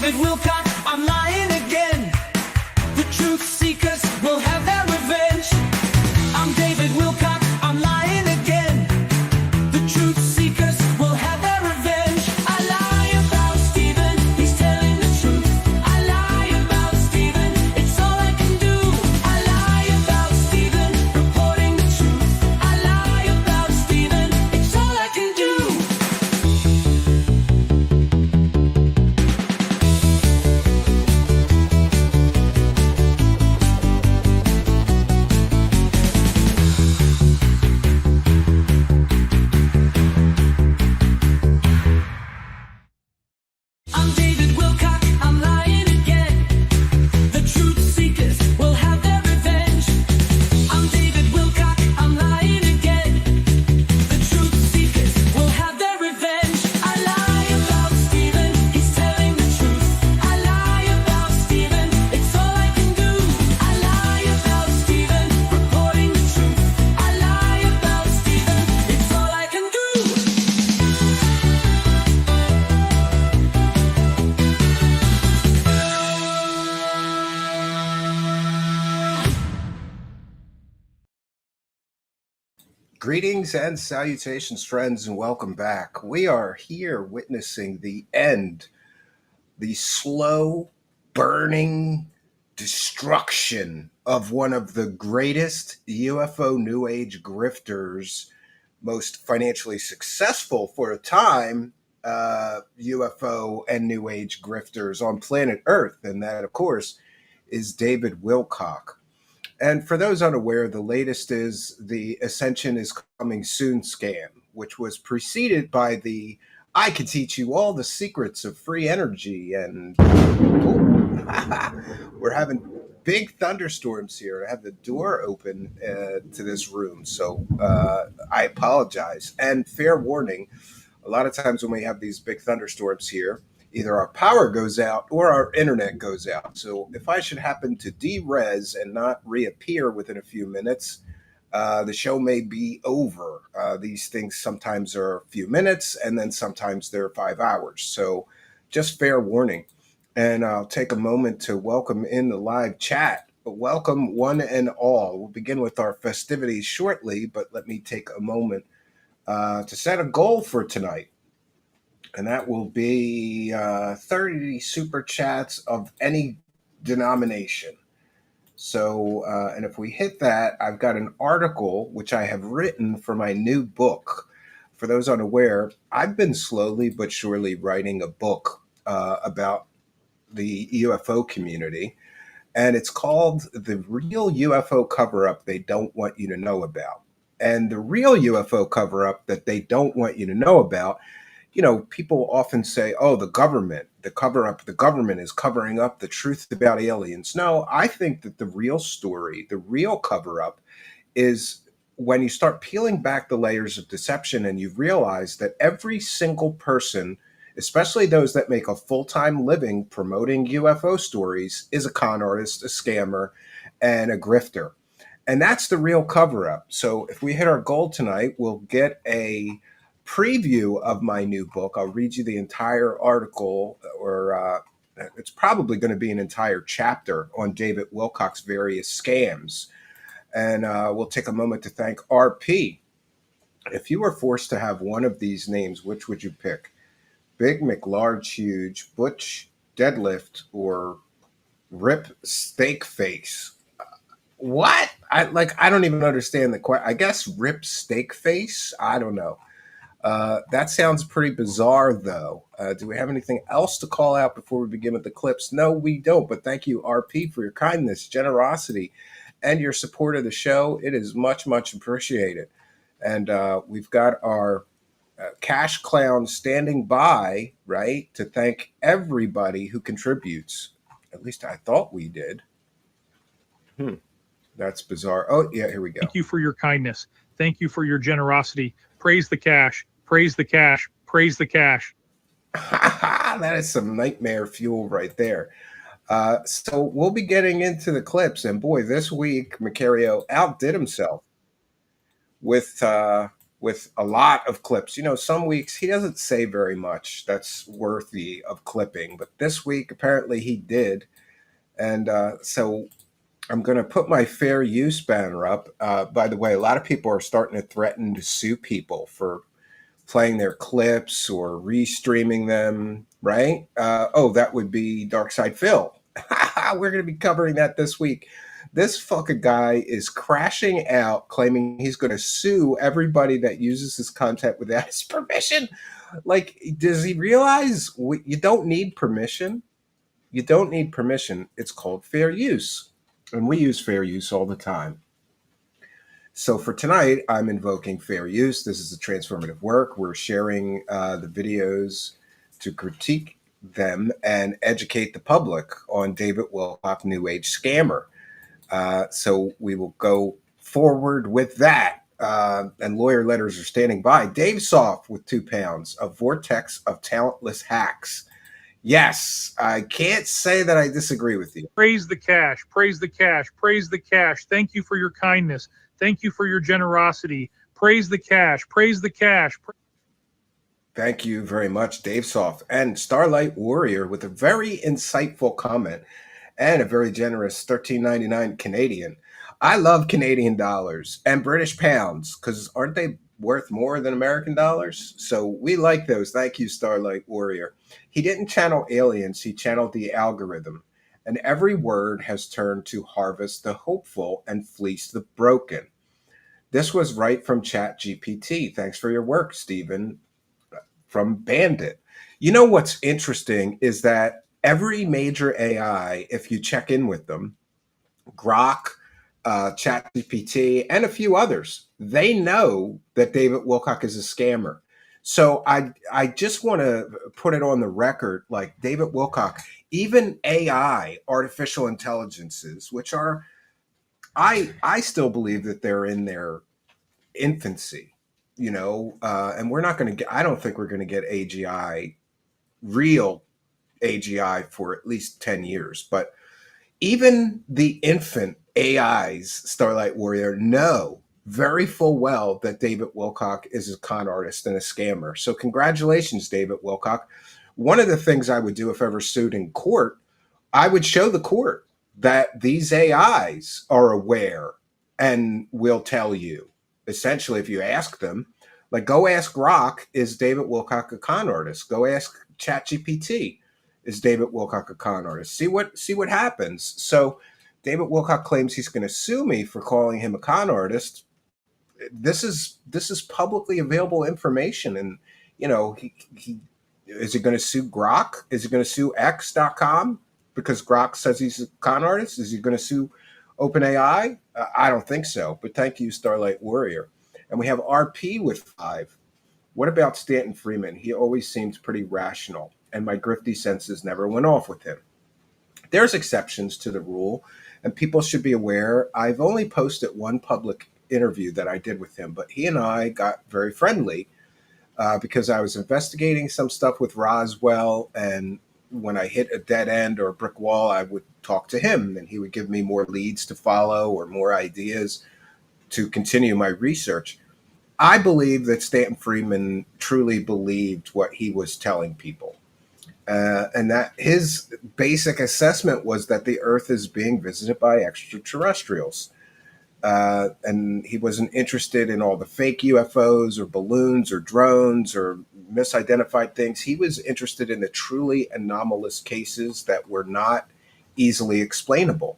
David Wilcock, I'm lying again. The truth seekers will have their revenge. I'm David Wilcock, I'm lying again. The truth seekers will have their revenge. I lie about Stephen, he's telling the truth. I lie about Stephen, it's all I can do. I lie about Stephen, reporting the truth. I lie about Stephen, it's all I can do. I'm David Wilcock, I'm lying again. The truth seekers will have their revenge. I'm David Wilcock, I'm lying again. The truth seekers will have their revenge. I lie about Stephen, he's telling the truth. I lie about Stephen, it's all I can do. I lie about Stephen, reporting the truth. I lie about Stephen, it's all I can do. Greetings and salutations, friends, and welcome back. We are here witnessing the end, the slow burning destruction of one of the greatest UFO New Age grifters, most financially successful for a time UFO and New Age grifters on planet Earth. And that, of course, is David Wilcock. And for those unaware, the latest is the Ascension is Coming Soon scam, which was preceded by the I can teach you all the secrets of free energy. And we're having big thunderstorms here. I have the door open to this room, so I apologize. And fair warning, a lot of times when we have these big thunderstorms here, either our power goes out or our internet goes out. So if I should happen to de-res and not reappear within a few minutes, the show may be over. These things sometimes are a few minutes and then sometimes they're 5 hours. So just fair warning. And I'll take a moment to welcome in the live chat. Welcome one and all. We'll begin with our festivities shortly, but let me take a moment to set a goal for tonight. And that will be 30 super chats of any denomination. So, and if we hit that, I've got an article which I have written for my new book. For those unaware, I've been slowly but surely writing a book about the UFO community. And it's called The Real UFO Cover-Up They Don't Want You to Know About. And the real UFO cover-up that they don't want you to know about, you know, people often say, oh, the government is covering up the truth about aliens. No, I think that the real story, the real cover-up is when you start peeling back the layers of deception and you realize that every single person, especially those that make a full-time living promoting UFO stories, is a con artist, a scammer, and a grifter. And that's the real cover-up. So if we hit our goal tonight, we'll get a preview of my new book. I'll read you the entire article, or it's probably going to be an entire chapter on David Wilcock's various scams. And we'll take a moment to thank RP. If you were forced to have one of these names, which would you pick? Big McLarge Huge, Butch Deadlift, or Rip Steak Face? What? I don't even understand the question. I guess Rip Steak Face? I don't know. That sounds pretty bizarre, though. Do we have anything else to call out before we begin with the clips? No, we don't. But thank you, RP, for your kindness, generosity, and your support of the show. It is much, much appreciated. And we've got our cash clown standing by, right, to thank everybody who contributes. At least I thought we did. That's bizarre. Oh, yeah, here we go. Thank you for your kindness. Thank you for your generosity. Praise the cash. Praise the cash. Praise the cash. That is some nightmare fuel right there. So we'll be getting into the clips. And boy, this week, Macario outdid himself with with a lot of clips. Some weeks he doesn't say very much that's worthy of clipping, but this week apparently he did. And so I'm going to put my fair use banner up. By the way, a lot of people are starting to threaten to sue people for playing their clips or restreaming them, right? Oh, that would be Darkside Phil. We're going to be covering that this week. This fucking guy is crashing out, claiming he's going to sue everybody that uses his content without his permission. Like, does he realize you don't need permission? You don't need permission. It's called fair use. And we use fair use all the time. So for tonight, I'm invoking fair use. This is a transformative work. We're sharing the videos to critique them and educate the public on David Wilcock, New Age Scammer. So we will go forward with that. And lawyer letters are standing by. Dave Soft with £2, a vortex of talentless hacks. Yes, I can't say that I disagree with you. Praise the cash. Praise the cash. Praise the cash. Thank you for your kindness. Thank you for your generosity. Praise the cash. Praise the cash. Thank you very much, Dave Soft. And Starlight Warrior with a very insightful comment and a very generous $13.99 Canadian. I love Canadian dollars and British pounds because aren't they worth more than American dollars? So we like those. Thank you, Starlight Warrior. He didn't channel aliens. He channeled the algorithm. And every word has turned to harvest the hopeful and fleece the broken. This was right from ChatGPT. Thanks for your work, Stephen, from Bandit. You know what's interesting is that every major AI, if you check in with them, Grok, ChatGPT, and a few others, they know that David Wilcock is a scammer. So I just want to put it on the record, like David Wilcock, even AI, artificial intelligences, which are, I still believe that they're in their infancy, and we're not going to get, I don't think we're going to get AGI, real AGI for at least 10 years. But even the infant AIs, Starlight Warrior, know very full well that David Wilcock is a con artist and a scammer. So congratulations, David Wilcock. One of the things I would do if ever sued in court, I would show the court that these AIs are aware and will tell you. Essentially, if you ask them, like go ask Grok, is David Wilcock a con artist? Go ask ChatGPT, is David Wilcock a con artist? See what happens. So David Wilcock claims he's going to sue me for calling him a con artist. This is publicly available information, and he is he going to sue Grok? Is he going to sue X.com because Grok says he's a con artist? Is he going to sue OpenAI? I don't think so. But thank you, Starlight Warrior. And we have RP with 5. What about Stanton Friedman? He always seems pretty rational, and my grifty senses never went off with him. There's exceptions to the rule, and people should be aware. I've only posted one public interview that I did with him, but he and I got very friendly because I was investigating some stuff with Roswell, and when I hit a dead end or a brick wall, I would talk to him, and he would give me more leads to follow or more ideas to continue my research. I believe that Stanton Friedman truly believed what he was telling people. And that his basic assessment was that the Earth is being visited by extraterrestrials. And he wasn't interested in all the fake UFOs or balloons or drones or misidentified things. He was interested in the truly anomalous cases that were not easily explainable.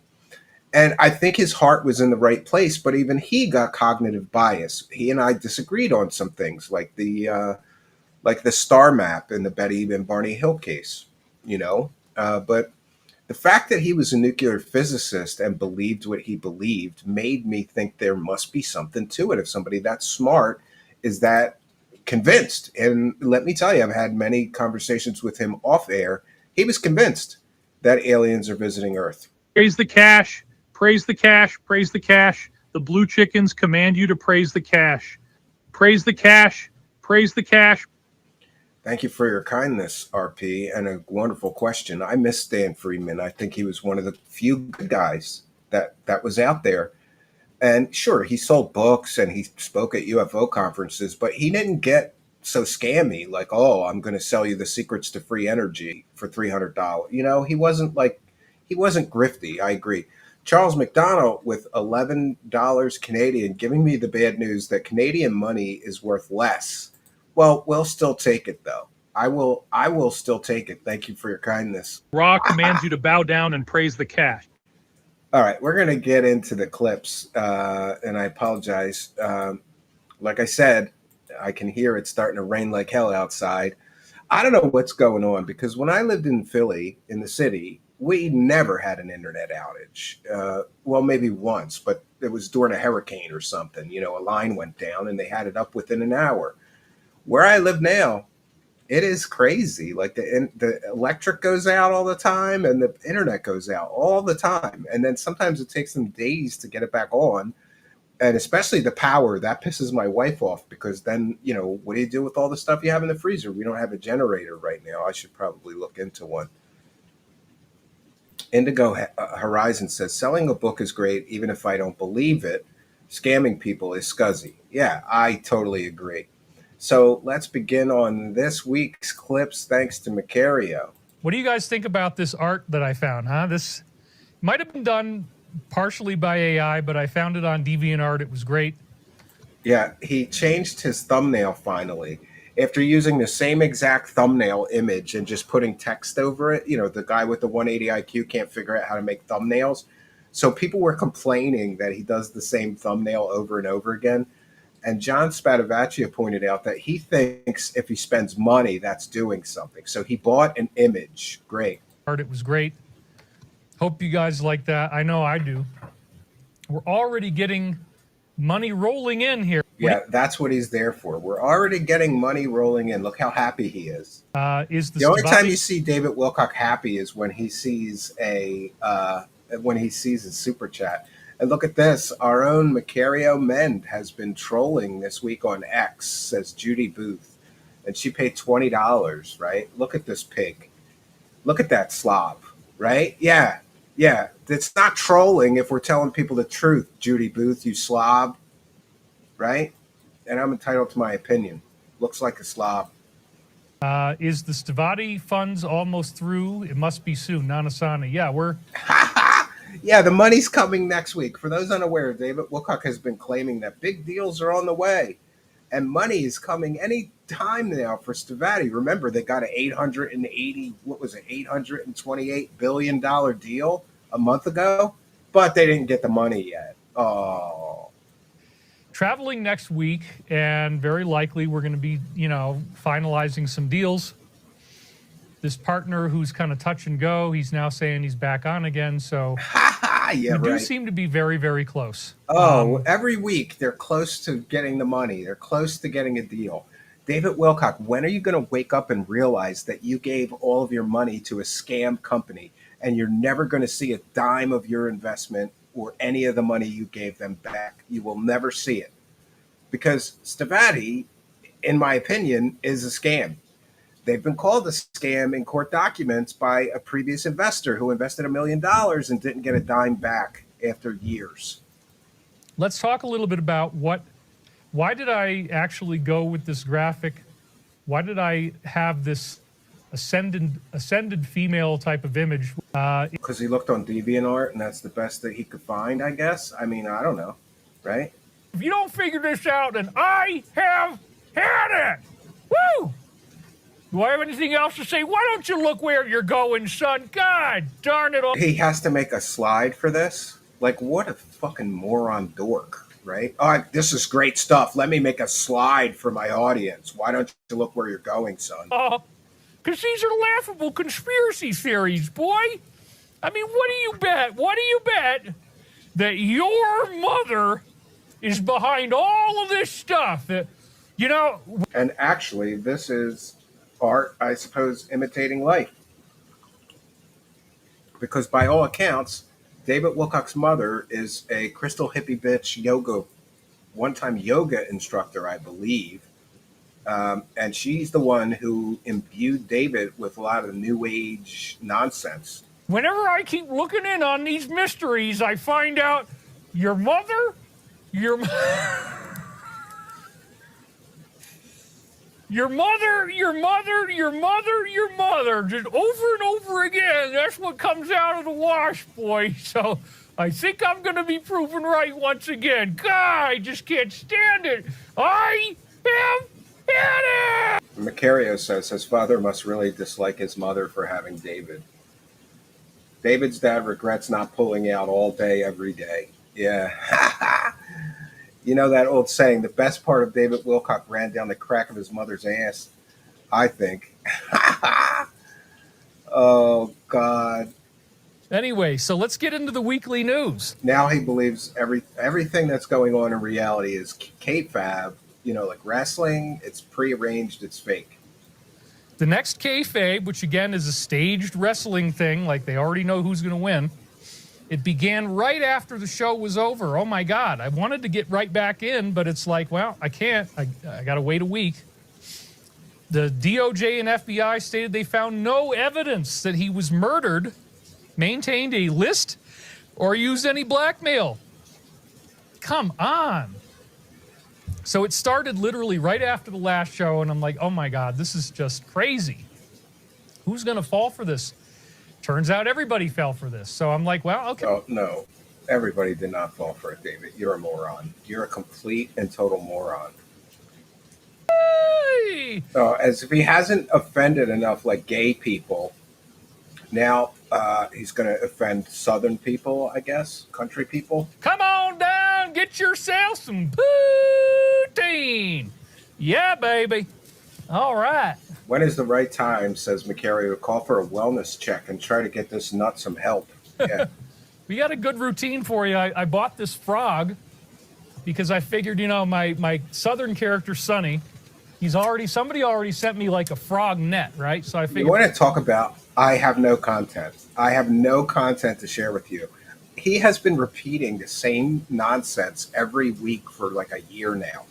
And I think his heart was in the right place, but even he got cognitive bias. He and I disagreed on some things, like the star map in the Betty and Barney Hill case, But the fact that he was a nuclear physicist and believed what he believed made me think there must be something to it. If somebody that smart is that convinced, and let me tell you, I've had many conversations with him off air. He was convinced that aliens are visiting Earth. Praise the cash. Praise the cash. Praise the cash. The blue chickens command you to praise the cash. Praise the cash. Praise the cash. Thank you for your kindness, RP, and a wonderful question. I miss Stan Friedman. I think he was one of the few good guys that was out there. And sure, he sold books and he spoke at UFO conferences, but he didn't get so scammy like, oh, I'm going to sell you the secrets to free energy for $300. He wasn't grifty. I agree. Charles McDonald with $11 Canadian giving me the bad news that Canadian money is worth less. Well, we'll still take it though. I will still take it. Thank you for your kindness. Ra commands you to bow down and praise the cash. All right, we're going to get into the clips, and I apologize. Like I said, I can hear it starting to rain like hell outside. I don't know what's going on because when I lived in Philly, in the city, we never had an internet outage. Well, maybe once, but it was during a hurricane or something. You know, a line went down and they had it up within an hour. Where I live now, it is crazy. Like the electric goes out all the time and the internet goes out all the time. And then sometimes it takes them days to get it back on. And especially the power, that pisses my wife off because then, you know, what do you do with all the stuff you have in the freezer? We don't have a generator right now. I should probably look into one. Indigo Horizon says, selling a book is great, even if I don't believe it. Scamming people is scuzzy. Yeah, I totally agree. So let's begin on this week's clips, thanks to Macario. What do you guys think about this art that I found, huh? This might have been done partially by AI, but I found it on DeviantArt. It was great. Yeah, he changed his thumbnail finally. After using the same exact thumbnail image and just putting text over it, you know, the guy with the 180 IQ can't figure out how to make thumbnails. So people were complaining that he does the same thumbnail over and over again. And John Spadavaccia pointed out that he thinks if he spends money, that's doing something. So he bought an image. Great. It was great. Hope you guys like that. I know I do. We're already getting money rolling in here. Yeah, that's what he's there for. We're already getting money rolling in. Look how happy he is. The only time you see David Wilcock happy is when he sees a super chat. And look at this. Our own Macario Mend has been trolling this week on X, says Judy Booth. And she paid $20, right? Look at this pig. Look at that slob, right? Yeah. It's not trolling if we're telling people the truth, Judy Booth, you slob, right? And I'm entitled to my opinion. Looks like a slob. Is the Stavati funds almost through? It must be soon. Nanasana. Yeah, we're... Yeah, the money's coming next week. For those unaware, David Wilcock has been claiming that big deals are on the way. And money is coming any time now for Stavati. Remember, they got an $828 billion deal a month ago, but they didn't get the money yet. Oh. Traveling next week, and very likely we're going to be, finalizing some deals. This partner who's kind of touch and go, he's now saying he's back on again. So yeah, we do seem to be very, very close. Oh, every week they're close to getting the money. They're close to getting a deal. David Wilcock, when are you going to wake up and realize that you gave all of your money to a scam company and you're never going to see a dime of your investment or any of the money you gave them back? You will never see it. Because Stavati, in my opinion, is a scam. They've been called a scam in court documents by a previous investor who invested $1 million and didn't get a dime back after years. Let's talk a little bit about why did I actually go with this graphic? Why did I have this ascended female type of image? Because he looked on DeviantArt and that's the best that he could find, I guess. I mean, I don't know, right? If you don't figure this out, then I have had it. Woo! Do I have anything else to say? Why don't you look where you're going, son? God darn it all. He has to make a slide for this? Like, what a fucking moron dork, right? Oh, this is great stuff. Let me make a slide for my audience. Why don't you look where you're going, son? Because these are laughable conspiracy theories, boy. I mean, what do you bet? What do you bet that your mother is behind all of this stuff? And actually, this is art, I suppose, imitating life. Because by all accounts, David Wilcock's mother is a crystal hippie bitch one-time yoga instructor, I believe. And she's the one who imbued David with a lot of new age nonsense. Whenever I keep looking in on these mysteries, I find out your mother Your mother, just over and over again. That's what comes out of the wash, boy. So I think I'm going to be proven right once again. God, I just can't stand it. I have had it. Macario says his father must really dislike his mother for having David. David's dad regrets not pulling out all day, every day. Yeah. You know that old saying, the best part of David Wilcock ran down the crack of his mother's ass, I think. Oh, God. Anyway, so let's get into the weekly news. Now he believes everything that's going on in reality is kayfabe, like wrestling. It's prearranged, it's fake. The next kayfabe, which again is a staged wrestling thing, like they already know who's going to win, it began right after the show was over. Oh, my God. I wanted to get right back in, but it's like, well, I can't. I got to wait a week. The DOJ and FBI stated they found no evidence that he was murdered, maintained a list, or used any blackmail. Come on. So it started literally right after the last show, and I'm like, oh, my God, this is just crazy. Who's going to fall for this? Turns out everybody fell for this. So I'm like, well, okay. Oh, no. Everybody did not fall for it, David. You're a moron. You're a complete and total moron. Hey! As if he hasn't offended enough, like, gay people, now he's going to offend Southern people, I guess, country people. Come on down, get yourself some poutine. Yeah, baby. All right. When is the right time, says Macario, to call for a wellness check and try to get this nut some help? Yeah. We got a good routine for you. I bought this frog because I figured, my Southern character, Sonny, somebody already sent me like a frog net, right? So I figured. You want to talk about, I have no content. I have no content to share with you. He has been repeating the same nonsense every week for like a year now.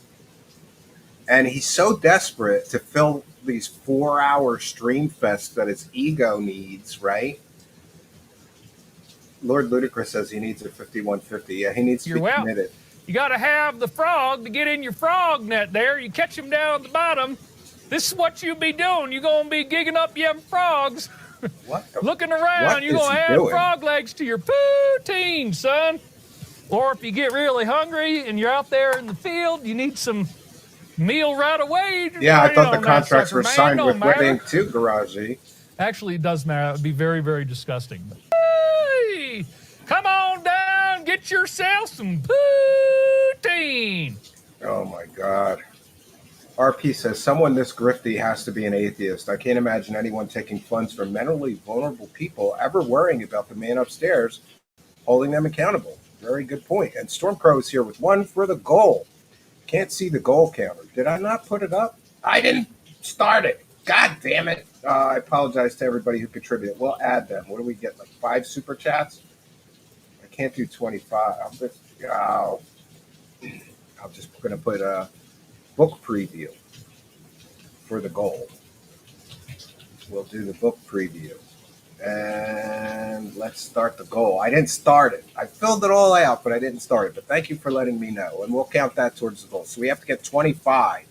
And he's so desperate to fill these 4-hour stream fests that his ego needs, right? Lord Ludacris says he needs a 5150. Yeah, he needs to be committed. You got to have the frog to get in your frog net there. You catch him down at the bottom. This is what you be doing. You're going to be gigging up them frogs. What? Looking around, you're going to have frog legs to your poutine, son. Or if you get really hungry and you're out there in the field, you need some meal right away. Yeah, I thought the contracts were signed with Wedding too, Garage. Actually, it does matter. It would be very, very disgusting. But, hey, come on down, get yourself some poutine. Oh, my God. RP says, someone this grifty has to be an atheist. I can't imagine anyone taking funds from mentally vulnerable people ever worrying about the man upstairs holding them accountable. Very good point. And Stormcrow is here with one for the goal. Can't see the goal counter. Did I not put it up? I didn't start it. God damn it. I apologize to everybody who contributed. We'll add them. What do we get? Like 5 super chats? I can't do 25. I'm just going to put a book preview for the goal. We'll do the book preview. And let's start the goal. I didn't start it. I filled it all out, but I didn't start it. But thank you for letting me know. And we'll count that towards the goal. So we have to get 25,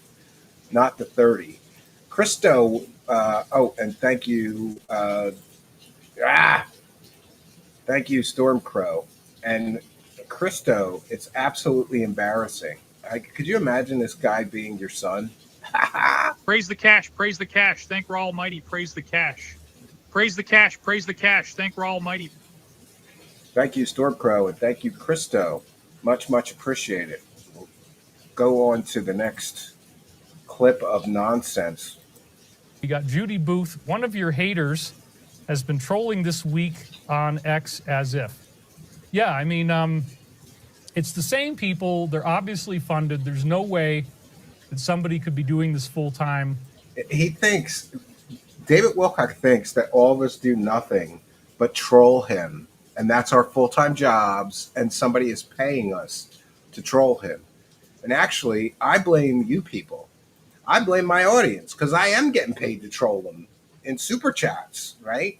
not the 30. Christo, and thank you. Thank you, Stormcrow. And Christo, it's absolutely embarrassing. Could you imagine this guy being your son? Praise the cash. Praise the cash. Thank Ra Almighty. Praise the cash. Praise the cash. Praise the cash. Thank Ra Almighty. Thank you, Stormcrow, and thank you, Christo. Much, much appreciated. We'll go on to the next clip of nonsense. You got Judy Booth. One of your haters has been trolling this week on X as if. Yeah, I mean, it's the same people. They're obviously funded. There's no way that somebody could be doing this full time. David Wilcock thinks that all of us do nothing but troll him, and that's our full-time jobs, and somebody is paying us to troll him. And actually, I blame you people. I blame my audience, because I am getting paid to troll them in super chats, right?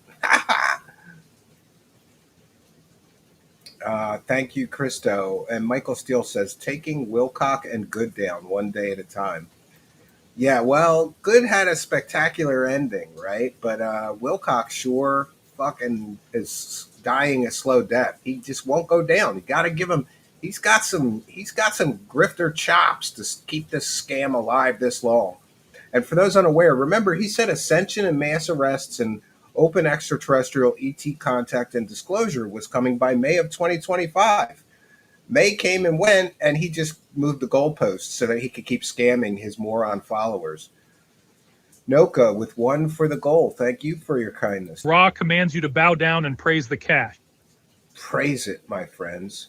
Thank you, Christo. And Michael Steele says, taking Wilcock and Goode down one day at a time. Yeah, well, Goode had a spectacular ending, right? But Wilcock sure fucking is dying a slow death. He just won't go down. You got to give him. He's got some grifter chops to keep this scam alive this long. And for those unaware, remember he said ascension and mass arrests and open extraterrestrial ET contact and disclosure was coming by May of 2025. May came and went, and he just moved the goalposts so that he could keep scamming his moron followers. Noka with one for the goal. Thank you for your kindness. Ra commands you to bow down and praise the cash. Praise it, my friends.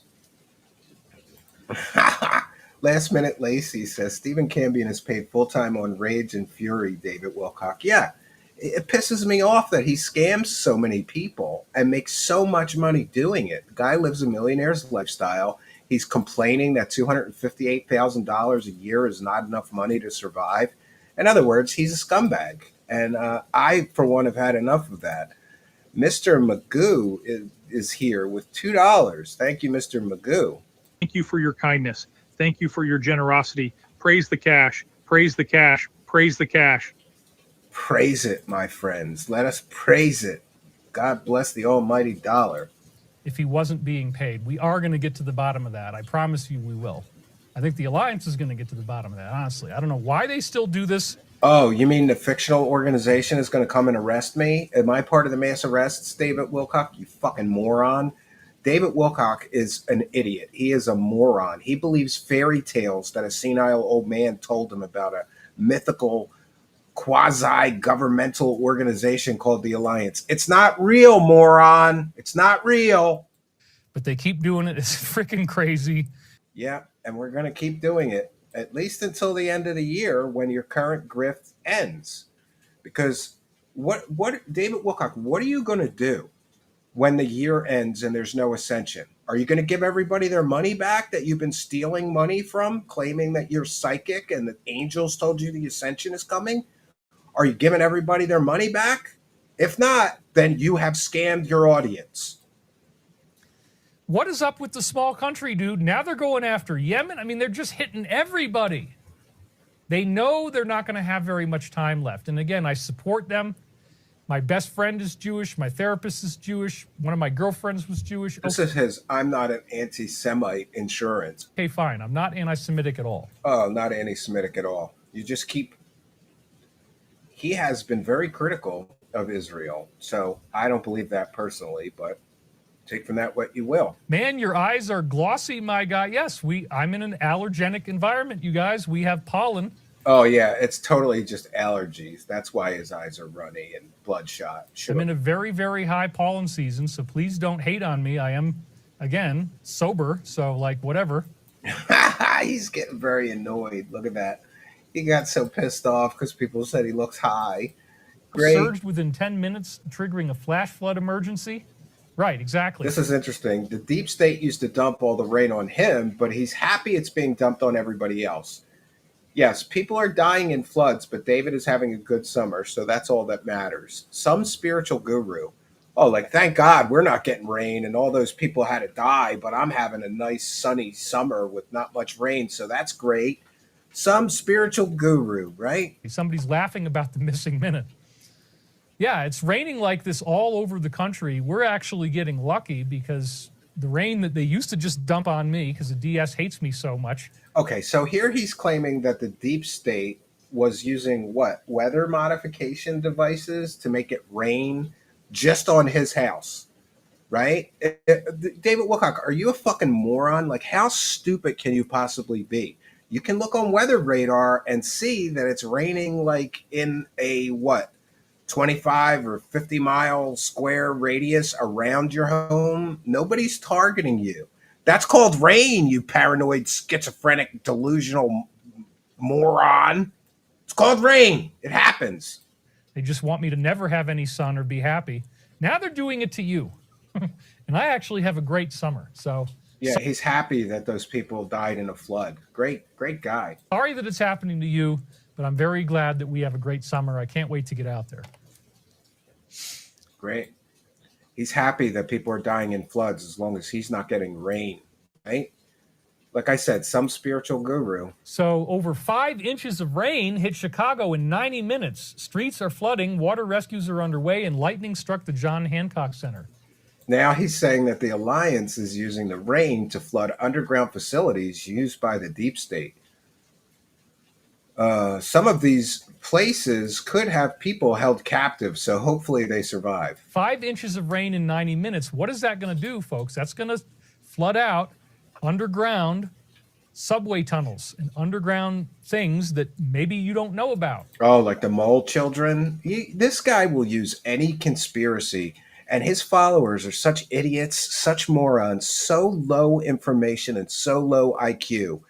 Last Minute Lacey says Stephen Cambion is paid full time on Rage and Fury, David Wilcock. Yeah, it pisses me off that he scams so many people and makes so much money doing it. The guy lives a millionaire's lifestyle. He's complaining that $258,000 a year is not enough money to survive. In other words, he's a scumbag. And I, for one, have had enough of that. Mr. Magoo is here with $2. Thank you, Mr. Magoo. Thank you for your kindness. Thank you for your generosity. Praise the cash. Praise the cash. Praise the cash. Praise it, my friends. Let us praise it. God bless the almighty dollar. If he wasn't being paid, we are going to get to the bottom of that. I promise you we will. I think the Alliance is going to get to the bottom of that, honestly. I don't know why they still do this. Oh, you mean the fictional organization is going to come and arrest me? Am I part of the mass arrests, David Wilcock? You fucking moron. David Wilcock is an idiot. He is a moron. He believes fairy tales that a senile old man told him about a mythical quasi-governmental organization called the Alliance. It's not real, moron. It's not real. But they keep doing it. It's freaking crazy. Yeah, and we're going to keep doing it, at least until the end of the year when your current grift ends. Because what David Wilcock, what are you going to do when the year ends and there's no ascension? Are you going to give everybody their money back that you've been stealing money from, claiming that you're psychic and the angels told you the ascension is coming? Are you giving everybody their money back? If not, then you have scammed your audience. What is up with the small country, dude? Now they're going after Yemen. I mean, they're just hitting everybody. They know they're not going to have very much time left. And again, I support them. My best friend is Jewish. My therapist is Jewish. One of my girlfriends was Jewish. This is his I'm not an anti-Semite insurance. Okay, fine. I'm not anti-Semitic at all. Oh, not anti-Semitic at all. You just keep... He has been very critical of Israel. So I don't believe that personally, but take from that what you will. Man, your eyes are glossy, my guy. Yes, I'm in an allergenic environment, you guys. We have pollen. Oh, yeah, it's totally just allergies. That's why his eyes are runny and bloodshot. Sure. I'm in a very, very high pollen season, so please don't hate on me. I am, again, sober, so, like, whatever. He's getting very annoyed. Look at that. He got so pissed off because people said he looks high. Great. Surged within 10 minutes, triggering a flash flood emergency. Right, exactly. This is interesting. The deep state used to dump all the rain on him, but he's happy it's being dumped on everybody else. Yes, people are dying in floods, but David is having a good summer, so that's all that matters. Some spiritual guru. Oh, like, thank God we're not getting rain and all those people had to die, but I'm having a nice sunny summer with not much rain, so that's great. Some spiritual guru, right? Somebody's laughing about the missing minute. Yeah, it's raining like this all over the country. We're actually getting lucky because the rain that they used to just dump on me, because the DS hates me so much. Okay, so here he's claiming that the deep state was using what? Weather modification devices to make it rain just on his house, right? David Wilcock, are you a fucking moron? Like, how stupid can you possibly be? You can look on weather radar and see that it's raining like in a, what, 25 or 50 mile square radius around your home. Nobody's targeting you. That's called rain, you paranoid, schizophrenic, delusional moron. It's called rain. It happens. They just want me to never have any sun or be happy. Now they're doing it to you. And I actually have a great summer. So yeah, he's happy that those people died in a flood. Great guy. Sorry that it's happening to you, but I'm very glad that we have a great summer. I can't wait to get out there. Great. He's happy that people are dying in floods as long as he's not getting rain, right? Like I said, some spiritual guru. So over 5 inches of rain hit Chicago in 90 minutes. Streets are flooding, water rescues are underway, and lightning struck the John Hancock Center. Now he's saying that the alliance is using the rain to flood underground facilities used by the deep state. Some of these places could have people held captive, so hopefully they survive. 5 inches of rain in 90 minutes. What is that going to do, folks? That's going to flood out underground subway tunnels and underground things that maybe you don't know about. Oh, like the mole children? This guy will use any conspiracy, and his followers are such idiots, such morons, so low information and so low IQ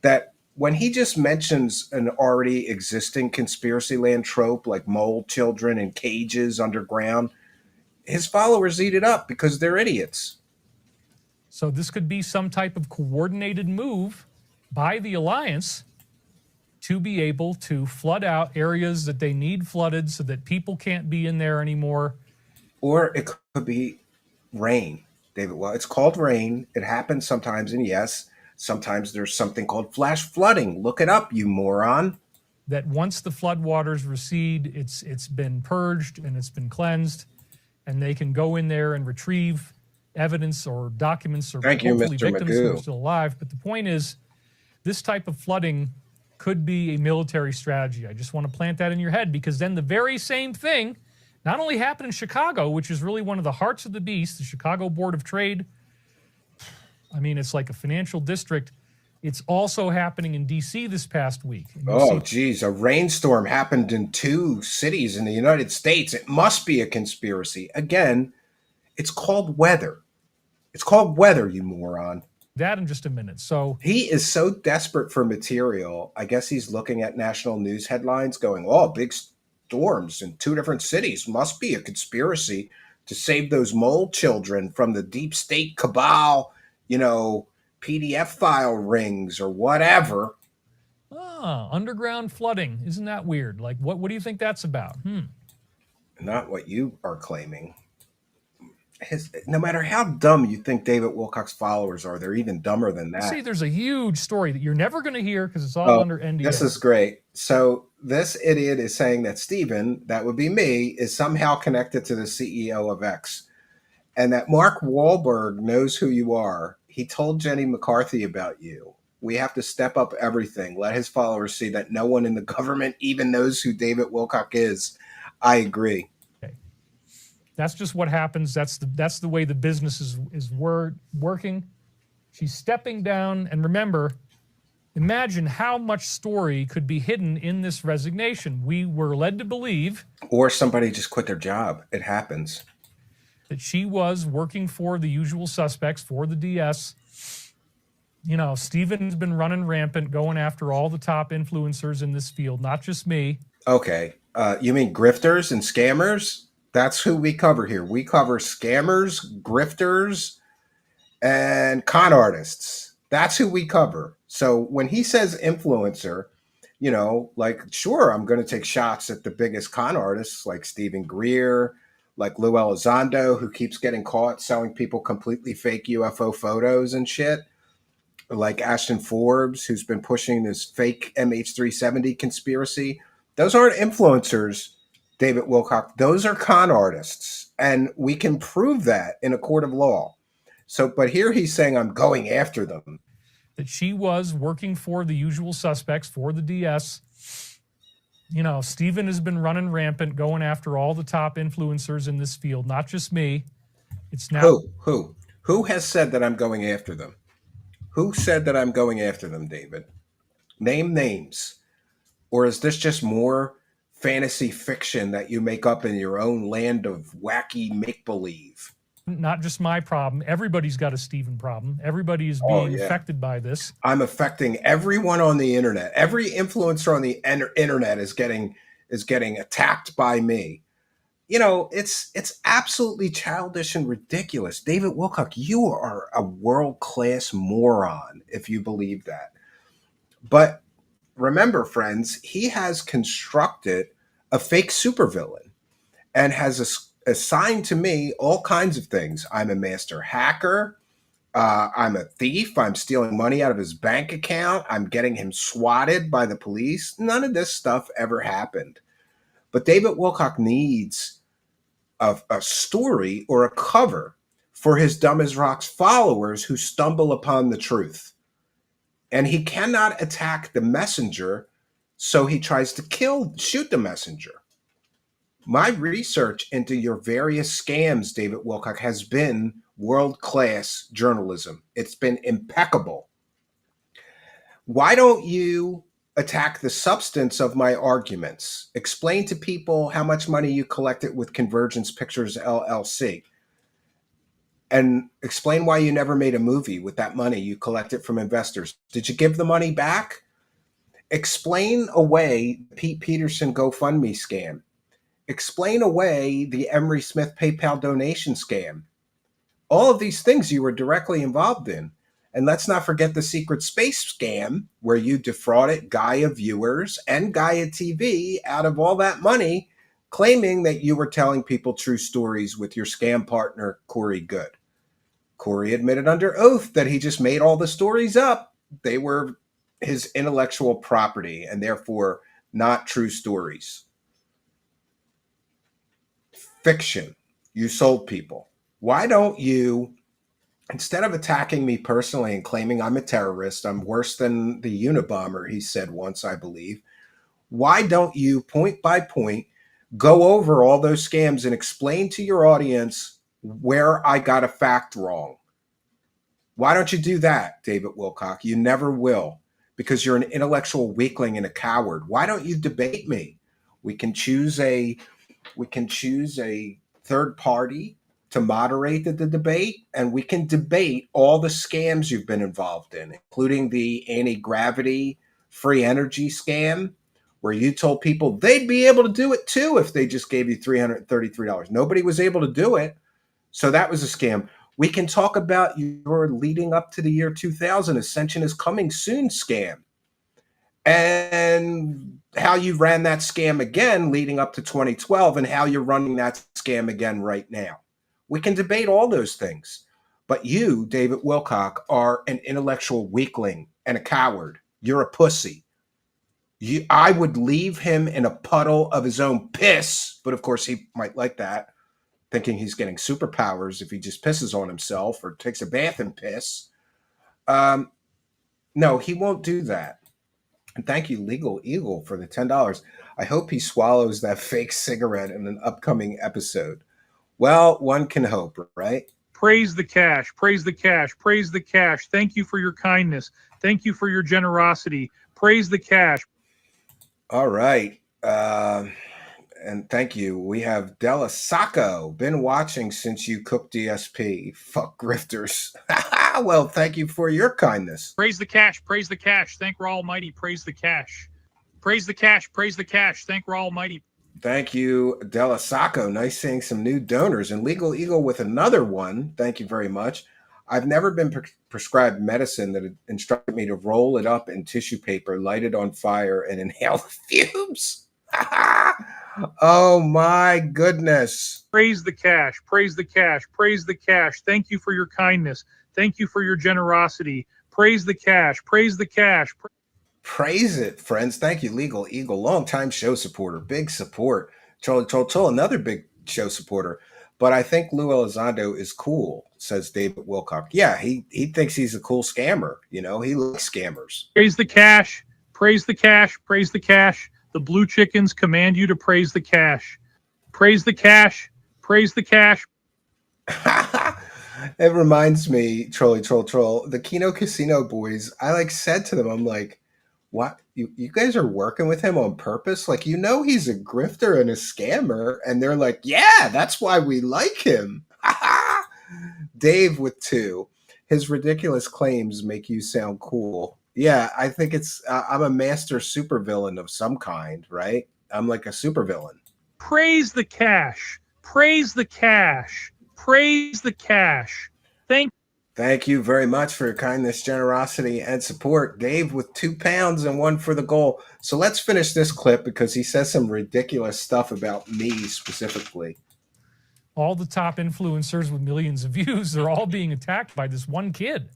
that when he just mentions an already existing conspiracy land trope like mole children in cages underground, his followers eat it up because they're idiots. So this could be some type of coordinated move by the alliance to be able to flood out areas that they need flooded so that people can't be in there anymore. Or it could be rain, David. Well, it's called rain. It happens sometimes, and yes, sometimes there's something called flash flooding. Look it up, you moron. That once the floodwaters recede, it's been purged and it's been cleansed, and they can go in there and retrieve evidence or documents or Thank you, hopefully Mr. victims who are Magoo. still alive. But the point is, this type of flooding could be a military strategy. I just want to plant that in your head, because then the very same thing not only happened in Chicago, which is really one of the hearts of the beast, the Chicago Board of Trade. I mean, it's like a financial district. It's also happening in D.C. this past week. Oh, geez. A rainstorm happened in 2 cities in the United States. It must be a conspiracy. Again, it's called weather. It's called weather, you moron. That in just a minute. So he is so desperate for material. I guess he's looking at national news headlines going, oh, big storms in 2 different cities. Must be a conspiracy to save those mole children from the deep state cabal, PDF file rings or whatever. Underground flooding. Isn't that weird? Like, what do you think that's about? Not what you are claiming. No matter how dumb you think David Wilcock's followers are, they're even dumber than that. See, there's a huge story that you're never going to hear because it's all under NDA. This is great. So this idiot is saying that Steven, that would be me, is somehow connected to the CEO of X, and that Mark Wahlberg knows who you are. He told Jenny McCarthy about you. We have to step up everything. Let his followers see that no one in the government even knows who David Wilcock is. I agree. That's just what happens. That's the way the business is working. She's stepping down, and remember, imagine how much story could be hidden in this resignation. We were led to believe, or somebody just quit their job. It happens. That she was working for the usual suspects, for the DS. Steven's been running rampant, going after all the top influencers in this field, not just me. Okay. You mean grifters and scammers? That's who we cover here. We cover scammers, grifters, and con artists. That's who we cover. So when he says influencer, sure, I'm going to take shots at the biggest con artists like Stephen Greer, like Lou Elizondo, who keeps getting caught selling people completely fake UFO photos and shit, like Ashton Forbes, who's been pushing this fake MH370 conspiracy. Those aren't influencers, David Wilcock. Those are con artists, and we can prove that in a court of law. So, but here he's saying I'm going after them. That she was working for the usual suspects, for the DS. Steven has been running rampant, going after all the top influencers in this field, not just me. It's now Who has said that I'm going after them? Who said that I'm going after them, David? Name names. Or is this just more fantasy fiction that you make up in your own land of wacky make-believe? not just my problem. Everybody's got a Steven problem. Everybody is being affected by this. I'm affecting everyone on the internet. Every influencer on the internet is getting attacked by me. You know, it's absolutely childish and ridiculous. David Wilcock, you are a world-class moron if you believe that. But remember, friends, he has constructed a fake supervillain and has assigned to me all kinds of things. I'm a master hacker. I'm a thief. I'm stealing money out of his bank account. I'm getting him swatted by the police. None of this stuff ever happened. But David Wilcock needs a story or a cover for his Dumb as Rocks followers who stumble upon the truth. And he cannot attack the messenger, so he tries to shoot the messenger. My research into your various scams, David Wilcock, has been world-class journalism. It's been impeccable. Why don't you attack the substance of my arguments? Explain to people how much money you collected with Convergence Pictures LLC. And explain why you never made a movie with that money you collected from investors. Did you give the money back? Explain away the Pete Peterson GoFundMe scam. Explain away the Emery Smith PayPal donation scam. All of these things you were directly involved in. And let's not forget the secret space scam where you defrauded Gaia viewers and Gaia TV out of all that money, claiming that you were telling people true stories with your scam partner, Corey Goode. Corey admitted under oath that he just made all the stories up. They were his intellectual property and therefore not true stories. Fiction. You sold people. Why don't you, instead of attacking me personally and claiming I'm a terrorist, I'm worse than the Unabomber, he said once, I believe. Why don't you, point by point, go over all those scams and explain to your audience where I got a fact wrong? Why don't you do that, David Wilcock? You never will, because you're an intellectual weakling and a coward. Why don't you debate me? We can choose a third party to moderate the debate, and we can debate all the scams you've been involved in, including the anti-gravity free energy scam, where you told people they'd be able to do it too if they just gave you $333. Nobody was able to do it, so that was a scam. We can talk about your leading up to the year 2000 Ascension is coming soon scam, and how you ran that scam again leading up to 2012 and how you're running that scam again right now. We can debate all those things. But you, David Wilcock, are an intellectual weakling and a coward. You're a pussy. I would leave him in a puddle of his own piss, but of course he might like that, thinking he's getting superpowers if he just pisses on himself or takes a bath in piss. No, he won't do that. And thank you, Legal Eagle, for the $10. I hope he swallows that fake cigarette in an upcoming episode. Well, one can hope, right? Praise the cash. Praise the cash. Praise the cash. Thank you for your kindness. Thank you for your generosity. Praise the cash. All right. And thank you. We have Della Sacco. Been watching since you cooked DSP. Fuck grifters. Well, thank you for your kindness. Praise the cash. Praise the cash. Thank Ra Almighty. Praise the cash. Praise the cash. Praise the cash. Thank Ra Almighty. Thank you, Della Sacco. Nice seeing some new donors. And Legal Eagle with another one. Thank you very much. I've never been prescribed medicine that instructed me to roll it up in tissue paper, light it on fire, and inhale the fumes. Oh, my goodness. Praise the cash. Praise the cash. Praise the cash. Thank you for your kindness. Thank you for your generosity. Praise the cash. Praise the cash. Praise it, friends. Thank you, Legal Eagle. Long-time show supporter. Big support. Troll, another big show supporter. But I think Lou Elizondo is cool, says David Wilcock. Yeah, he thinks he's a cool scammer. You know, he likes scammers. Praise the cash. Praise the cash. Praise the cash. The blue chickens command you to praise the cash. Praise the cash. Praise the cash. It reminds me, troll, the Kino Casino boys. I said to them, I'm like, what? You guys are working with him on purpose? Like, you know, he's a grifter and a scammer. And they're like, yeah, that's why we like him. Dave with 2. His ridiculous claims make you sound cool. Yeah, I think it's, I'm a master supervillain of some kind, right? I'm like a supervillain. Praise the cash. Praise the cash. Praise the cash. Thank you very much for your kindness, generosity, and support. Dave with £2 and 1 for the goal. So let's finish this clip because he says some ridiculous stuff about me specifically. all the top influencers with millions of views, they're all being attacked by this one kid.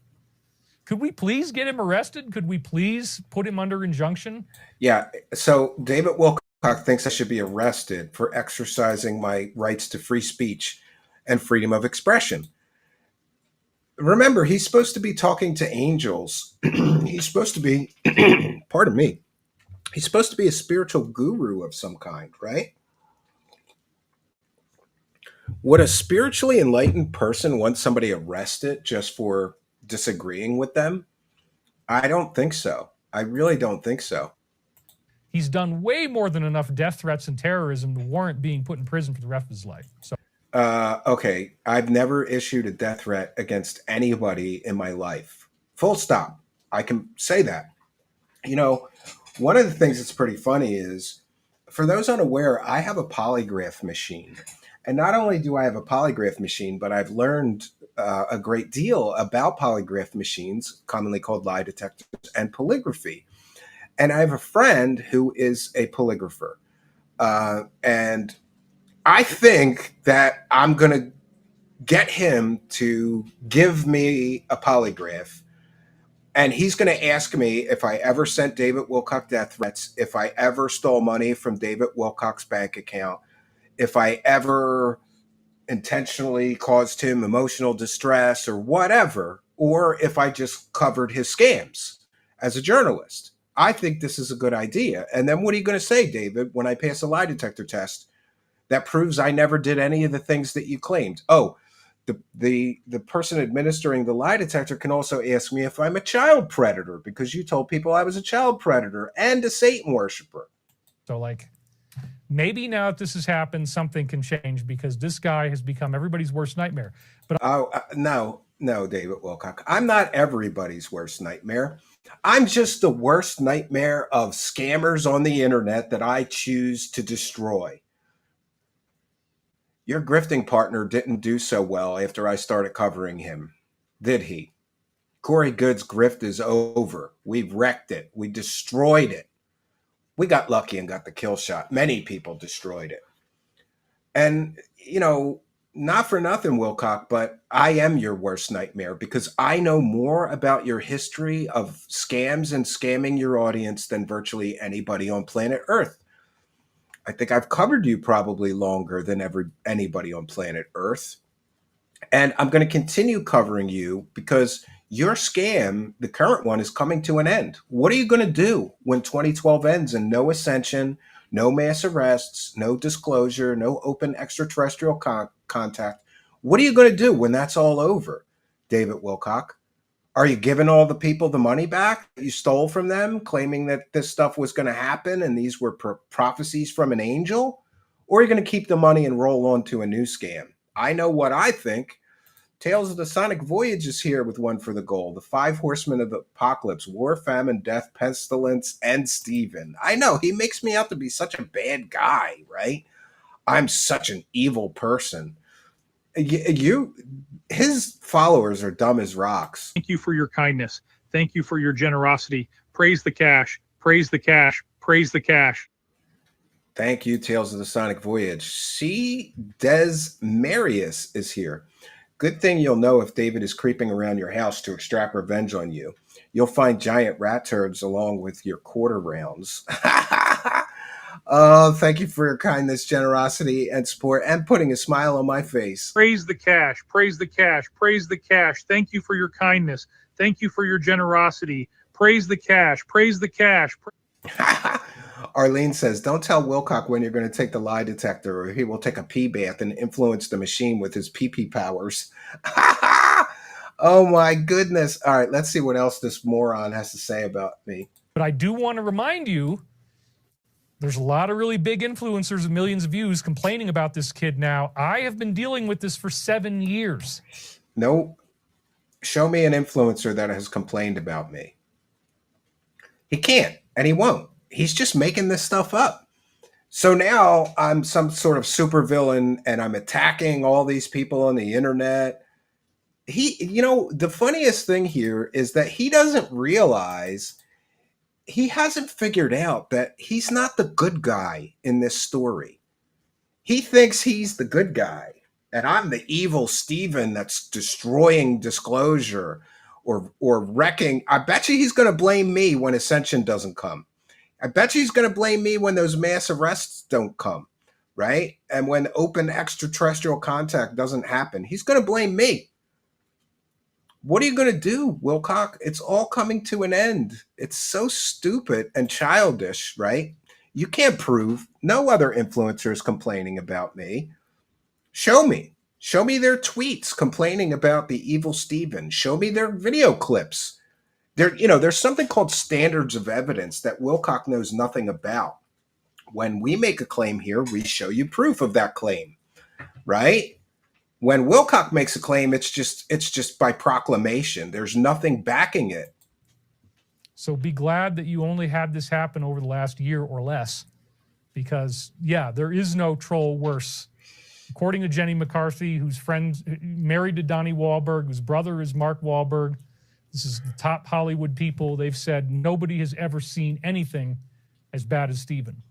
Could we please get him arrested? Could we please put him under injunction? Yeah. So David Wilcock thinks I should be arrested for exercising my rights to free speech and freedom of expression. Remember, he's supposed to be talking to angels. He's supposed to be, pardon me, he's supposed to be a spiritual guru of some kind, right? Would a spiritually enlightened person want somebody arrested just for disagreeing with them? I don't think so. I really don't think so. He's done way more than enough death threats and terrorism to warrant being put in prison for the rest of his life. So, okay, I've never issued a death threat against anybody in my life. Full stop. I can say that. You know, one of the things that's pretty funny is, for those unaware, I have a polygraph machine. And not only do I have a polygraph machine, but I've learned a great deal about polygraph machines, commonly called lie detectors, and polygraphy. And I have a friend who is a polygrapher. And I think that I'm going to get him to give me a polygraph. And he's going to ask me if I ever sent David Wilcock death threats, if I ever stole money from David Wilcock's bank account, if I ever intentionally caused him emotional distress or whatever, or if I just covered his scams as a journalist. I think this is a good idea. And then what are you going to say, David, when I pass a lie detector test that proves I never did any of the things that you claimed? Oh, the person administering the lie detector can also ask me if I'm a child predator because you told people I was a child predator and a Satan worshiper. so like, maybe now that this has happened, something can change because this guy has become everybody's worst nightmare. But No, David Wilcock. I'm not everybody's worst nightmare. I'm just the worst nightmare of scammers on the internet that I choose to destroy. Your grifting partner didn't do so well after I started covering him, did he? Corey Goode's grift is over. We've wrecked it. We destroyed it. We got lucky and got the kill shot. Many people destroyed it. And, you know, not for nothing, Wilcock, but I am your worst nightmare because I know more about your history of scams and scamming your audience than virtually anybody on planet Earth. I think I've covered you probably longer than anybody on planet Earth. And I'm going to continue covering you because your scam, the current one, is coming to an end. What are you going to do when 2012 ends and no ascension, no mass arrests, no disclosure, no open extraterrestrial contact? What are you going to do when that's all over, David Wilcock? Are you giving all the people the money back that you stole from them, claiming that this stuff was going to happen and these were prophecies from an angel? Or are you going to keep the money and roll on to a new scam? I know what I think. Tales of the Sonic Voyage is here with one for the goal. The 5 horsemen of the apocalypse: war, famine, death, pestilence, and Stephen. I know, he makes me out to be such a bad guy, right? I'm such an evil person. His followers are dumb as rocks. Thank you for your kindness. Thank you for your generosity. Praise the cash. Praise the cash. Praise the cash. Thank you, Tales of the Sonic Voyage. C. Des Marius is here. Good thing you'll know if David is creeping around your house to extract revenge on you. You'll find giant rat turds along with your quarter rounds. Oh, thank you for your kindness, generosity, and support, and putting a smile on my face. Praise the cash. Praise the cash. Praise the cash. Thank you for your kindness. Thank you for your generosity. Praise the cash. Praise the cash. Arlene says, don't tell Wilcock when you're going to take the lie detector or he will take a pee bath and influence the machine with his pee-pee powers. Oh, my goodness. All right, let's see what else this moron has to say about me. But I do want to remind you, there's a lot of really big influencers with millions of views complaining about this kid now. I have been dealing with this for 7 years. No, show me an influencer that has complained about me. He can't, and he won't. He's just making this stuff up. So now I'm some sort of supervillain and I'm attacking all these people on the internet. The funniest thing here is that he doesn't realize, he hasn't figured out that he's not the good guy in this story. He thinks he's the good guy. and I'm the evil Steven that's destroying disclosure or wrecking. I bet you he's going to blame me when Ascension doesn't come. I bet you he's going to blame me when those mass arrests don't come, right? And when open extraterrestrial contact doesn't happen, he's going to blame me. What are you going to do, Wilcock? It's all coming to an end. It's so stupid and childish, right? You can't prove. No other influencer is complaining about me. Show me. Show me their tweets complaining about the evil Steven. Show me their video clips. There's something called standards of evidence that Wilcock knows nothing about. When we make a claim here, we show you proof of that claim, right? When Wilcock makes a claim, it's just by proclamation. There's nothing backing it. So be glad that you only had this happen over the last year or less, because yeah, there is no troll worse. According to Jenny McCarthy, who's married to Donnie Wahlberg, whose brother is Mark Wahlberg, this is the top Hollywood people. They've said nobody has ever seen anything as bad as Steven.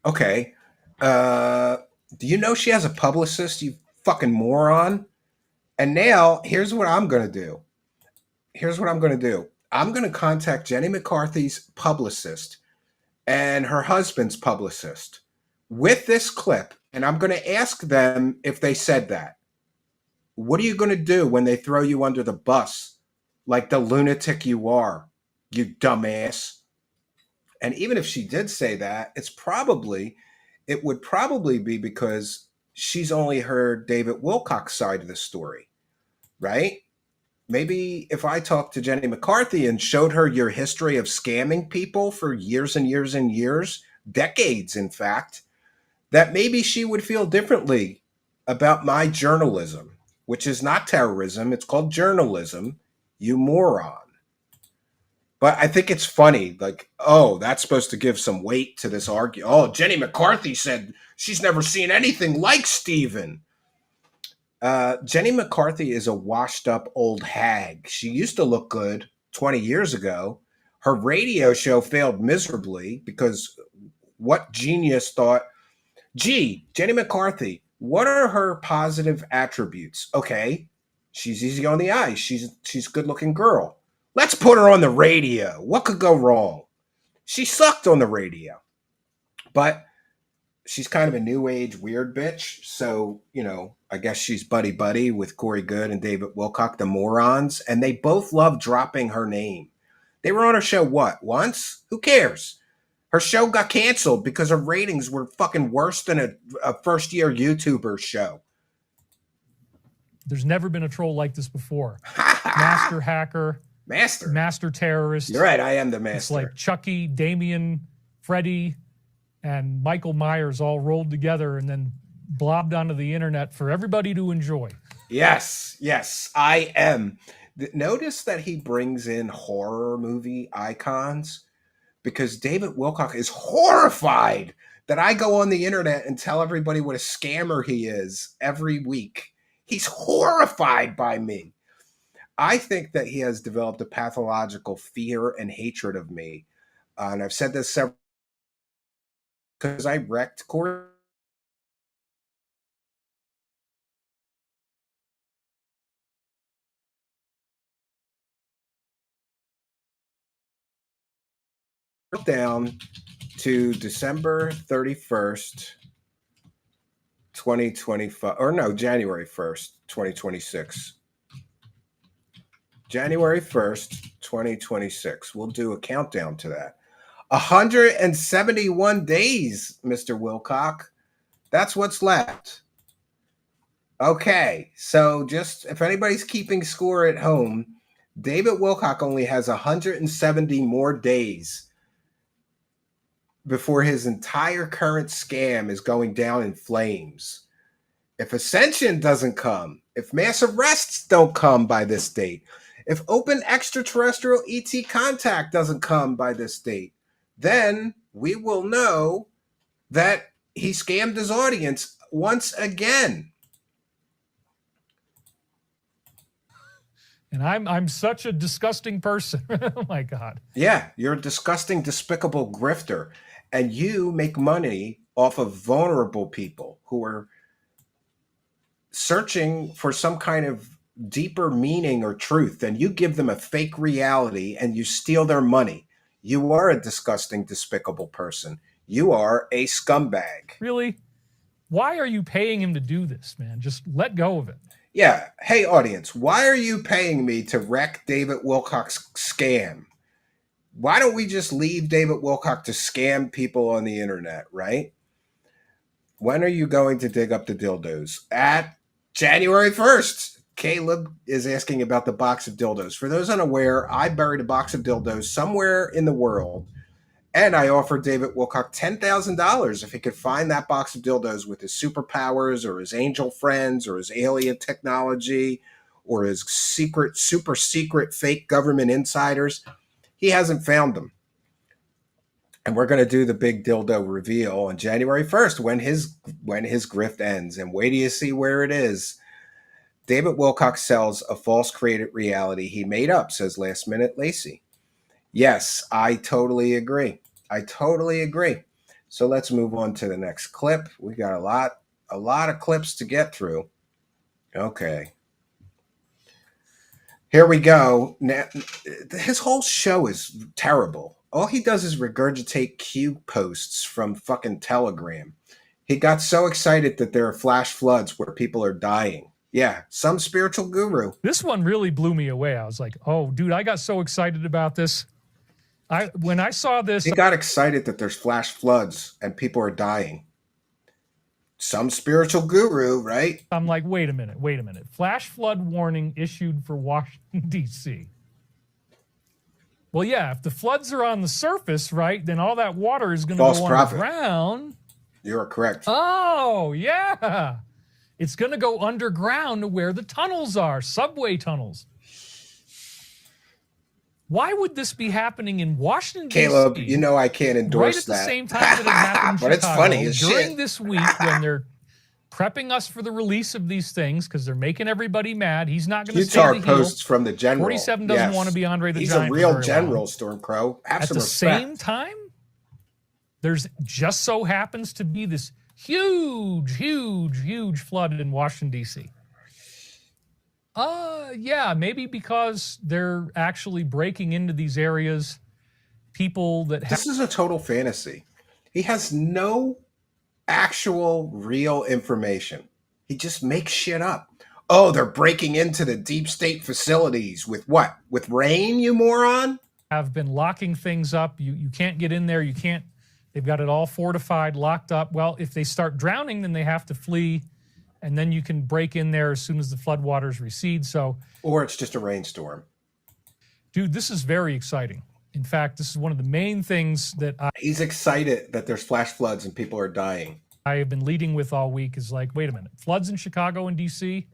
Okay. Do you know she has a publicist, you fucking moron? And now, here's what I'm going to do. I'm going to contact Jenny McCarthy's publicist and her husband's publicist with this clip, and I'm going to ask them if they said that. What are you going to do when they throw you under the bus like the lunatic you are, you dumbass? And even if she did say that, it would probably be because she's only heard David Wilcock's side of the story, right? Maybe if I talked to Jenny McCarthy and showed her your history of scamming people for years and years and years, decades, in fact, that maybe she would feel differently about my journalism, which is not terrorism. It's called journalism, you moron. But I think it's funny, like, oh, that's supposed to give some weight to this argument. Oh, Jenny McCarthy said she's never seen anything like Steven. Jenny McCarthy is a washed up old hag. She used to look good 20 years ago. Her radio show failed miserably because what genius thought, gee, Jenny McCarthy, what are her positive attributes? Okay, she's easy on the eyes. She's a good looking girl. Let's put her on the radio. What could go wrong? She sucked on the radio. But she's kind of a new age weird bitch. So, I guess she's buddy with Corey Goode and David Wilcock, the morons. And they both love dropping her name. They were on her show, what, once? Who cares? Her show got canceled because her ratings were fucking worse than a first-year YouTuber show. There's never been a troll like this before. Master hacker. Master terrorist. You're right, I am the master. It's like Chucky, Damien, Freddy, and Michael Myers all rolled together and then blobbed onto the internet for everybody to enjoy. Yes, I am. Notice that he brings in horror movie icons because David Wilcock is horrified that I go on the internet and tell everybody what a scammer he is every week. He's horrified by me. I think that he has developed a pathological fear and hatred of me. And I've said this several because I wrecked Corey. Down to December 31st, 2025, or no, January 1st, 2026. January 1st, 2026. We'll do a countdown to that. 171 days, Mr. Wilcock. That's what's left. Okay, so just if anybody's keeping score at home, David Wilcock only has 170 more days before his entire current scam is going down in flames. If Ascension doesn't come, if mass arrests don't come by this date, if open extraterrestrial ET contact doesn't come by this date, then we will know that he scammed his audience once again. And I'm such a disgusting person. Oh my God. Yeah, you're a disgusting, despicable grifter. And you make money off of vulnerable people who are searching for some kind of deeper meaning or truth, and you give them a fake reality and you steal their money. You are a disgusting, despicable person. You are a scumbag. Really? Why are you paying him to do this, man? Just let go of it. Yeah. Hey, audience, why are you paying me to wreck David Wilcock's scam? Why don't we just leave David Wilcock to scam people on the internet, right? When are you going to dig up the dildos? At January 1st. Caleb is asking about the box of dildos. For those unaware, I buried a box of dildos somewhere in the world, and I offered David Wilcock $10,000 if he could find that box of dildos with his superpowers or his angel friends or his alien technology or his secret, super secret fake government insiders. He hasn't found them. And we're going to do the big dildo reveal on January 1st when his grift ends. And wait till you see where it is. David Wilcock sells a false created reality he made up, says Last Minute Lacey. Yes, I totally agree. I totally agree. So let's move on to the next clip. We got a lot of clips to get through. Okay. Here we go. Now, his whole show is terrible. All he does is regurgitate Q posts from fucking Telegram. He got so excited that there are flash floods where people are dying. Yeah, some spiritual guru. This one really blew me away. I was like, oh, dude, I got so excited about this. When I saw this, He got excited that there's flash floods and people are dying. Some spiritual guru, right? I'm like, wait a minute. Flash flood warning issued for Washington, D.C. Well, yeah, if the floods are on the surface, right, then all that water is going to go underground. You're correct. Oh, yeah. It's going to go underground to where the tunnels are, subway tunnels. Why would this be happening in Washington, D.C.? Caleb, you know I can't endorse that. Right at the same time that it happened in But it's Chicago, funny as during shit. this week when they're prepping us for the release of these things because they're making everybody mad. He's not going to stay Utah the heel. posts from the general. 47 doesn't Yes. want to be Andre the He's Giant. a for real very general, long. Stormcrow. Have At some the respect. same time, there's just so happens to be this huge flood in Washington, D.C. Yeah, maybe because they're actually breaking into these areas. People that have This is a total fantasy. He has no actual real information. He just makes shit up. Oh, they're breaking into the deep state facilities with what? With rain, you moron? have been locking things up. You can't get in there. You can't. They've got it all fortified, locked up. Well, if they start drowning, then they have to flee, and then you can break in there as soon as the floodwaters recede. So, Or it's just a rainstorm. dude, this is very exciting. In fact, this is one of the main things that He's excited that there's flash floods and people are dying. I have been leading with all week is like, wait a minute, floods in Chicago and D.C.,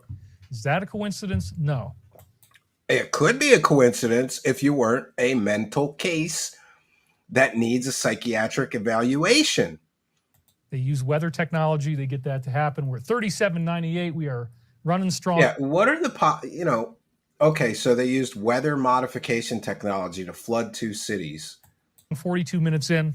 is that a coincidence? No. It could be a coincidence if you weren't a mental case that needs a psychiatric evaluation. They use weather technology. They get that to happen. We're at 37.98. We are running strong. Yeah, what are the, okay, so they used weather modification technology to flood two cities. 42 minutes in.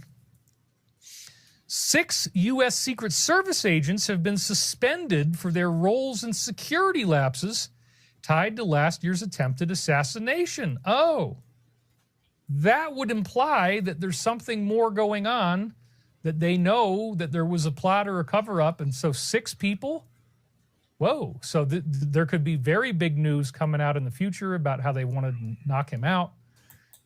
6 U.S. Secret Service agents have been suspended for their roles in security lapses tied to last year's attempted assassination. Oh, that would imply that there's something more going on, that they know that there was a plot or a cover-up, and so 6 people? Whoa. So there could be very big news coming out in the future about how they want to knock him out.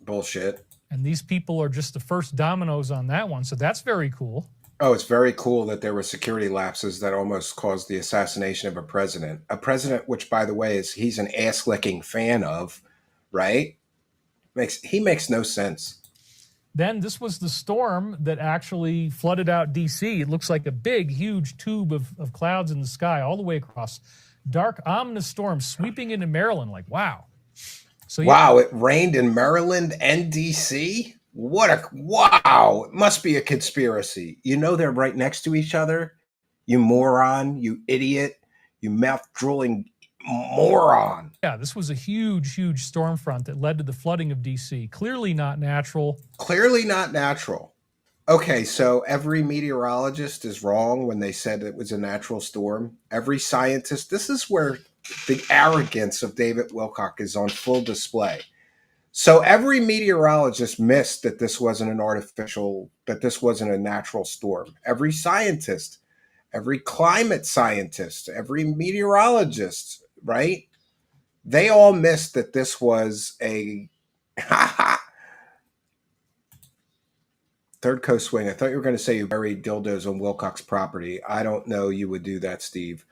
Bullshit. And these people are just the first dominoes on that one, so that's very cool. Oh, it's very cool that there were security lapses that almost caused the assassination of a president. A president, which, by the way, he's an ass-licking fan of, right? He makes no sense. Then this was the storm that actually flooded out D.C. It looks like a big, huge tube of clouds in the sky all the way across. Dark, ominous storm sweeping into Maryland. Like, wow. So Wow, it rained in Maryland and D.C.? Wow, it must be a conspiracy. You know they're right next to each other? You moron, you idiot, you mouth-drooling moron. Yeah, this was a huge storm front that led to the flooding of D.C. Clearly not natural. Clearly not natural. Okay, so every meteorologist is wrong when they said it was a natural storm. Every scientist, this is where the arrogance of David Wilcock is on full display. So every meteorologist missed that this wasn't an artificial, that this wasn't a natural storm. Every scientist, every climate scientist, every meteorologist, right? They all missed that this was a Third Coast Swing. I thought you were going to say you buried dildos on Wilcock's property. I don't know you would do that, Steve,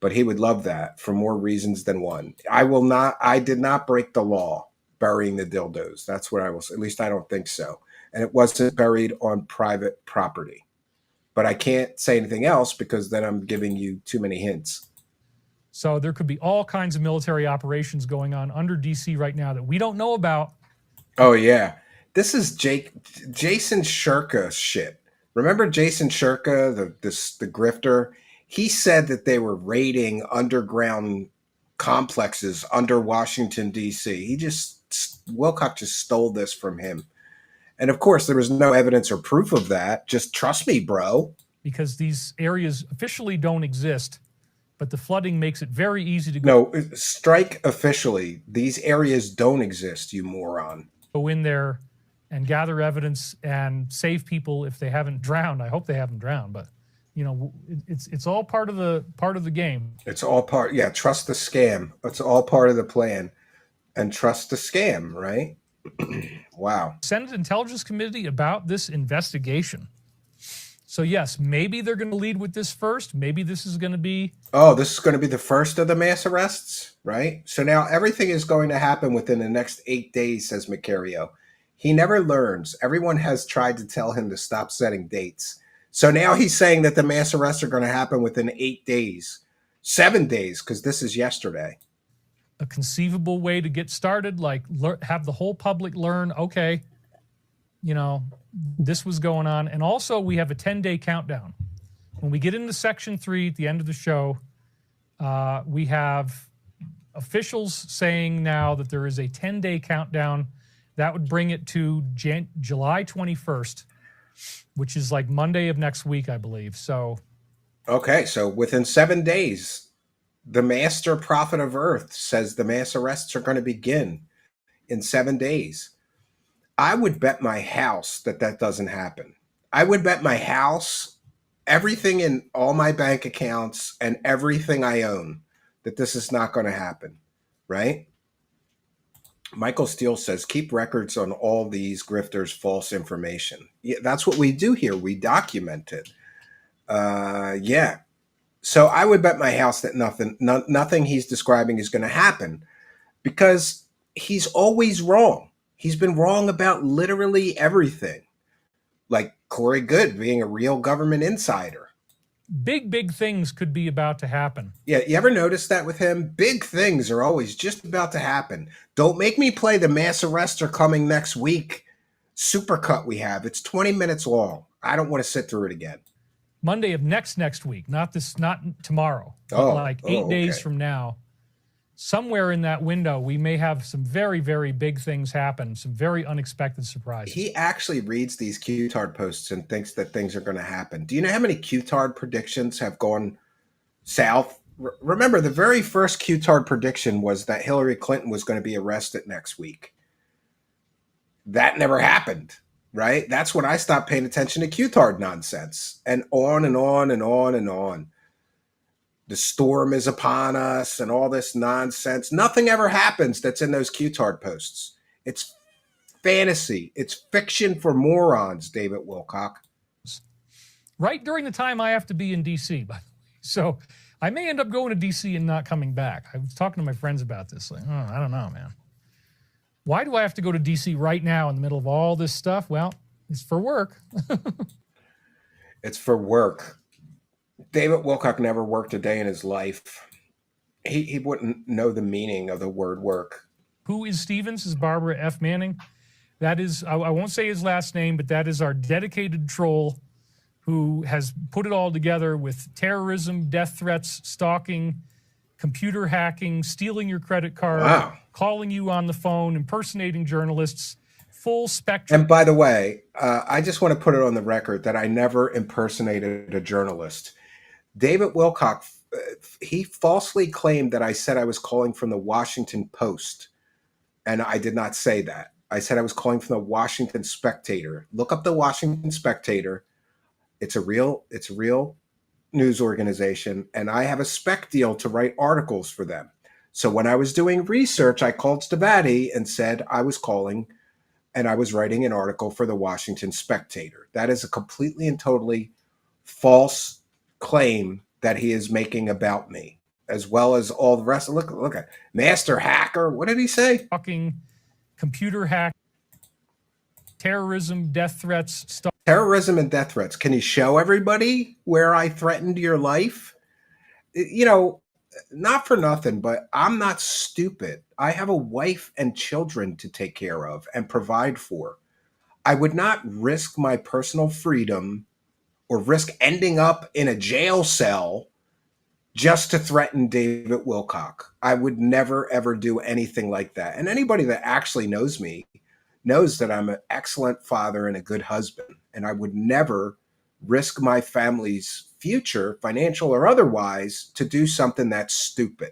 but he would love that for more reasons than one. I did not break the law burying the dildos. That's what I will say. At least I don't think so. And it wasn't buried on private property. But I can't say anything else because then I'm giving you too many hints. So there could be all kinds of military operations going on under DC right now that we don't know about. Oh, yeah. This is Jason Shirka shit. Remember Jason Shirka, the grifter? He said that they were raiding underground complexes under Washington, D.C. Wilcock just stole this from him. And of course, there was no evidence or proof of that. Just trust me, bro. Because these areas officially don't exist, but the flooding makes it very easy to go strike officially. These areas don't exist, you moron. In there and gather evidence and save people if they haven't drowned. I hope they haven't drowned, but you know, it's all part of the game. It's all part. Yeah, trust the scam. It's all part of the plan, and trust the scam, right? Wow. Senate Intelligence Committee about this investigation. So yes, maybe they're going to lead with this first. Maybe this is going to be. Oh, this is going to be the first of the mass arrests, right? So now everything is going to happen within the next 8 days, says Macario. He never learns. Everyone has tried to tell him to stop setting dates. So now he's saying that the mass arrests are going to happen within 8 days, 7 days, because this is yesterday. A conceivable way to get started, like have the whole public learn, okay, you know, this was going on. And also we have a 10-day countdown. When we get into Section 3 at the end of the show, we have officials saying now that there is a 10-day countdown. That would bring it to July 21st, which is like Monday of next week, I believe. So, okay, so within 7 days, the master prophet of Earth says the mass arrests are going to begin in 7 days. I would bet my house that doesn't happen. I would bet my house, everything in all my bank accounts and everything I own, that this is not going to happen, right? Michael Steele says, keep records on all these grifters' false information. Yeah, that's what we do here. We document it. Yeah. So I would bet my house that nothing he's describing is going to happen because he's always wrong. He's been wrong about literally everything. Like Corey Goode being a real government insider. Big things could be about to happen. Yeah, you ever notice that with him? Big things are always just about to happen. Don't make me play the mass arrests are coming next week supercut we have. It's 20 minutes long. I don't want to sit through it again. Monday of next week, not tomorrow. But like 8 days from now. Somewhere in that window, we may have some very, very big things happen, some very unexpected surprises. He actually reads these Q-Tard posts and thinks that things are going to happen. Do you know how many Q-Tard predictions have gone south? Remember, the very first Q-Tard prediction was that Hillary Clinton was going to be arrested next week. That never happened, right? That's when I stopped paying attention to Q-Tard nonsense. And on and on and on and on. The storm is upon us and all this nonsense. Nothing ever happens that's in those Q-Tard posts. It's fantasy. It's fiction for morons, David Wilcock. Right during the time I have to be in D.C., by the way. So I may end up going to D.C. and not coming back. I was talking to my friends about this. Like, I don't know, man. Why do I have to go to D.C. right now in the middle of all this stuff? Well, it's for work. It's for work. David Wilcock never worked a day in his life. He wouldn't know the meaning of the word work. Who is Stevens? Is Barbara F. Manning. That is, I won't say his last name, but that is our dedicated troll who has put it all together with terrorism, death threats, stalking, computer hacking, stealing your credit card, calling you on the phone, impersonating journalists, full spectrum. And by the way, I just want to put it on the record that I never impersonated a journalist. David Wilcock, he falsely claimed that I said I was calling from the Washington Post, and I did not say that. I said I was calling from the Washington Spectator. Look up the Washington Spectator. It's a real news organization, and I have a spec deal to write articles for them. So when I was doing research, I called Stavati and said I was calling and I was writing an article for the Washington Spectator. That is a completely and totally false claim that he is making about me, as well as all the rest. Look at master hacker. What did he say? Talking computer hack, terrorism, death threats, Terrorism and death threats. Can you show everybody where I threatened your life? You know, not for nothing, but I'm not stupid. I have a wife and children to take care of and provide for. I would not risk my personal freedom or risk ending up in a jail cell just to threaten David Wilcock. I would never, ever do anything like that. And anybody that actually knows me knows that I'm an excellent father and a good husband. And I would never risk my family's future, financial or otherwise, to do something that's stupid.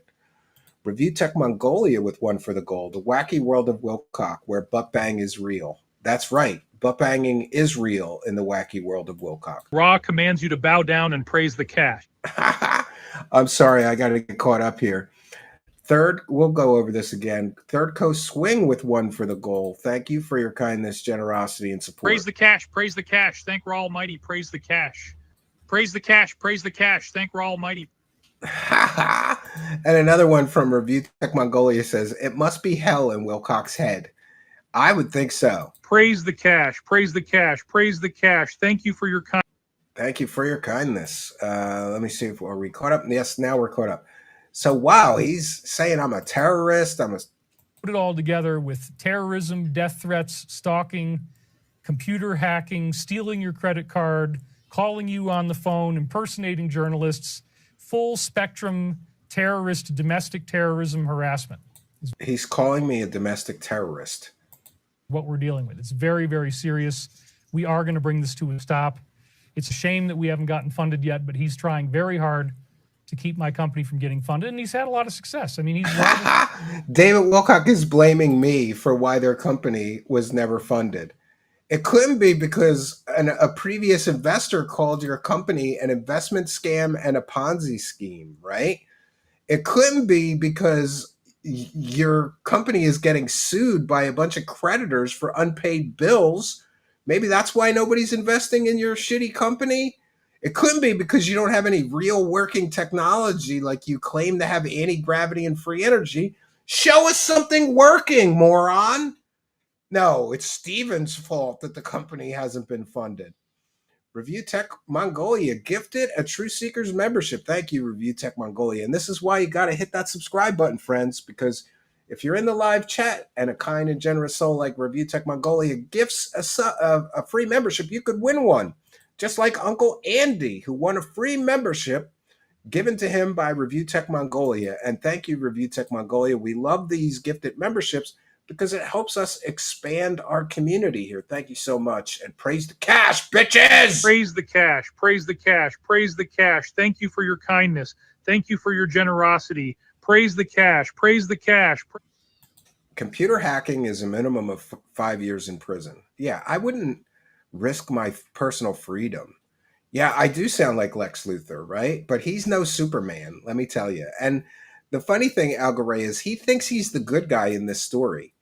Review Tech Mongolia with one for the gold. The wacky world of Wilcock, where butt bang is real. That's right. Butt banging is real in the wacky world of Wilcock. Ra commands you to bow down and praise the cash. I'm sorry, I got to get caught up here. Third, we'll go over this again. Third Coast Swing with one for the goal. Thank you for your kindness, generosity, and support. Praise the cash. Praise the cash. Thank Ra Almighty. Praise the cash. Praise the cash. Praise the cash. Thank Ra Almighty. And another one from Review Tech Mongolia says, it must be hell in Wilcock's head. I would think so. Praise the cash. Praise the cash. Praise the cash. Thank you for your kindness. Thank you for your kindness. Let me see if are we caught up. Yes, now we're caught up. So, wow, he's saying I'm a terrorist. Put it all together with terrorism, death threats, stalking, computer hacking, stealing your credit card, calling you on the phone, impersonating journalists, full spectrum terrorist, domestic terrorism harassment. He's calling me a domestic terrorist. What we're dealing with. It's very, very serious. We are going to bring this to a stop. It's a shame that we haven't gotten funded yet, but he's trying very hard to keep my company from getting funded, and he's had a lot of success. I mean, he's David Wilcock is blaming me for why their company was never funded. It couldn't be because a previous investor called your company an investment scam and a Ponzi scheme, right? It couldn't be because your company is getting sued by a bunch of creditors for unpaid bills. Maybe that's why nobody's investing in your shitty company. It couldn't be because you don't have any real working technology like you claim to have anti-gravity and free energy. Show us something working, moron. No, it's Steven's fault that the company hasn't been funded. Review Tech Mongolia gifted a True Seekers membership. Thank you, Review Tech Mongolia. And this is why you got to hit that subscribe button, friends, because if you're in the live chat and a kind and generous soul like Review Tech Mongolia gifts a free membership, you could win one. Just like Uncle Andy, who won a free membership given to him by Review Tech Mongolia. And thank you, Review Tech Mongolia. We love these gifted memberships because it helps us expand our community here. Thank you so much. And praise the cash, bitches! Praise the cash. Praise the cash. Praise the cash. Thank you for your kindness. Thank you for your generosity. Praise the cash. Praise the cash. Computer hacking is a minimum of 5 years in prison. Yeah, I wouldn't risk my personal freedom. Yeah, I do sound like Lex Luthor, right? But he's no Superman, let me tell you. And the funny thing, Algaray, is he thinks he's the good guy in this story.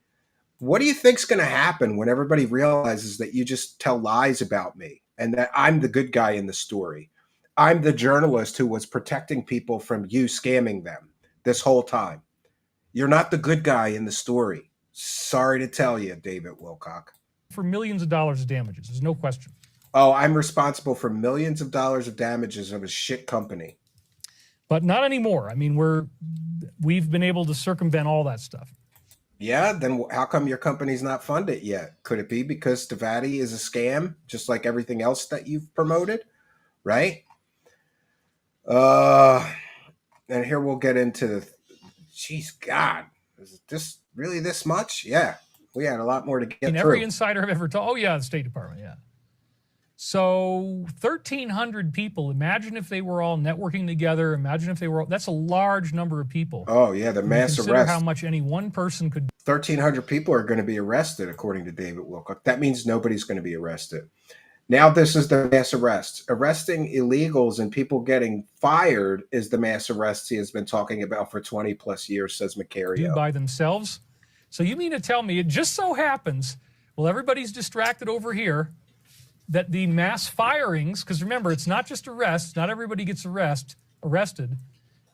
What do you think's going to happen when everybody realizes that you just tell lies about me and that I'm the good guy in the story? I'm the journalist who was protecting people from you scamming them this whole time. You're not the good guy in the story. Sorry to tell you, David Wilcock. for millions of dollars of damages. There's no question. Oh, I'm responsible for millions of dollars of damages of a shit company. But not anymore. I mean, we've been able to circumvent all that stuff. Yeah, then how come your company's not funded yet? Could it be because Stavati is a scam, just like everything else that you've promoted, right? And here we'll get into, geez, God, is this really this much? Yeah, We had a lot more to get through. Every insider I've ever told. Oh, yeah, the State Department, yeah. So 1,300 people. Imagine if they were all networking together. Imagine if they were all, that's a large number of people. Oh, yeah, the mass Consider arrest. how much any one person could. 1,300 people are going to be arrested, according to David Wilcock. That means nobody's going to be arrested. Now this is the mass arrest. Arresting illegals and people getting fired is the mass arrest he has been talking about for 20 plus years, says do Macario. by themselves. So you mean to tell me it just so happens, well, everybody's distracted over here, that the mass firings, because remember, it's not just arrests, not everybody gets arrested.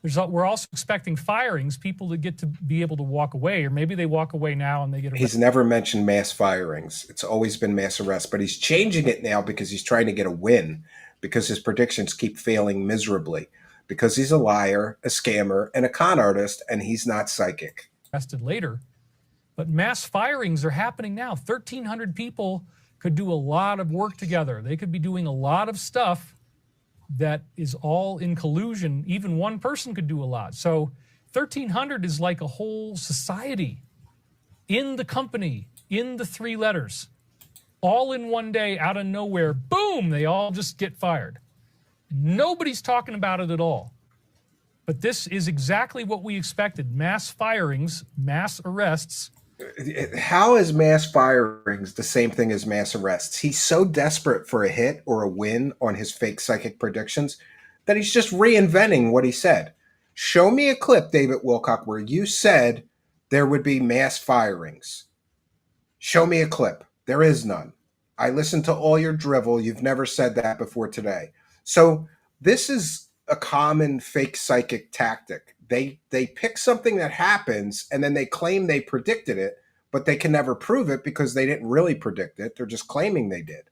We're also expecting firings, people to get to be able to walk away, or maybe they walk away now and they get arrested. He's never mentioned mass firings. It's always been mass arrests, but he's changing it now because he's trying to get a win, because his predictions keep failing miserably, because he's a liar, a scammer, and a con artist, and he's not psychic. Arrested later. But mass firings are happening now. 1,300 people could do a lot of work together. They could be doing a lot of stuff that is all in collusion. Even one person could do a lot. So 1,300 is like a whole society in the company, in the three letters, all in one day, out of nowhere. Boom, they all just get fired. Nobody's talking about it at all. But this is exactly what we expected. Mass firings, mass arrests. How is mass firings the same thing as mass arrests? He's so desperate for a hit or a win on his fake psychic predictions that he's just reinventing what he said. Show me a clip, David Wilcock, where you said there would be mass firings. Show me a clip. There is none. I listened to all your drivel. You've never said that before today. So this is a common fake psychic tactic. They pick something that happens and then they claim they predicted it, but they can never prove it because they didn't really predict it. They're just claiming they did.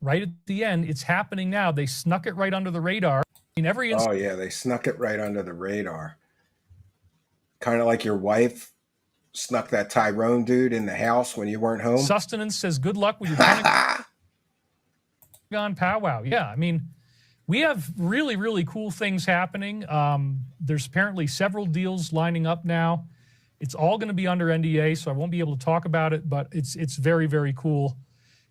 Right at the end, it's happening now. They snuck it right under the radar. In every Oh, yeah, they snuck it right under the radar. Kind of like your wife snuck that Tyrone dude in the house when you weren't home. Sustenance says, good luck with your Pentagon powwow. Yeah, I mean, we have really, really cool things happening. There's apparently several deals lining up now. It's all going to be under NDA, so I won't be able to talk about it, but it's very, very cool.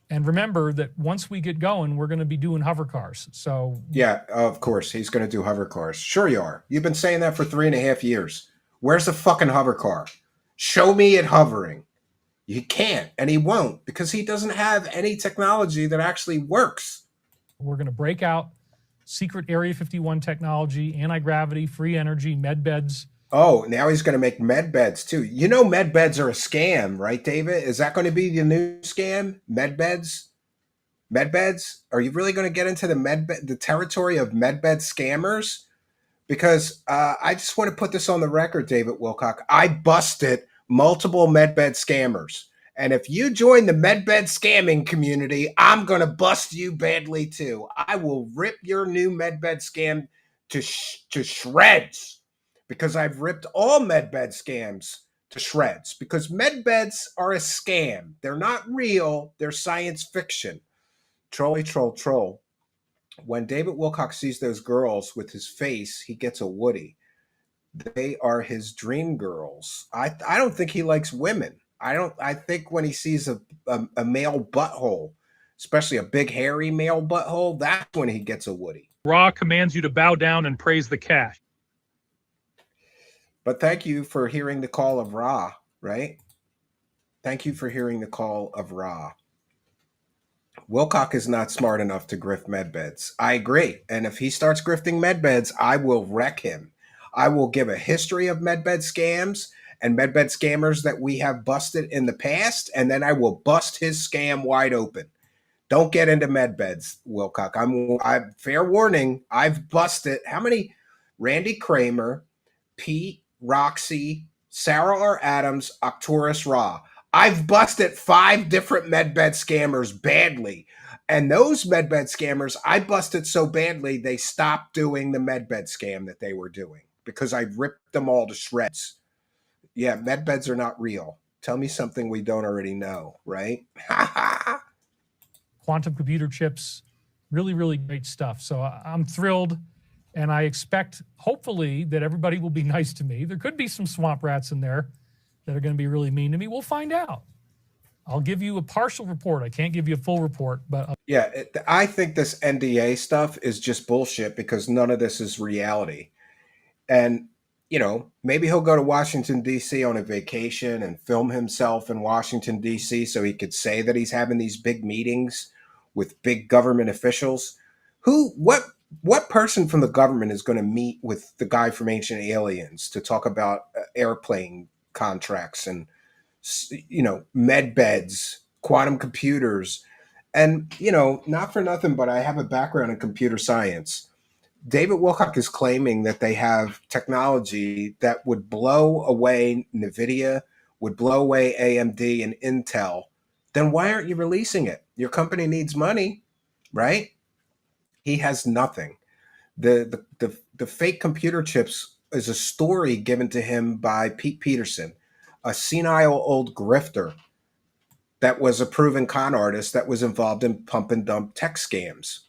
And remember that once we get going, we're going to be doing hover cars. So yeah, of course, he's going to do hover cars. Sure you are. You've been saying that for 3.5 years. Where's the fucking hover car? Show me it hovering. You can't, and he won't, because he doesn't have any technology that actually works. we're going to break out secret Area 51 technology, anti-gravity, free energy, med beds. Oh, now he's going to make med beds too. You know, med beds are a scam, right, David? Is that going to be the new scam? Med beds? Med beds? Are you really going to get into the territory of med bed scammers? Because I just want to put this on the record, David Wilcock. I busted multiple med bed scammers. And if you join the med bed scamming community, I'm going to bust you badly too. I will rip your new med bed scam to shreds. Because I've ripped all med bed scams to shreds. Because med beds are a scam. They're not real. They're science fiction. Trolly troll troll. When David Wilcock sees those girls with his face, he gets a Woody. They are his dream girls. I don't think he likes women. I think when he sees a male butthole, especially a big hairy male butthole, that's when he gets a Woody. Ra commands you to bow down and praise the cash. But thank you for hearing the call of Ra, right? Thank you for hearing the call of Ra. Wilcock is not smart enough to grift medbeds. I agree. And if he starts grifting medbeds, I will wreck him. I will give a history of medbed scams and medbed scammers that we have busted in the past, and then I will bust his scam wide open. Don't get into medbeds, Wilcock. I'm fair warning. I've busted how many? Randy Kramer, Pete, Roxy, Sarah R. Adams, Arcturus Ra. I've busted 5 different medbed scammers badly. And those medbed scammers, I busted so badly, they stopped doing the medbed scam that they were doing because I ripped them all to shreds. Yeah, medbeds are not real. Tell me something we don't already know, right? Quantum computer chips, really, really great stuff. So I'm thrilled. And I expect, hopefully, that everybody will be nice to me. There could be some swamp rats in there that are going to be really mean to me. We'll find out. I'll give you a partial report. I can't give you a full report, but Yeah, I think this NDA stuff is just bullshit because none of this is reality. And, you know, maybe he'll go to Washington, D.C. on a vacation and film himself in Washington, D.C. so he could say that he's having these big meetings with big government officials. What person from the government is going to meet with the guy from Ancient Aliens to talk about airplane contracts and, you know, med beds, quantum computers? And, you know, not for nothing, but I have a background in computer science. David Wilcock is claiming that they have technology that would blow away NVIDIA, would blow away AMD and Intel. Then why aren't you releasing it? Your company needs money, right? He has nothing. The fake computer chips is a story given to him by Pete Peterson, a senile old grifter that was a proven con artist that was involved in pump and dump tech scams.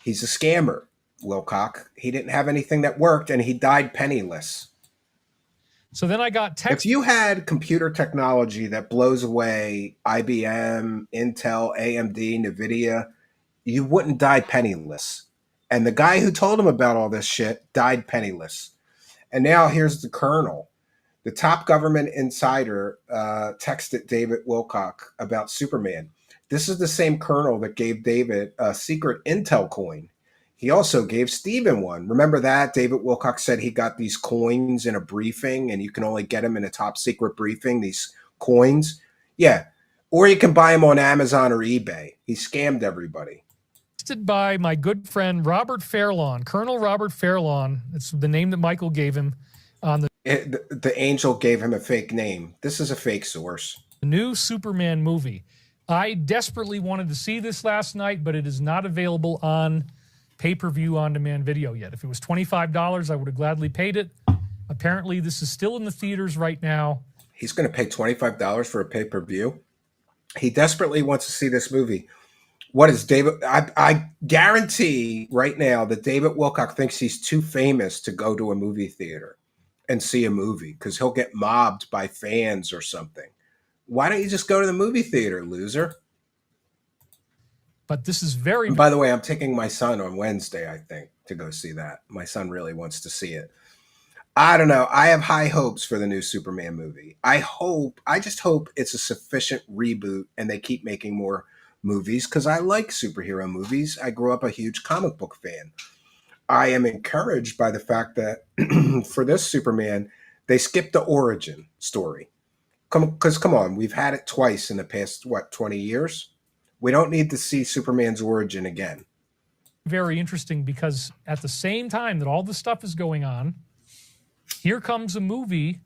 He's a scammer, Wilcock. He didn't have anything that worked, and he died penniless. so then I got text. If you had computer technology that blows away IBM, Intel, AMD, NVIDIA, you wouldn't die penniless. And the guy who told him about all this shit died penniless. And now here's the colonel. The top government insider texted David Wilcock about Superman. This is the same colonel that gave David a secret Intel coin. He also gave Steven one. Remember that? David Wilcock said he got these coins in a briefing, and you can only get them in a top secret briefing, these coins. Yeah. Or you can buy them on Amazon or eBay. He scammed everybody. By my good friend Robert Fairlawn, Colonel Robert Fairlawn. It's the name that Michael gave him on the angel gave him a fake name. This is a fake source. the new Superman movie. I desperately wanted to see this last night, but it is not available on pay-per-view on-demand video yet. If it was $25, I would have gladly paid it. Apparently, this is still in the theaters right now. He's going to pay $25 for a pay-per-view. He desperately wants to see this movie. What is David? I guarantee right now that David Wilcock thinks he's too famous to go to a movie theater and see a movie because he'll get mobbed by fans or something. Why don't you just go to the movie theater, loser? But this is very... And by the way, I'm taking my son on Wednesday, I think, to go see that. My son really wants to see it. I don't know. I have high hopes for the new Superman movie. I just hope it's a sufficient reboot and they keep making more movies because I like superhero movies. I grew up a huge comic book fan. I am encouraged by the fact that for this Superman, they skipped the origin story. Because come on, we've had it twice in the past, 20 years? We don't need to see Superman's origin again. very interesting because at the same time that all this stuff is going on, here comes a movie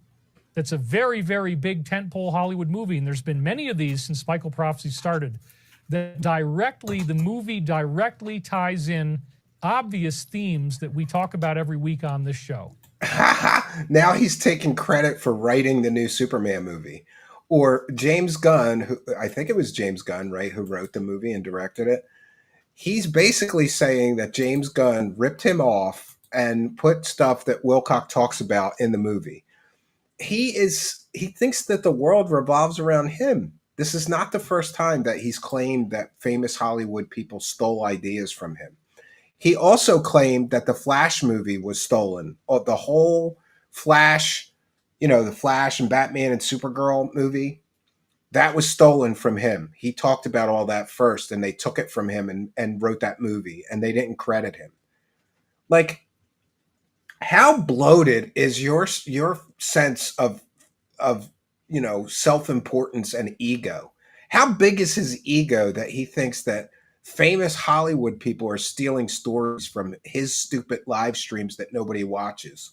that's a very, very big tentpole Hollywood movie, and there's been many of these since Michael Prophecy started, that the movie directly ties in obvious themes that we talk about every week on this show. Now he's taking credit for writing the new Superman movie. Or James Gunn, who I think it was James Gunn, right, who wrote the movie and directed it. He's basically saying that James Gunn ripped him off and put stuff that Wilcock talks about in the movie. He thinks that the world revolves around him. This is not the first time that he's claimed that famous Hollywood people stole ideas from him. He also claimed that the Flash movie was stolen. The whole Flash, the Flash and Batman and Supergirl movie, that was stolen from him. He talked about all that first, and they took it from him and wrote that movie, and they didn't credit him. Like, how bloated is your sense of self-importance and ego? How big is his ego that he thinks that famous Hollywood people are stealing stories from his stupid live streams that nobody watches?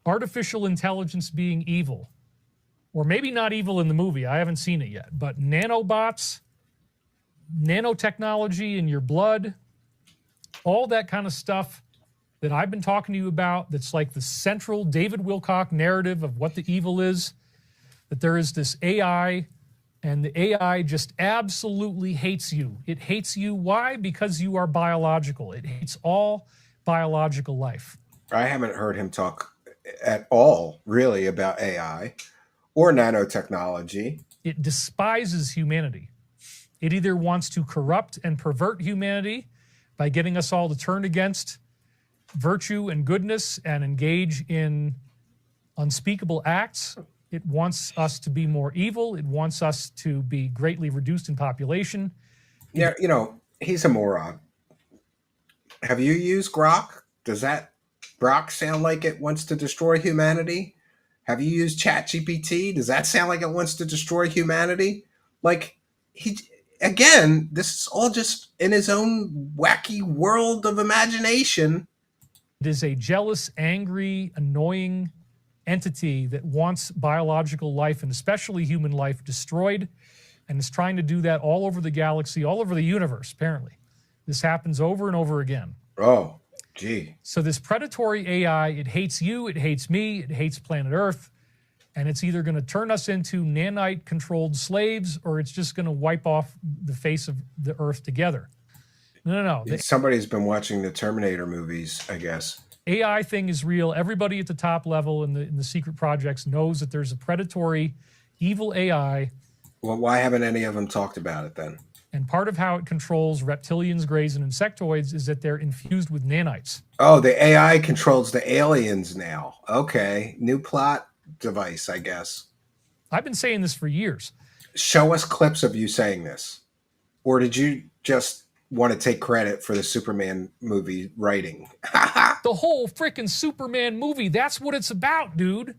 Artificial intelligence being evil. Or maybe not evil in the movie. I haven't seen it yet. But nanobots, nanotechnology in your blood, all that kind of stuff that I've been talking to you about, that's like the central David Wilcock narrative of what the evil is, that there is this AI, and the AI just absolutely hates you. It hates you. Why? Because you are biological. It hates all biological life. I haven't heard him talk at all, really, about AI or nanotechnology. it despises humanity. It either wants to corrupt and pervert humanity by getting us all to turn against virtue and goodness and engage in unspeakable acts. It wants us to be more evil. It wants us to be greatly reduced in population. Yeah, you know, he's a moron. Have you used Grok? Does that Grok sound like it wants to destroy humanity? Have you used ChatGPT? Does that sound like it wants to destroy humanity? Like, again, this is all just in his own wacky world of imagination. It is a jealous, angry, annoying entity that wants biological life, and especially human life, destroyed, and is trying to do that all over the galaxy, all over the universe, apparently. This happens over and over again. Oh, gee. So this predatory AI, it hates you, it hates me, it hates planet Earth, and it's either going to turn us into nanite-controlled slaves, or it's just going to wipe off the face of the Earth together. No. Somebody's been watching the Terminator movies, I guess. AI thing is real. Everybody at the top level in the secret projects knows that there's a predatory, evil AI. Well, why haven't any of them talked about it then? And part of how it controls reptilians, greys, and insectoids is that they're infused with nanites. Oh, the AI controls the aliens now. Okay. New plot device, I guess. I've been saying this for years. Show us clips of you saying this. Or did you just want to take credit for the Superman movie writing? The whole freaking Superman movie, that's what it's about, dude.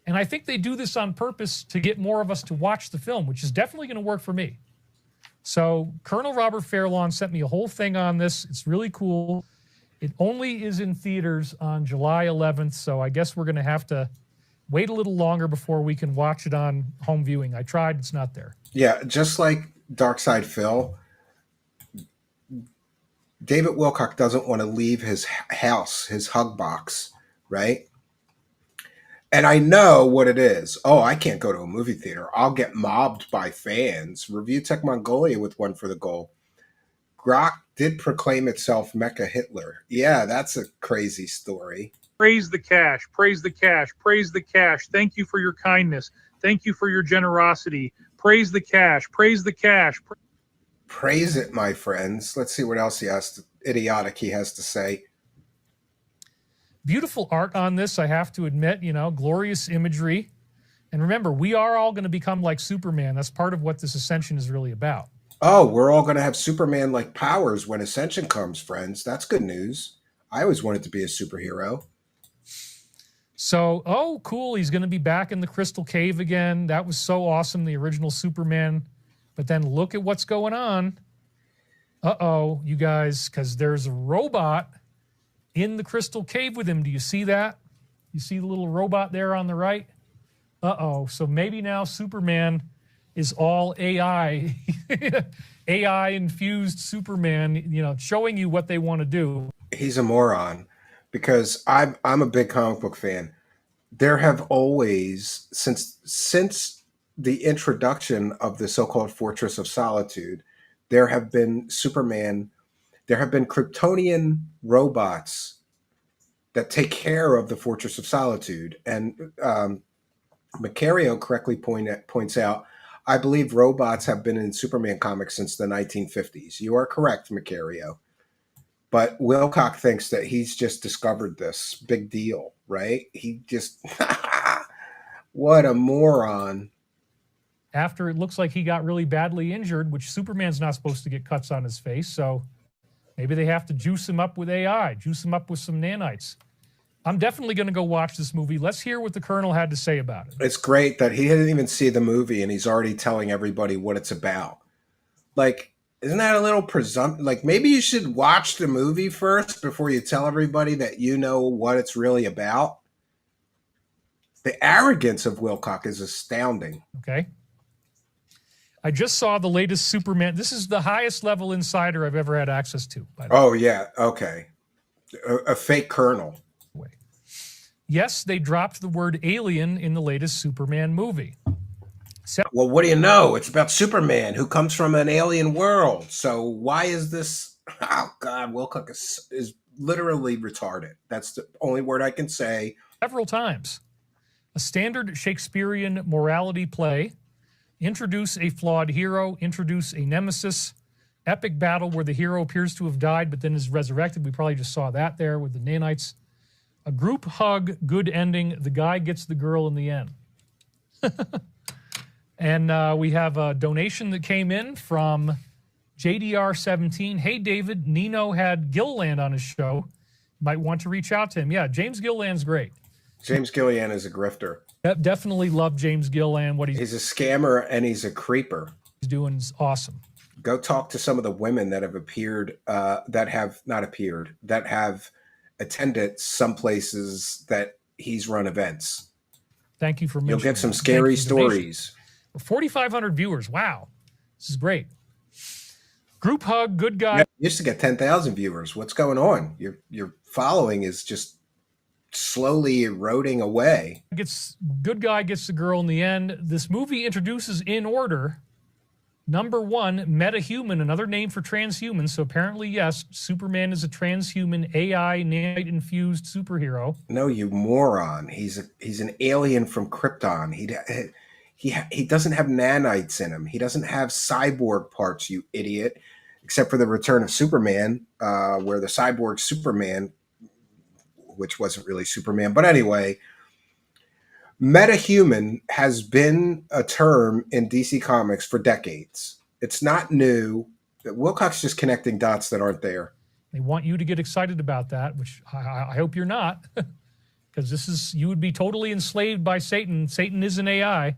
And I think they do this on purpose to get more of us to watch the film, which is definitely going to work for me. So Colonel Robert Fairlawn sent me a whole thing on this. It's really cool. It only is in theaters on July 11th, so I guess we're going to have to wait a little longer before we can watch it on home viewing. I tried, it's not there. Yeah, just like Darkside Phil, David Wilcock doesn't want to leave his house, his hug box, right? And I know what it is. Oh, I can't go to a movie theater. I'll get mobbed by fans. Review Tech Mongolia with one for the goal. Grok did proclaim itself Mecha Hitler. Yeah, that's a crazy story. Praise the cash, praise the cash, praise the cash. Thank you for your kindness. Thank you for your generosity. Praise the cash, praise the cash. Praise it, my friends. Let's see what else he has to say. Beautiful art on this, I have to admit, you know, glorious imagery. And remember, we are all going to become like Superman. That's part of what this Ascension is really about. Oh, we're all going to have Superman-like powers when Ascension comes, friends. That's good news. I always wanted to be a superhero. So, oh, cool. He's going to be back in the Crystal Cave again. That was so awesome, the original Superman. But then look at what's going on. Uh-oh, you guys, because there's a robot in the Crystal Cave with him. Do you see that? You see the little robot there on the right? Uh-oh. So maybe now Superman is all AI. AI-infused Superman, you know, showing you what they want to do. He's a moron because I'm a big comic book fan. There have always, since the introduction of the so-called Fortress of Solitude, there have been Kryptonian robots that take care of the Fortress of Solitude. And Macario correctly points out, I believe robots have been in Superman comics since the 1950s. You are correct, Macario. But Wilcock thinks that he's just discovered this big deal, right? He just, what a moron. After it looks like he got really badly injured, which Superman's not supposed to get cuts on his face, so maybe they have to juice him up with AI, juice him up with some nanites. I'm definitely going to go watch this movie. Let's hear what the Colonel had to say about it. It's great that he didn't even see the movie and he's already telling everybody what it's about. Like, isn't that a little presumptive? Like, maybe you should watch the movie first before you tell everybody that you know what it's really about. The arrogance of Wilcock is astounding. Okay. I just saw the latest Superman. This is the highest level insider I've ever had access to. By the way. Oh, yeah. Okay. A fake colonel. Yes, they dropped the word alien in the latest Superman movie. Well, what do you know? It's about Superman who comes from an alien world. So why is this? Oh, God, Wilcock is literally retarded. That's the only word I can say. Several times. A standard Shakespearean morality play introduce a flawed hero, introduce a nemesis, epic battle where the hero appears to have died but then is resurrected. We probably just saw that there with the nanites. A group hug, good ending. The guy gets the girl in the end. And we have a donation that came in from JDR17. Hey, David, Nino had Gilliland on his show. Might want to reach out to him. Yeah, James Gilliland's great. James Gilliland is a grifter. Definitely love James Gilliland. What He's a scammer and he's a creeper. doing is awesome. Go talk to some of the women that have appeared, that have attended some places that he's run events. Thank you for mentioning. You'll get some that. scary Thank you for the stories. 4,500 viewers. Wow. This is great. Group hug, good guy. You used to get 10,000 viewers. What's going on? Your following is just slowly eroding away. Good guy gets the girl in the end. This movie introduces in order. Number 1, metahuman, another name for transhuman. So apparently, yes, Superman is a transhuman AI nanite infused superhero. No, you moron. He's an alien from Krypton. He doesn't have nanites in him. He doesn't have cyborg parts, you idiot. Except for the Return of Superman, where the cyborg Superman, which wasn't really Superman, but anyway, metahuman has been a term in DC Comics for decades. It's not new. Wilcock's just connecting dots that aren't there. They want you to get excited about that, which I hope you're not, because you would be totally enslaved by Satan. Satan is an AI.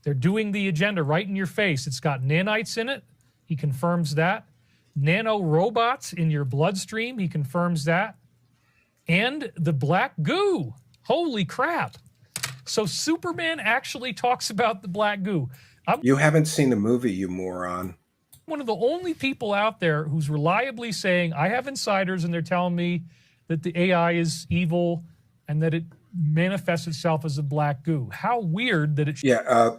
They're doing the agenda right in your face. It's got nanites in it. He confirms that. Nano robots in your bloodstream. He confirms that. And the black goo. Holy crap. So Superman actually talks about the black goo. You haven't seen the movie, you moron. One of the only people out there who's reliably saying, I have insiders and they're telling me that the AI is evil and that it manifests itself as a black goo. How weird that it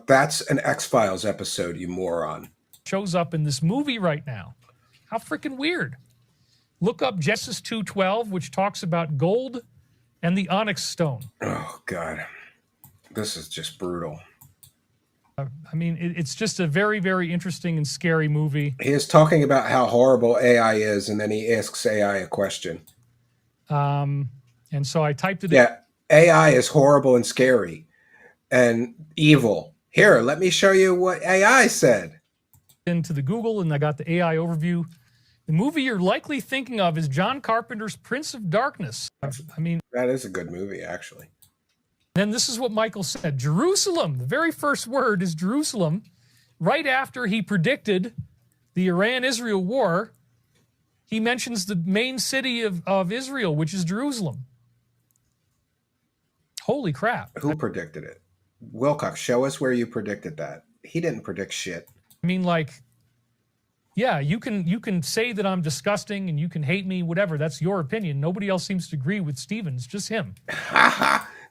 that's an X-Files episode, you moron. shows up in this movie right now. How freaking weird. Look up Genesis 2:12, which talks about gold and the onyx stone. Oh, God. This is just brutal. I mean, it's just a very, very interesting and scary movie. He is talking about how horrible AI is, and then he asks AI a question. And so I typed it Yeah, AI is horrible and scary and evil. Here, let me show you what AI said. into the Google, and I got the AI overview. The movie you're likely thinking of is John Carpenter's Prince of Darkness. I mean, That is a good movie, actually. then this is what Michael said. Jerusalem, the very first word is Jerusalem. Right after he predicted the Iran-Israel war, he mentions the main city of Israel, which is Jerusalem. Holy crap. Who predicted it? Wilcock, show us where you predicted that. He didn't predict shit. I mean, like, yeah, you can say that I'm disgusting and you can hate me, whatever. That's your opinion. Nobody else seems to agree with Stevens, just him.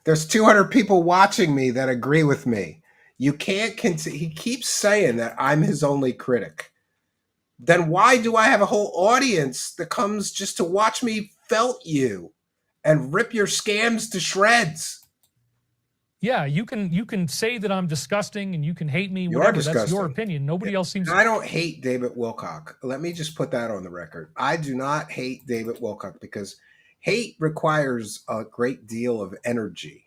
There's 200 people watching me that agree with me. You can't he keeps saying that I'm his only critic. Then why do I have a whole audience that comes just to watch me felt you and rip your scams to shreds? Yeah, you can say that I'm disgusting and you can hate me, You are whatever. That's disgusting. your opinion. Nobody else seems to. I don't hate David Wilcock. Let me just put that on the record. I do not hate David Wilcock because hate requires a great deal of energy.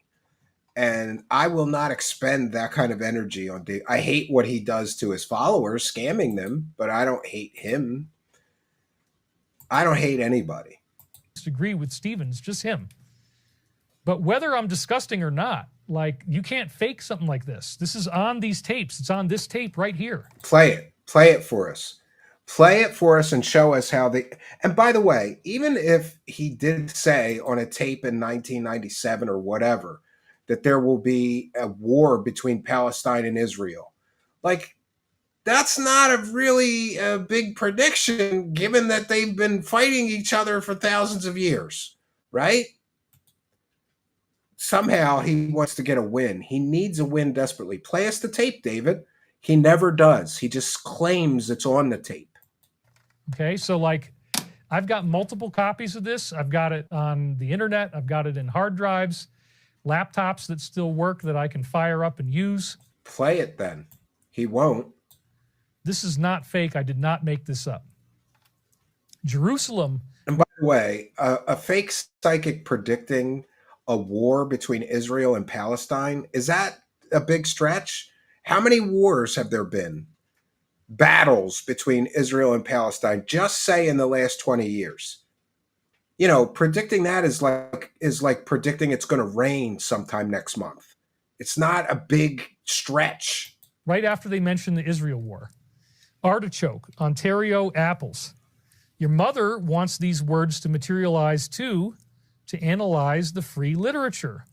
And I will not expend that kind of energy on David. I hate what he does to his followers, scamming them, but I don't hate him. I don't hate anybody. Agree with Stevens, just him. But whether I'm disgusting or not, like, you can't fake something like this. This is on these tapes. It's on this tape right here. Play it. Play it for us. Play it for us and show us how they... And by the way, even if he did say on a tape in 1997 or whatever that there will be a war between Palestine and Israel, like, that's not a really big prediction given that they've been fighting each other for thousands of years, right? Somehow he wants to get a win. He needs a win desperately. Play us the tape, David. He never does. He just claims it's on the tape. Okay, so like, I've got multiple copies of this. I've got it on the internet. I've got it in hard drives, laptops that still work that I can fire up and use. Play it then. He won't. This is not fake. I did not make this up. Jerusalem. And by the way, a fake psychic predicting a war between Israel and Palestine, is that a big stretch? How many wars have there been? Battles between Israel and Palestine, just say in the last 20 years. You know, predicting that is like predicting it's going to rain sometime next month. It's not a big stretch. Right after they mentioned the Israel war. Artichoke, Ontario apples. Your mother wants these words to materialize too, to analyze the free literature.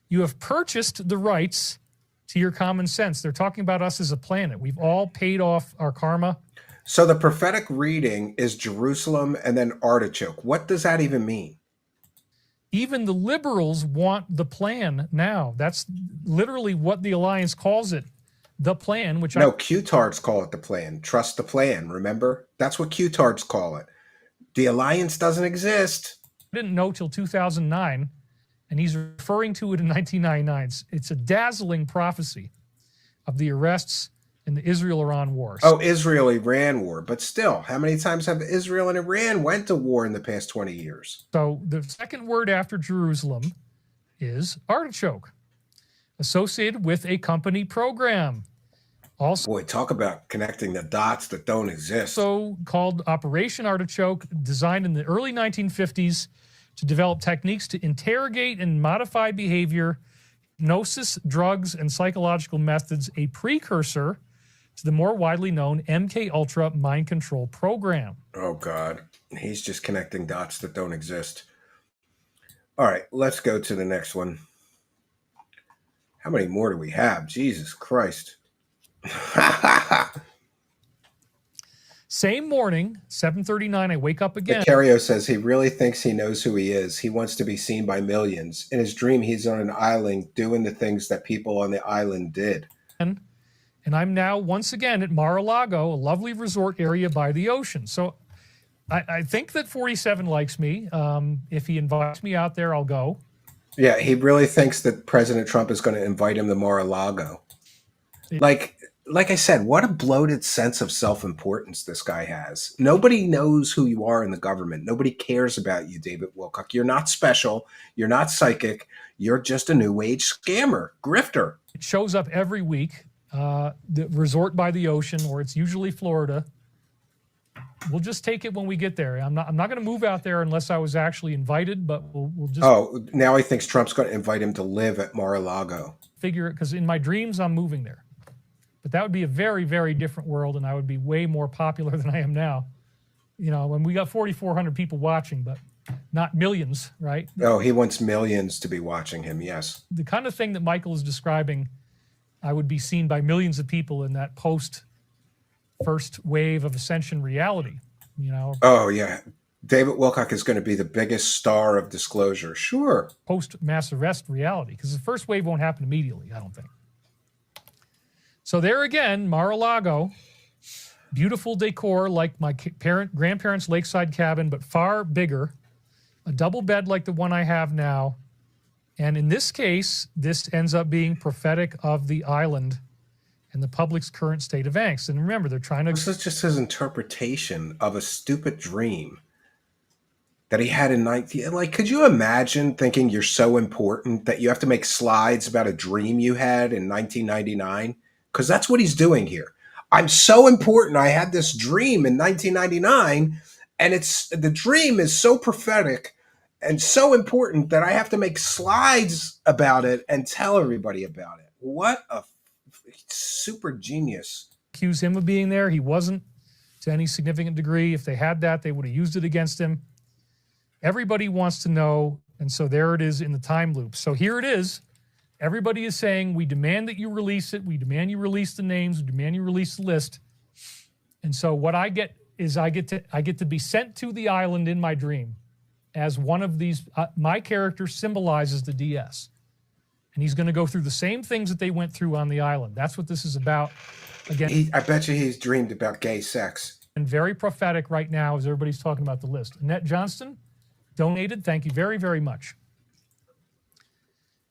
You have purchased the rights to your common sense. They're talking about us as a planet. We've all paid off our karma. So the prophetic reading is Jerusalem and then artichoke. What does that even mean? Even the liberals want the plan now. That's literally what the Alliance calls it. The plan, which No, Q-tards call it the plan. Trust the plan, remember? That's what Q-tards call it. The Alliance doesn't exist. I didn't know till 2009, and he's referring to it in 1999. It's a dazzling prophecy of the arrests in the Israel-Iran war. Oh, Israel-Iran war. But still, how many times have Israel and Iran went to war in the past 20 years? So the second word after Jerusalem is artichoke, associated with a company program. Also Boy, talk about connecting the dots that don't exist. called Operation Artichoke, designed in the early 1950s to develop techniques to interrogate and modify behavior, hypnosis, drugs, and psychological methods, a precursor to the more widely known MK Ultra mind control program. Oh, God. He's just connecting dots that don't exist. All right, let's go to the next one. How many more do we have? Jesus Christ. Same morning, 7:39, I wake up again. Vicario says he really thinks he knows who he is. He wants to be seen by millions. In his dream, he's on an island doing the things that people on the island did. And I'm now once again at Mar-a-Lago, a lovely resort area by the ocean. So I think that 47 likes me. If he invites me out there, I'll go. Yeah, he really thinks that President Trump is going to invite him to Mar-a-Lago. Like I said, what a bloated sense of self-importance this guy has. Nobody knows who you are in the government. Nobody cares about you, David Wilcock. You're not special. You're not psychic. You're just a new age scammer, grifter. It shows up every week. The resort by the ocean, or it's usually Florida. We'll just take it when we get there. I'm not going to move out there unless I was actually invited, but we'll just now he thinks Trump's going to invite him to live at Mar-a-Lago. figure it, because in my dreams I'm moving there. But that would be a very, very different world, and I would be way more popular than I am now. You know, when we got 4,400 people watching, but not millions, right? Oh, he wants millions to be watching him, yes. The kind of thing that Michael is describing, I would be seen by millions of people in that post-first wave of ascension reality, you know. Oh, yeah. David Wilcock is going to be the biggest star of disclosure. Sure. Post-mass arrest reality, because the first wave won't happen immediately, I don't think. So there again, Mar-a-Lago, beautiful decor like my grandparents' lakeside cabin, but far bigger, a double bed like the one I have now. And in this case, this ends up being prophetic of the island and the public's current state of angst. And remember, they're trying to... This is just his interpretation of a stupid dream that he had in 19... Like, could you imagine thinking you're so important that you have to make slides about a dream you had in 1999? Because that's what he's doing here. I'm so important. I had this dream in 1999, and the dream is so prophetic and so important that I have to make slides about it and tell everybody about it. What a super genius. Accuse him of being there. He wasn't to any significant degree. If they had that, they would have used it against him. Everybody wants to know, and so there it is in the time loop. So here it is. Everybody is saying, we demand that you release it. We demand you release the names. We demand you release the list. And so what I get is I get to be sent to the island in my dream as one of these. My character symbolizes the DS. And he's going to go through the same things that they went through on the island. That's what this is about. Again, I bet you he's dreamed about gay sex. And very prophetic right now as everybody's talking about the list. Annette Johnston donated. Thank you very, very much.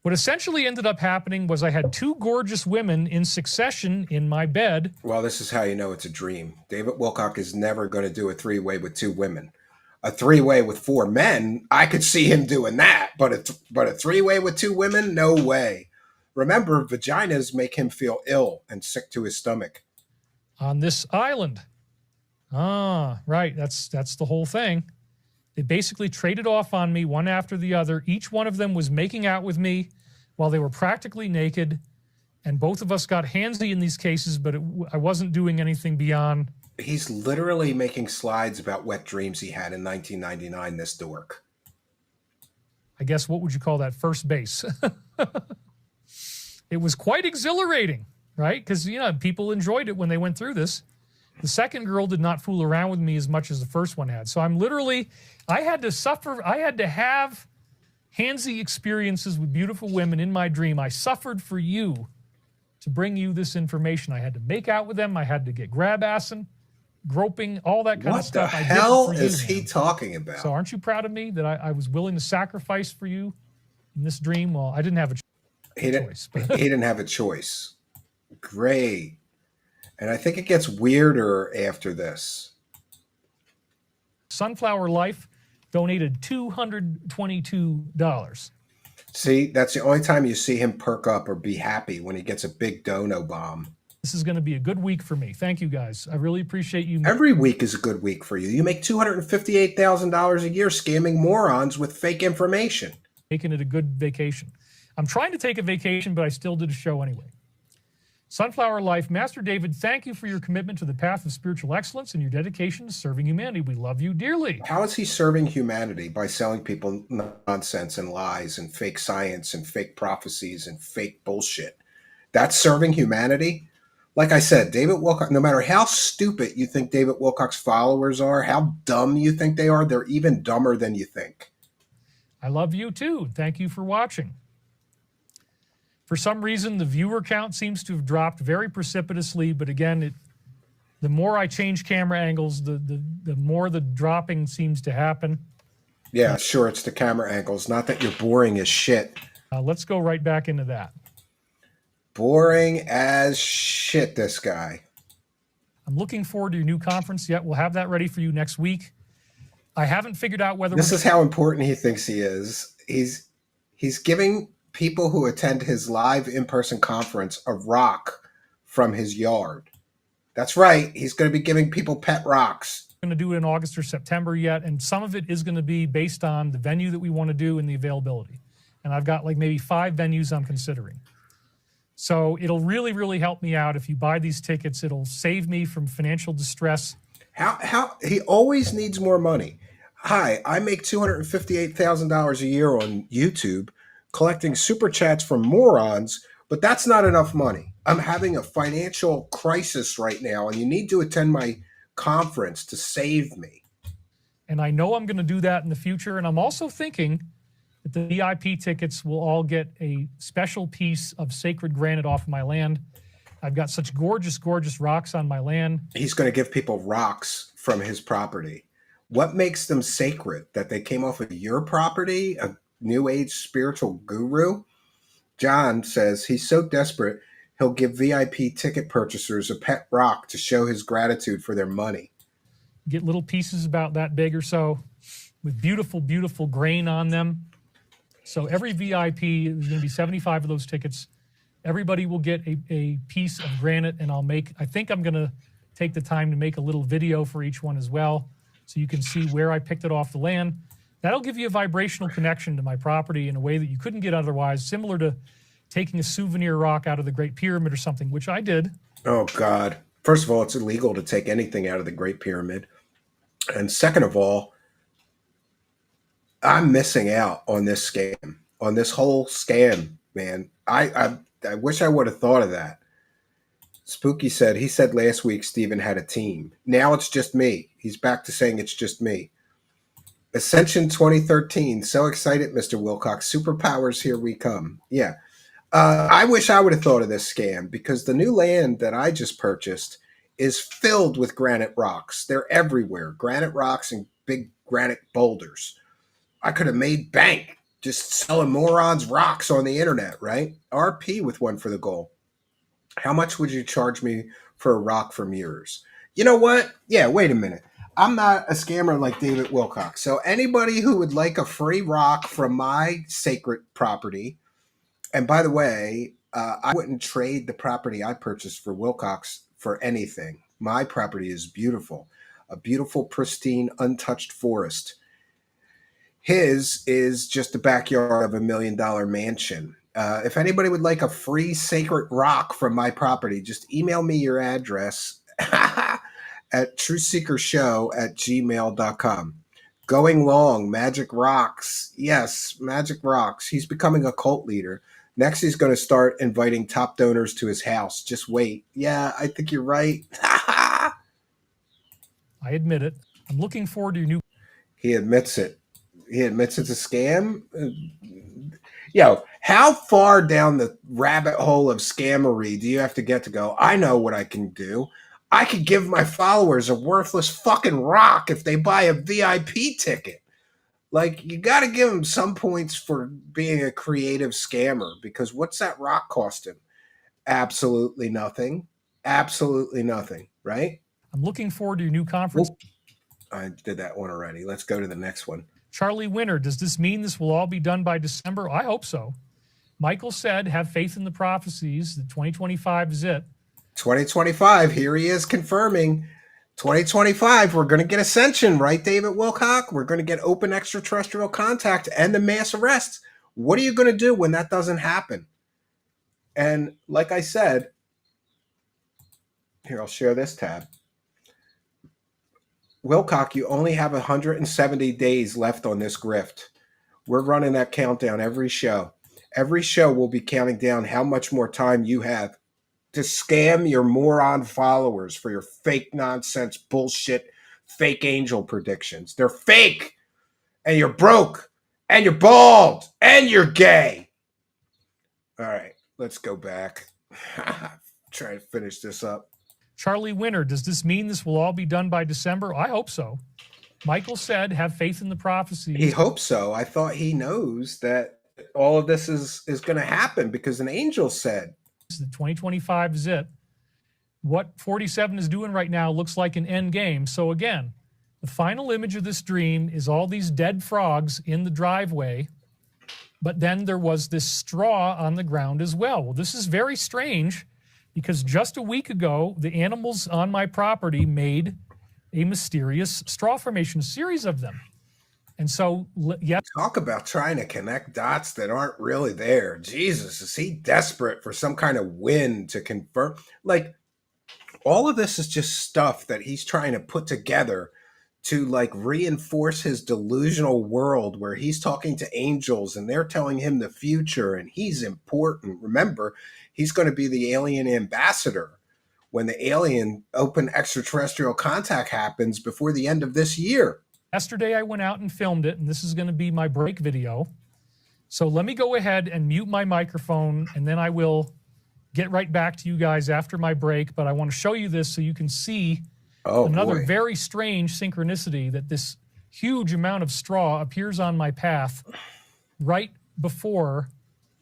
What essentially ended up happening was I had two gorgeous women in succession in my bed. Well, this is how you know it's a dream. David Wilcock is never going to do a three-way with two women. A three-way with four men, I could see him doing that. But a three-way with two women, no way. Remember, vaginas make him feel ill and sick to his stomach. On this island. Ah, right. That's the whole thing. They basically traded off on me one after the other. Each one of them was making out with me while they were practically naked. And both of us got handsy in these cases, but I wasn't doing anything beyond. He's literally making slides about wet dreams he had in 1999, this dork. I guess, what would you call that? First base. It was quite exhilarating, right? Because, you know, people enjoyed it when they went through this. The second girl did not fool around with me as much as the first one had. So I had to suffer. I had to have handsy experiences with beautiful women in my dream. I suffered for you to bring you this information. I had to make out with them. I had to get grab-assing, groping, all that kind of stuff. What the hell is he talking about? So aren't you proud of me that I was willing to sacrifice for you in this dream? Well, I didn't have a choice. He didn't have a choice. Great. And I think it gets weirder after this. Sunflower Life donated $222. See, that's the only time you see him perk up or be happy, when he gets a big dono bomb. This is going to be a good week for me. Thank you, guys. I really appreciate you. Every week is a good week for you. You make $258,000 a year scamming morons with fake information. Making it a good vacation. I'm trying to take a vacation, but I still did a show anyway. Sunflower Life, Master David, thank you for your commitment to the path of spiritual excellence and your dedication to serving humanity. We love you dearly. How is he serving humanity? By selling people nonsense and lies and fake science and fake prophecies and fake bullshit. That's serving humanity? Like I said, David Wilcock, no matter how stupid you think David Wilcock's followers are, how dumb you think they are, they're even dumber than you think. I love you too. Thank you for watching. For some reason, the viewer count seems to have dropped very precipitously, but again, the more I change camera angles, the more the dropping seems to happen. Yeah, sure, it's the camera angles. Not that you're boring as shit. Let's go right back into that. Boring as shit, this guy. I'm looking forward to your new conference yet. We'll have that ready for you next week. I haven't figured out whether... This is how important he thinks he is. He's giving people who attend his live in-person conference a rock from his yard. That's right. He's going to be giving people pet rocks. Going to do it in August or September yet, and some of it is going to be based on the venue that we want to do and the availability. And I've got like maybe 5 venues I'm considering. So it'll really, really help me out. If you buy these tickets, it'll save me from financial distress. How he always needs more money. Hi, I make $258,000 a year on YouTube collecting super chats from morons, but that's not enough money. I'm having a financial crisis right now, and you need to attend my conference to save me. And I know I'm going to do that in the future. And I'm also thinking that the VIP tickets will all get a special piece of sacred granite off my land. I've got such gorgeous, gorgeous rocks on my land. He's going to give people rocks from his property. What makes them sacred? That they came off of your property? A New Age spiritual guru? John says he's so desperate he'll give VIP ticket purchasers a pet rock to show his gratitude for their money. Get little pieces about that big or so with beautiful, beautiful grain on them. So every VIP, there's going to be 75 of those tickets. Everybody will get a piece of granite, and I think I'm going to take the time to make a little video for each one as well, so you can see where I picked it off the land. That'll give you a vibrational connection to my property in a way that you couldn't get otherwise, similar to taking a souvenir rock out of the Great Pyramid or something, which I did. Oh, God. First of all, it's illegal to take anything out of the Great Pyramid. And second of all, I'm missing out on this scam, on this whole scam, man. I wish I would have thought of that. Spooky said, he said last week Stephen had a team. Now it's just me. He's back to saying it's just me. Ascension 2013. So excited, Mr. Wilcock. Superpowers, here we come. Yeah. I wish I would have thought of this scam, because the new land that I just purchased is filled with granite rocks. They're everywhere. Granite rocks and big granite boulders. I could have made bank just selling morons rocks on the internet, right? RP with one for the goal. How much would you charge me for a rock from yours? You know what? Yeah, wait a minute. I'm not a scammer like David Wilcock. So anybody who would like a free rock from my sacred property, and by the way, I wouldn't trade the property I purchased for Wilcock's for anything. My property is beautiful, a beautiful, pristine, untouched forest. His is just the backyard of $1 million mansion. If anybody would like a free sacred rock from my property, just email me your address at truthseekershow@gmail.com. Going long, Magic Rocks. Yes, Magic Rocks. He's becoming a cult leader. Next, he's going to start inviting top donors to his house. Just wait. Yeah, I think you're right. I admit it. I'm looking forward to your new. He admits it. He admits it's a scam. Yo, how far down the rabbit hole of scammery do you have to get to go, I know what I can do. I could give my followers a worthless fucking rock if they buy a VIP ticket. Like, you got to give them some points for being a creative scammer, because what's that rock cost him? Absolutely nothing. Absolutely nothing, right? I'm looking forward to your new conference. Oop, I did that one already. Let's go to the next one. Charlie Winter, does this mean this will all be done by December? I hope so. Michael said, have faith in the prophecies that 2025 is it. 2025, here he is confirming. 2025, we're going to get ascension, right, David Wilcock? We're going to get open extraterrestrial contact and the mass arrests. What are you going to do when that doesn't happen? And like I said, here, I'll share this tab. Wilcock, you only have 170 days left on this grift. We're running that countdown every show. Every show will be counting down how much more time you have to scam your moron followers for your fake nonsense bullshit fake angel predictions. They're fake, and you're broke, and you're bald, and you're gay. All right, let's go back. Try to finish this up. Charlie Winter, does this mean this will all be done by December? I hope so. Michael said, have faith in the prophecies. He hopes so. I thought he knows that all of this is going to happen because an angel said. 2025 is it. What 47 is doing right now looks like an end game. So again, the final image of this dream is all these dead frogs in the driveway, but then there was this straw on the ground as well. Well, this is very strange because just a week ago, the animals on my property made a mysterious straw formation, a series of them. And so, yeah. Talk about trying to connect dots that aren't really there. Jesus, is he desperate for some kind of win to confirm? Like, all of this is just stuff that he's trying to put together to, like, reinforce his delusional world where he's talking to angels and they're telling him the future and he's important. Remember, he's going to be the alien ambassador when the alien open extraterrestrial contact happens before the end of this year. Yesterday, I went out and filmed it, and this is going to be my break video. So let me go ahead and mute my microphone, and then I will get right back to you guys after my break. But I want to show you this so you can see another very strange synchronicity that this huge amount of straw appears on my path right before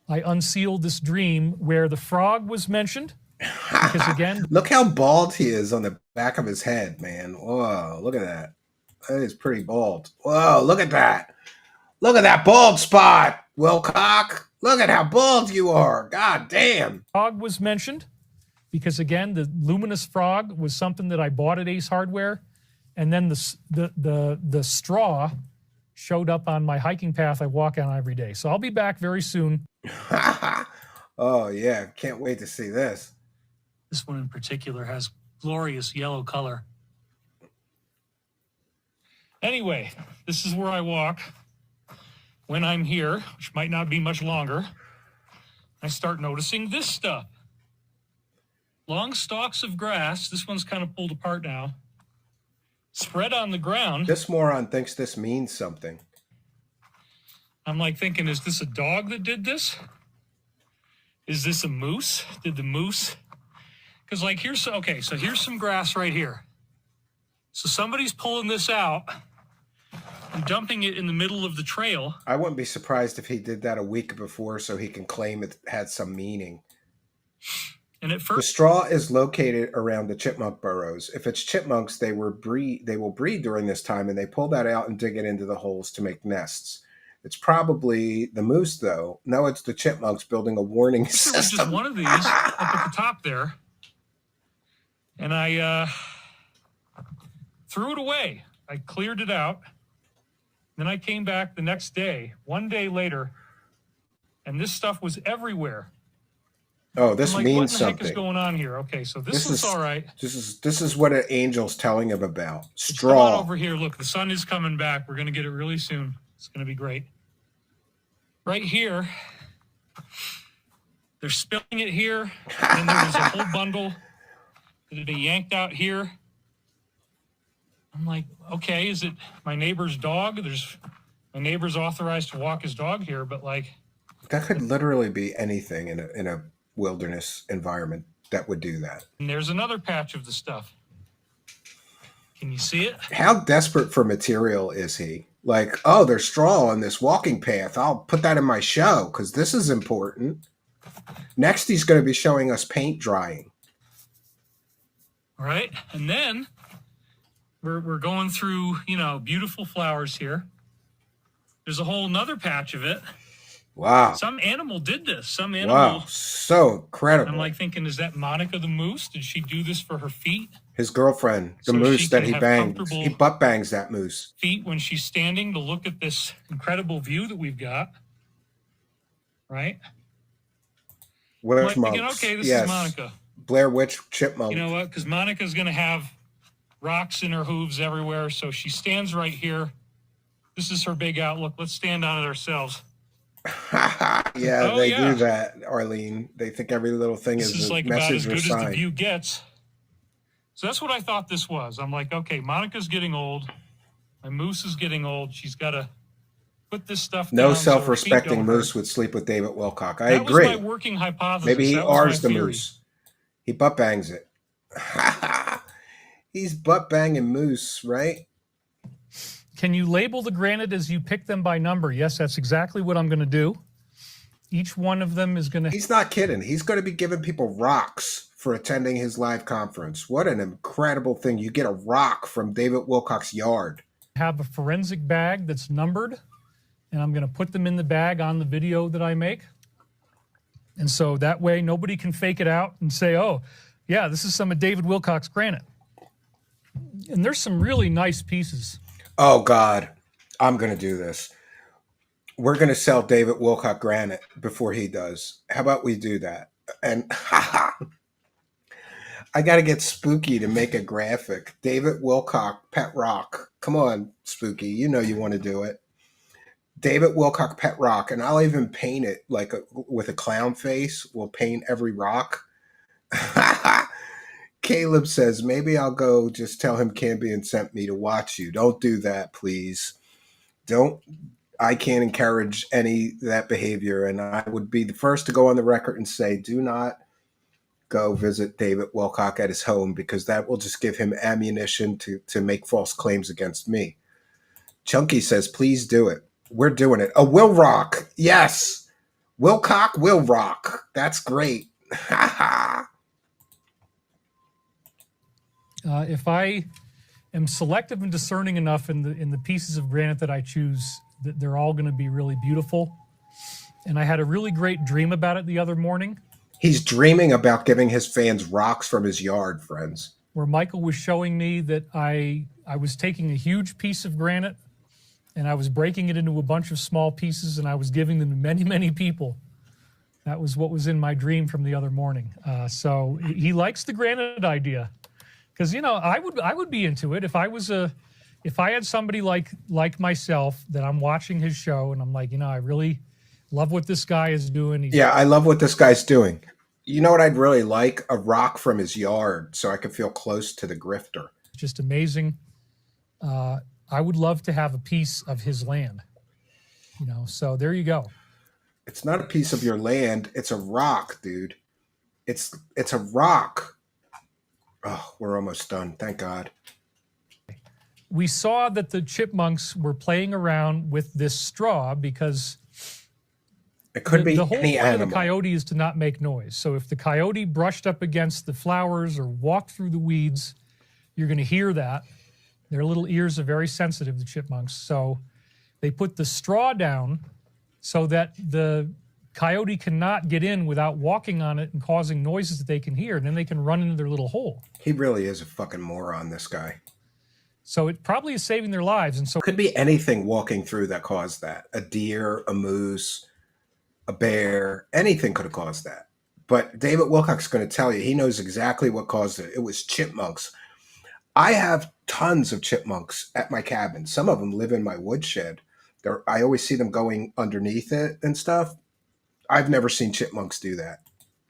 I unsealed this dream where the frog was mentioned. Because again, look how bald he is on the back of his head, man. Whoa, look at that. That is pretty bald. Whoa, look at that. Look at that bald spot, Wilcock. Look at how bald you are. God damn. Frog was mentioned because, again, the luminous frog was something that I bought at Ace Hardware. And then the straw showed up on my hiking path I walk on every day. So I'll be back very soon. Oh, yeah. Can't wait to see this. This one in particular has glorious yellow color. Anyway, this is where I walk when I'm here, which might not be much longer. I start noticing this stuff. Long stalks of grass. This one's kind of pulled apart now. Spread on the ground. This moron thinks this means something. I'm like thinking, is this a dog that did this? Is this a moose? Did the moose? Because like here's some grass right here. So somebody's pulling this out. and dumping it in the middle of the trail. I wouldn't be surprised if he did that a week before so he can claim it had some meaning. And at The first, straw is located around the chipmunk burrows. If it's chipmunks, they will breed during this time, and they pull that out and dig it into the holes to make nests. It's probably the moose, though. No, it's the chipmunks building a warning there was just system. one of these up at the top there, and I threw it away. I cleared it out. Then I came back the next day, one day later, and this stuff was everywhere. Oh, this I'm like, means what the something. heck is going on here? Okay, so this looks all right. This is what an angel's telling him about. Come on Straw. over here. Look, the sun is coming back. We're going to get it really soon. It's going to be great. Right here, they're spilling it here. And then there was a whole bundle that they yanked out here. I'm like, okay, is it my neighbor's dog? My neighbor's authorized to walk his dog here, but like, That could literally be anything in a wilderness environment that would do that. and there's another patch of the stuff. Can you see it? How desperate for material is he? Like, oh, there's straw on this walking path. I'll put that in my show because this is important. Next, he's going to be showing us paint drying. All right, and then we're going through, beautiful flowers here. There's a whole nother patch of it. Wow. Some animal did this. Some animal. Wow. So incredible. I'm like thinking, is that Monica the moose? Did she do this for her feet? His girlfriend, the So moose she that can he have banged. comfortable- He butt bangs that moose. Feet when she's standing to look at this incredible view that we've got. Right? I'm Witch like thinking, monks. okay, this Yes. is Monica. Blair Witch chipmunk. You know what? Because Monica's going to have rocks in her hooves everywhere. So she stands right here. This is her big outlook. Let's stand on it ourselves. Yeah, Oh, they yeah. do that, Arlene. They think every little thing This is is a like about as message or good as the sign. view gets. So that's what I thought this was. I'm like, okay, Monica's getting old. My moose is getting old. She's got to put this stuff No down so her feet self-respecting don't moose hurt. would sleep with David Wilcock. I That agree. was my working hypothesis. Maybe he That was my R's the theory. moose. He butt bangs it. He's butt banging moose, right? Can you label the granite as you pick them by number? Yes, that's exactly what I'm going to do. Each one of them is going to He's not kidding. He's going to be giving people rocks for attending his live conference. What an incredible thing. You get a rock from David Wilcock's yard. have a forensic bag that's numbered, and I'm going to put them in the bag on the video that I make. And so that way nobody can fake it out and say, oh, yeah, this is some of David Wilcock's granite. And there's some really nice pieces. Oh, God. I'm going to do this. We're going to sell David Wilcock granite before he does. How about we do that? And I got to get Spooky to make a graphic. David Wilcock, Pet Rock. Come on, Spooky. You know you want to do it. David Wilcock, Pet Rock. And I'll even paint it like with a clown face. We'll paint every rock. Caleb says, maybe I'll go just tell him Cambion sent me to watch you. Don't do that, please. Don't. I can't encourage any that behavior. And I would be the first to go on the record and say, do not go visit David Wilcock at his home, because that will just give him ammunition to make false claims against me. Chunky says, please do it. We're doing it. Oh, Will Rock. Yes. Wilcock will rock. That's great. If I am selective and discerning enough in the pieces of granite that I choose, that they're all going to be really beautiful. And I had a really great dream about it the other morning, He's dreaming about giving his fans rocks from his yard, friends. where Michael was showing me that I was taking a huge piece of granite and I was breaking it into a bunch of small pieces and I was giving them to many, many people. That was what was in my dream from the other morning. So he likes the granite idea, because I would be into it if I had somebody like myself that I'm watching his show and I'm like, I really love what this guy is doing. Yeah, I love what this guy's doing. You know what I'd really like? A rock from his yard so I could feel close to the grifter. Just amazing. I would love to have a piece of his land. So there you go. It's not a piece of your land. It's a rock, dude. It's a rock. Oh, we're almost done. Thank God. we saw that the chipmunks were playing around with this straw because It could be the whole any point of animal. the coyote is to not make noise. So if the coyote brushed up against the flowers or walked through the weeds, you're going to hear that. Their little ears are very sensitive, the chipmunks. So they put the straw down so that the coyote cannot get in without walking on it and causing noises that they can hear. And then they can run into their little hole. He really is a fucking moron, this guy. So it probably is saving their lives. And so Could be anything walking through that caused that. A deer, a moose, a bear, anything could have caused that. But David Wilcock's going to tell you, he knows exactly what caused it. It was chipmunks. I have tons of chipmunks at my cabin. Some of them live in my woodshed. I always see them going underneath it and stuff. I've never seen chipmunks do that.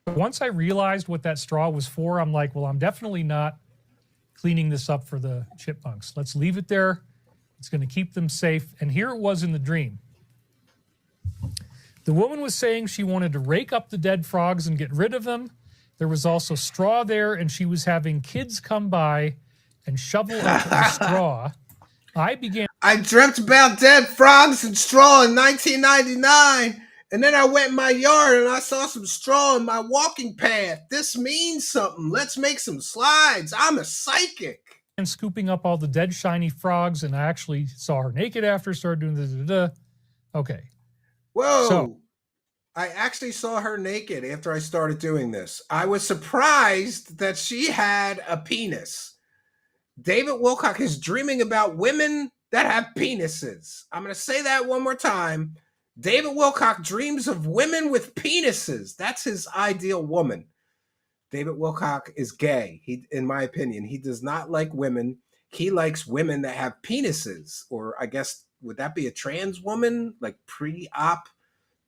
once I realized what that straw was for, I'm like, well, I'm definitely not cleaning this up for the chipmunks. Let's leave it there. It's going to keep them safe. And here it was in the dream. The woman was saying she wanted to rake up the dead frogs and get rid of them. There was also straw there, and she was having kids come by and shovel up the straw. I dreamt about dead frogs and straw in 1999, and then I went in my yard and I saw some straw in my walking path. This means something. Let's make some slides. I'm a psychic. And scooping up all the dead shiny frogs, and I actually saw her naked after, started doing the Okay. Whoa. So- I actually saw her naked after I started doing this. I was surprised that she had a penis. David Wilcock is dreaming about women that have penises. I'm going to say that one more time. David Wilcock dreams of women with penises. That's his ideal woman. David Wilcock is gay. In my opinion, he does not like women. He likes women that have penises, or I guess, would that be a trans woman? Like pre-op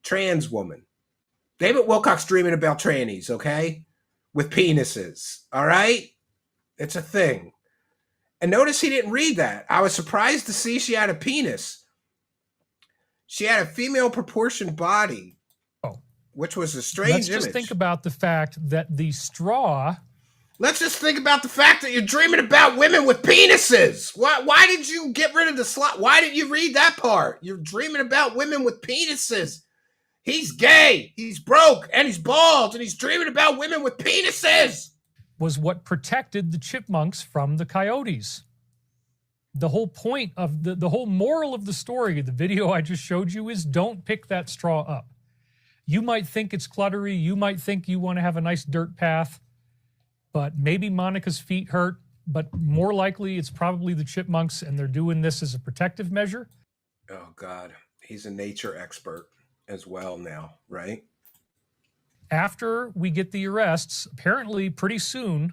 trans woman. David Wilcock's dreaming about trannies, okay? With penises, all right? It's a thing. And notice he didn't read that. I was surprised to see she had a penis. She had a female proportioned body, which was a strange Let's just image. think about the fact that the straw... Let's just think about the fact that you're dreaming about women with penises. Why did you get rid of the slot? Why didn't you read that part? You're dreaming about women with penises. He's gay, he's broke, and he's bald, and he's dreaming about women with penises. was what protected the chipmunks from the coyotes. The whole point of the whole moral of the story, the video I just showed you, is don't pick that straw up. You might think it's cluttery. You might think you want to have a nice dirt path, but maybe Monica's feet hurt, but more likely it's probably the chipmunks, and they're doing this as a protective measure. Oh, God. He's a nature expert as well now, right? After we get the arrests, apparently pretty soon,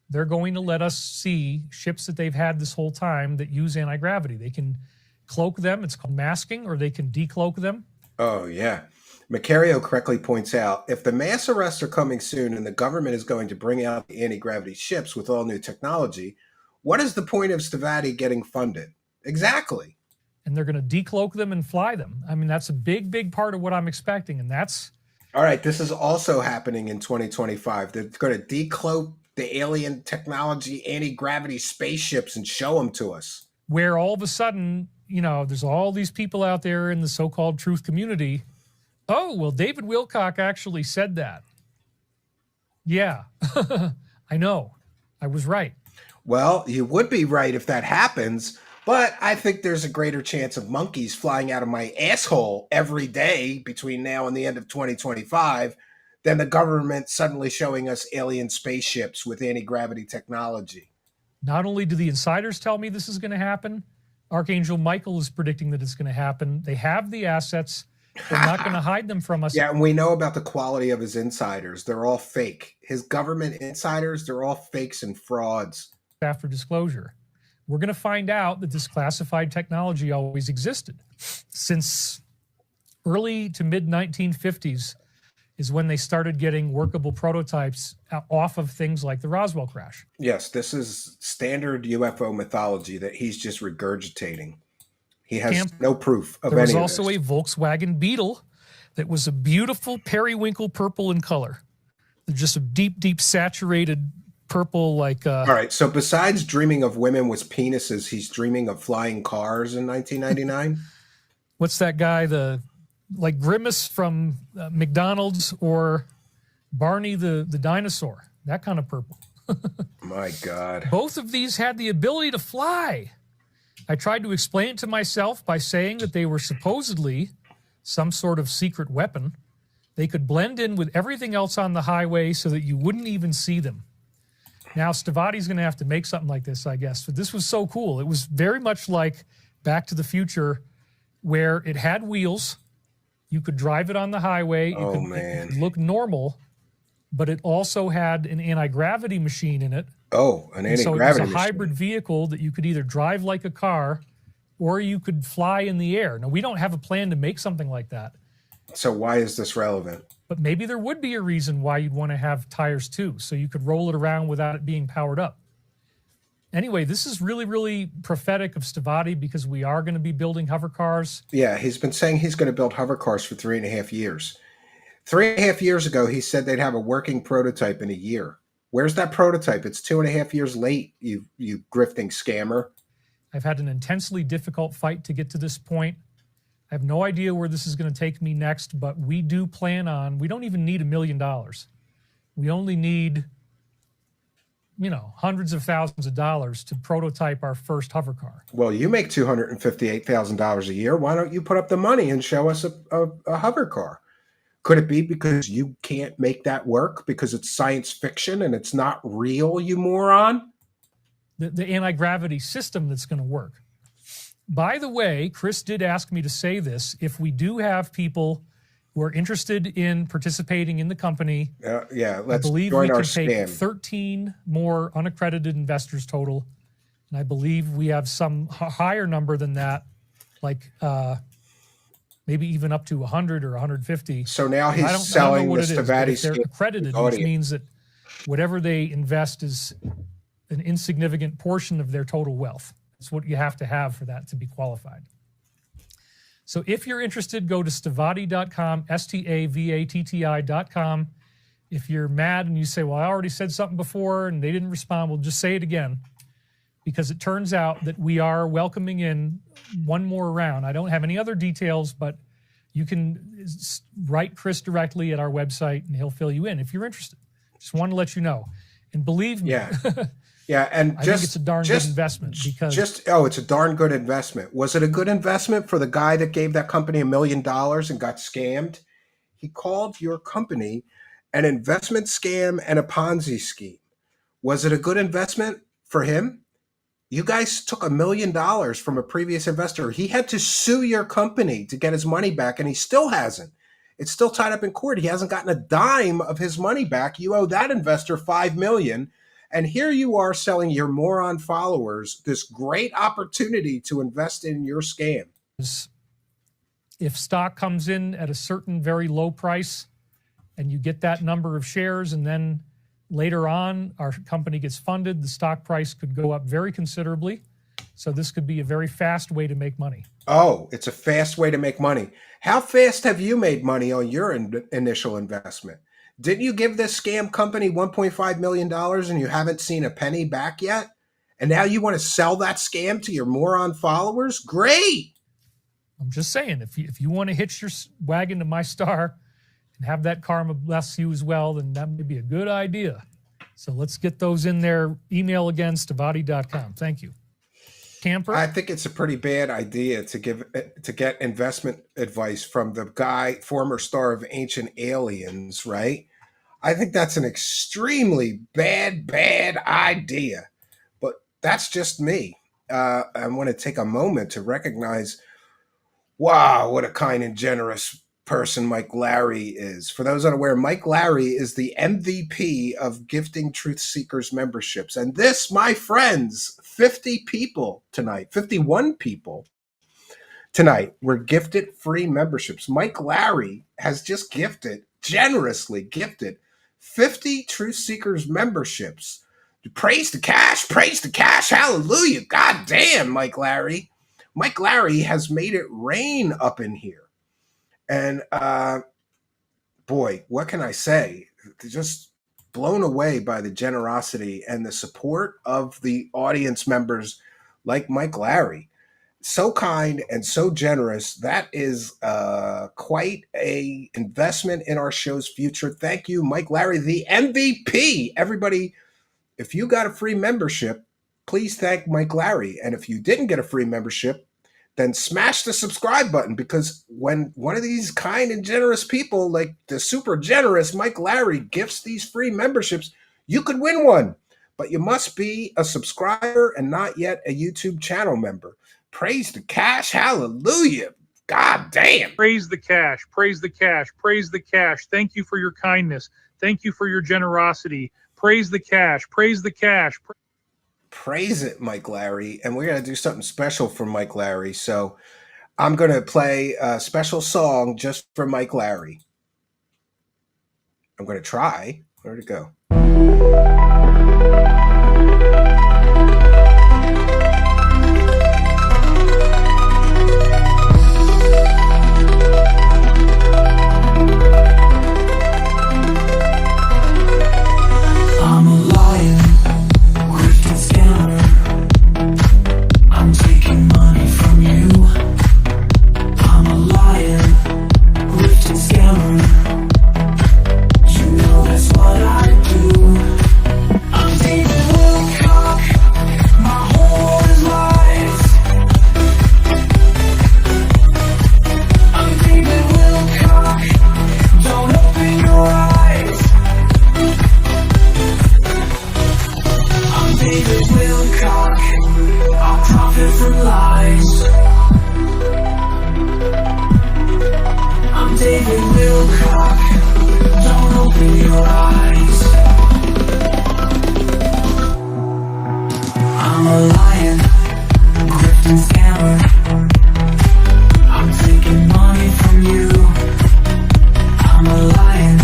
they're going to let us see ships that they've had this whole time that use anti-gravity. They can cloak them. It's called masking, or they can decloak them. Oh, yeah. Macario correctly points out, if the mass arrests are coming soon and the government is going to bring out the anti-gravity ships with all new technology, what is the point of Stavati getting funded? Exactly. And they're going to decloak them and fly them. I mean, that's a big, big part of what I'm expecting, and that's... All right, this is also happening in 2025. They're going to decloak the alien technology anti-gravity spaceships and show them to us. where all of a sudden, you know, there's all these people out there in the so-called truth community. Oh, well, David Wilcock actually said that. Yeah, I know. I was right. Well, you would be right if that happens, but I think there's a greater chance of monkeys flying out of my asshole every day between now and the end of 2025 than the government suddenly showing us alien spaceships with anti-gravity technology. Not only do the insiders tell me this is going to happen, Archangel Michael is predicting that it's going to happen. They have the assets. They're not going to hide them from us. Yeah, and we know about the quality of his insiders. They're all fake. His government insiders, they're all fakes and frauds. After disclosure, we're going to find out that this classified technology always existed. Since early to mid 1950s is when they started getting workable prototypes off of things like the Roswell crash. Yes, this is standard UFO mythology that he's just regurgitating. He has no proof of any of this. There was also a Volkswagen Beetle that was a beautiful periwinkle purple in color. Just a deep, deep saturated purple, like All right. So besides dreaming of women with penises, he's dreaming of flying cars in 1999. what's that guy? The like Grimace from McDonald's, or Barney the dinosaur. That kind of purple. My God. Both of these had the ability to fly. I tried to explain it to myself by saying that they were supposedly some sort of secret weapon. They could blend in with everything else on the highway so that you wouldn't even see them. Now, Stavati's going to have to make something like this, I guess. But this was so cool. It was very much like Back to the Future, where it had wheels. You could drive it on the highway. It could look normal, but it also had an anti-gravity machine in it. Oh, an anti-gravity So it was a machine. hybrid vehicle that you could either drive like a car or you could fly in the air. Now, we don't have a plan to make something like that. So why is this relevant? But maybe there would be a reason why you'd want to have tires too, so you could roll it around without it being powered up. Anyway, this is really, really prophetic of Stavati, because we are going to be building hover cars. Yeah, he's been saying he's going to build hover cars for 3.5 years. 3.5 years ago, he said they'd have a working prototype in a year. Where's that prototype? It's 2.5 years late, you grifting scammer. I've had an intensely difficult fight to get to this point. I have no idea where this is going to take me next, but we do plan on, we don't even need $1 million. We only need, hundreds of thousands of dollars to prototype our first hover car. Well, you make $258,000 a year. Why don't you put up the money and show us a hover car? Could it be because you can't make that work because it's science fiction and it's not real, you moron? The anti-gravity system that's going to work. By the way, Chris did ask me to say this. If we do have people who are interested in participating in the company, let's I believe join we our can take scam. 13 more unaccredited investors total. And I believe we have some higher number than that, like maybe even up to 100 or 150. So now I don't he's selling know the what it is, but Stavati if they're scheme. accredited, which means that whatever they invest is an insignificant portion of their total wealth. That's what you have to have for that to be qualified. So if you're interested, go to stavati.com, STAVATTI.com. If you're mad and you say, well, I already said something before and they didn't respond, well, just say it again. Because it turns out that we are welcoming in one more round. I don't have any other details, but you can write Chris directly at our website and he'll fill you in if you're interested. Just want to let you know. And believe me, Yeah, and I think it's a darn good investment because it's a darn good investment. Was it a good investment for the guy that gave that company $1 million and got scammed? He called your company an investment scam and a Ponzi scheme. Was it a good investment for him? You guys took $1 million from a previous investor. He had to sue your company to get his money back, and he still hasn't. It's still tied up in court. He hasn't gotten a dime of his money back. You owe that investor $5 million. And here you are selling your moron followers this great opportunity to invest in your scam. if stock comes in at a certain very low price and you get that number of shares, and then later on our company gets funded, the stock price could go up very considerably. So this could be a very fast way to make money. Oh, it's a fast way to make money. How fast have you made money on your initial investment? Didn't you give this scam company $1.5 million and you haven't seen a penny back yet? And now you want to sell that scam to your moron followers? Great. I'm just saying, if you want to hitch your wagon to my star and have that karma bless you as well, then that may be a good idea. So let's get those in there. Email again, stavati.com. Thank you. Camper? I think it's a pretty bad idea to get investment advice from the guy, former star of Ancient Aliens, right? I think that's an extremely bad idea. But that's just me. I want to take a moment to recognize, wow, what a kind and generous person Mike Larry is. For those unaware, Mike Larry is the MVP of Gifting Truth Seekers memberships. And this, my friends, 50 people tonight, 51 people tonight were gifted free memberships. Mike Larry has just generously gifted 50 Truth Seekers memberships. Praise the cash, hallelujah. God damn, Mike Larry. Mike Larry has made it rain up in here. And boy, what can I say? Just blown away by the generosity and the support of the audience members like Mike Larry. So kind and so generous. That is quite a investment in our show's future. Thank you, Mike Larry, the MVP. Everybody, if you got a free membership, please thank Mike Larry. And if you didn't get a free membership, then smash the subscribe button, because when one of these kind and generous people, like the super generous Mike Larry, gifts these free memberships, you could win one. But you must be a subscriber and not yet a YouTube channel member. Praise the cash. Hallelujah. God damn. Praise the cash. Praise the cash. Praise the cash. Thank you for your kindness. Thank you for your generosity. Praise the cash. Praise the cash. Praise it, Mike Larry. And we're going to do something special for Mike Larry. So I'm going to play a special song just for Mike Larry. I'm going to try. Where'd it go? I'm a lion, grifting scammer. I'm taking money from you. I'm a lion, grifting scammer. You know that's what I do. I'm David Wilcock, my whole is lies. I'm David Wilcock, don't open your eyes. I'm David Wilcock, I'll profit from lies. I'm David Wilcock, don't open your eyes. I'm a lion, grifting scammer. I'm taking money from you. I'm a lion,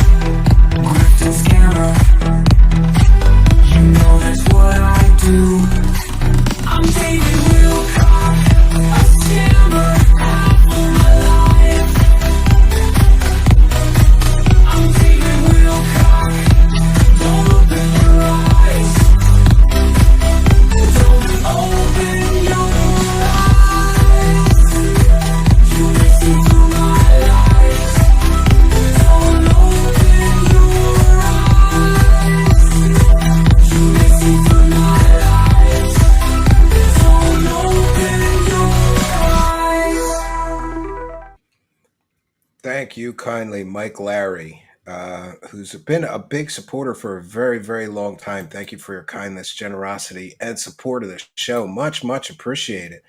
grifting scammer. You know that's what I do. I'm David Wilcock, a scammer, half of my life. I'm David Wilcock, don't open your eyes. Don't open your eyes. You listen to my lies. Don't open your eyes. You listen to my lies. Don't open your eyes. Thank you kindly, Mike Larry, who's been a big supporter for a very, very long time. Thank you for your kindness, generosity, and support of the show. Much, much appreciated.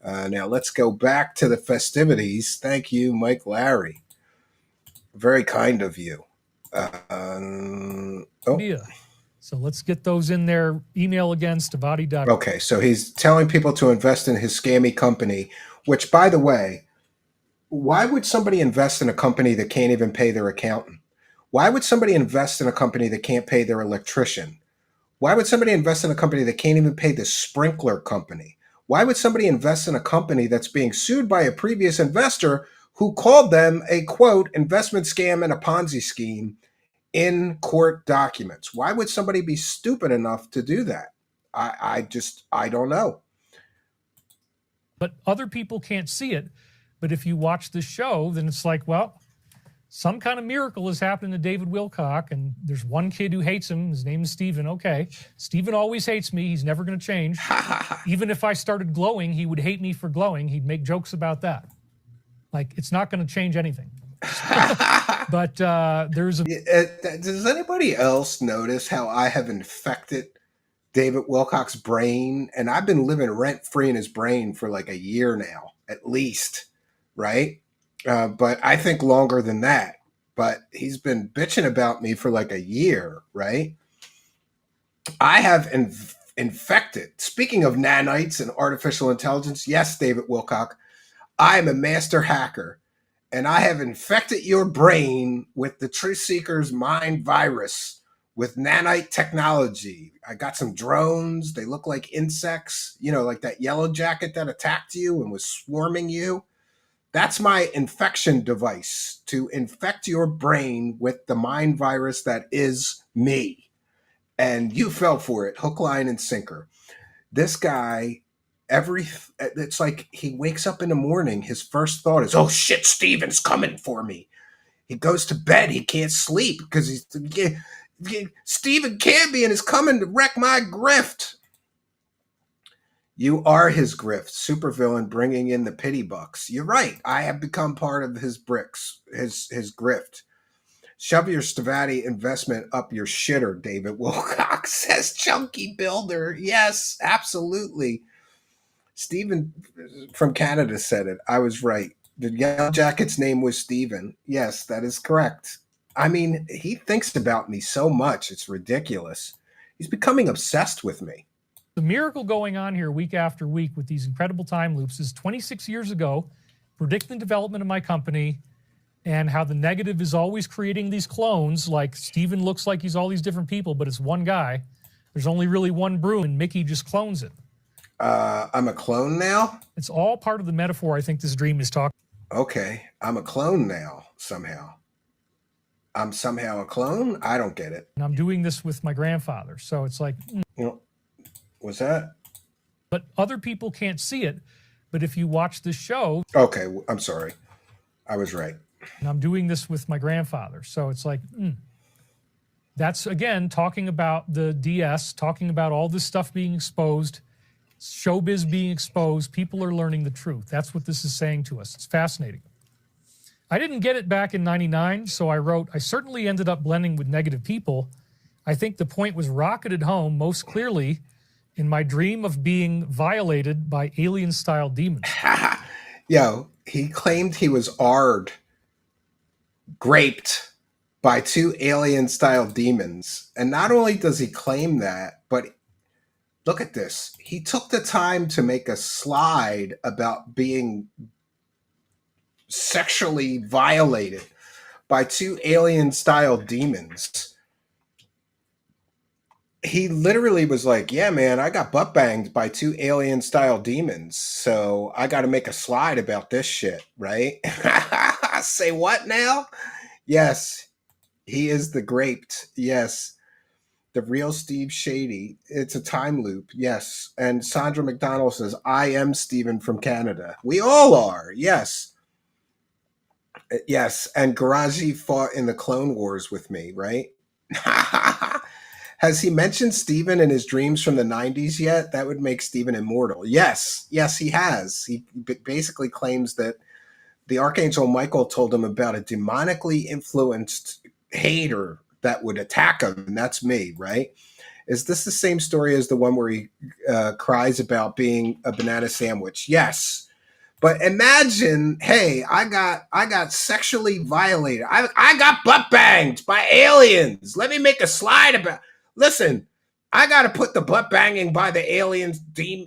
Now let's go back to the festivities. Thank you, Mike Larry. Very kind of you. Yeah. So let's get those in there. Email again, Stavati. Okay, so he's telling people to invest in his scammy company, which, by the way, why would somebody invest in a company that can't even pay their accountant? Why would somebody invest in a company that can't pay their electrician? Why would somebody invest in a company that can't even pay the sprinkler company? Why would somebody invest in a company that's being sued by a previous investor who called them a, quote, investment scam and a Ponzi scheme in court documents? Why would somebody be stupid enough to do that? I don't know. But other people can't see it. But if you watch the show, then it's like, well, some kind of miracle is happening to David Wilcock, and there's one kid who hates him. His name is Steven. Okay. Steven always hates me. He's never going to change. Even if I started glowing, he would hate me for glowing. He'd make jokes about that. Like, it's not going to change anything. But there's a... Does anybody else notice how I have infected David Wilcock's brain? And I've been living rent-free in his brain for like a year now, at least, right? But I think longer than that. But he's been bitching about me for like a year, right? I have infected. Speaking of nanites and artificial intelligence, yes, David Wilcock, I am a master hacker, and I have infected your brain with the Truth Seeker's mind virus with nanite technology. I got some drones. They look like insects, you know, like that yellow jacket that attacked you and was swarming you. That's my infection device to infect your brain with the mind virus that is me. And you fell for it, hook, line, and sinker. This guy, it's like he wakes up in the morning, his first thought is, oh shit, Steven's coming for me. He goes to bed, he can't sleep because Stephen Cambion is coming to wreck my grift. You are his grift, supervillain bringing in the pity bucks. You're right. I have become part of his bricks, his grift. Shove your Stavati investment up your shitter, David Wilcock, says Chunky Builder. Yes, absolutely. Stephen from Canada said it. I was right. The Yellow Jacket's name was Stephen. Yes, that is correct. I mean, he thinks about me so much. It's ridiculous. He's becoming obsessed with me. The miracle going on here week after week with these incredible time loops is 26 years ago, predicting the development of my company and how the negative is always creating these clones, like Steven looks like he's all these different people, but it's one guy. There's only really one broom, and Mickey just clones it. I'm a clone now? It's all part of the metaphor I think this dream is talking. Okay, I'm a clone now, somehow. I'm somehow a clone? I don't get it. And I'm doing this with my grandfather, so it's like... You know, what's that? But other people can't see it. But if you watch this show... Okay, I'm sorry. I was right. And I'm doing this with my grandfather. So it's like, that's, again, talking about the DS, talking about all this stuff being exposed, showbiz being exposed. People are learning the truth. That's what this is saying to us. It's fascinating. I didn't get it back in 99, so I wrote, I certainly ended up blending with negative people. I think the point was rocketed home most clearly in my dream of being violated by alien-style demons. Yo, he claimed he was raped by 2 alien-style demons. And not only does he claim that, but look at this. He took the time to make a slide about being sexually violated by 2 alien-style demons. He literally was like, yeah, man, I got butt banged by 2 alien-style demons, so I got to make a slide about this shit, right? Say what now? Yes, he is the graped. Yes, the real Steve Shady. It's a time loop. Yes, and Sandra McDonald says, I am Steven from Canada. We all are. Yes. Yes, and Garaji fought in the Clone Wars with me, right? Has he mentioned Steven in his dreams from the 90s yet? That would make Steven immortal. Yes, he has. He basically claims that the Archangel Michael told him about a demonically influenced hater that would attack him, and that's me, right? Is this the same story as the one where he cries about being a banana sandwich? Yes. But imagine, hey, I got sexually violated. I got butt banged by aliens. Let me make a slide about... Listen, I got to put the butt banging by the alien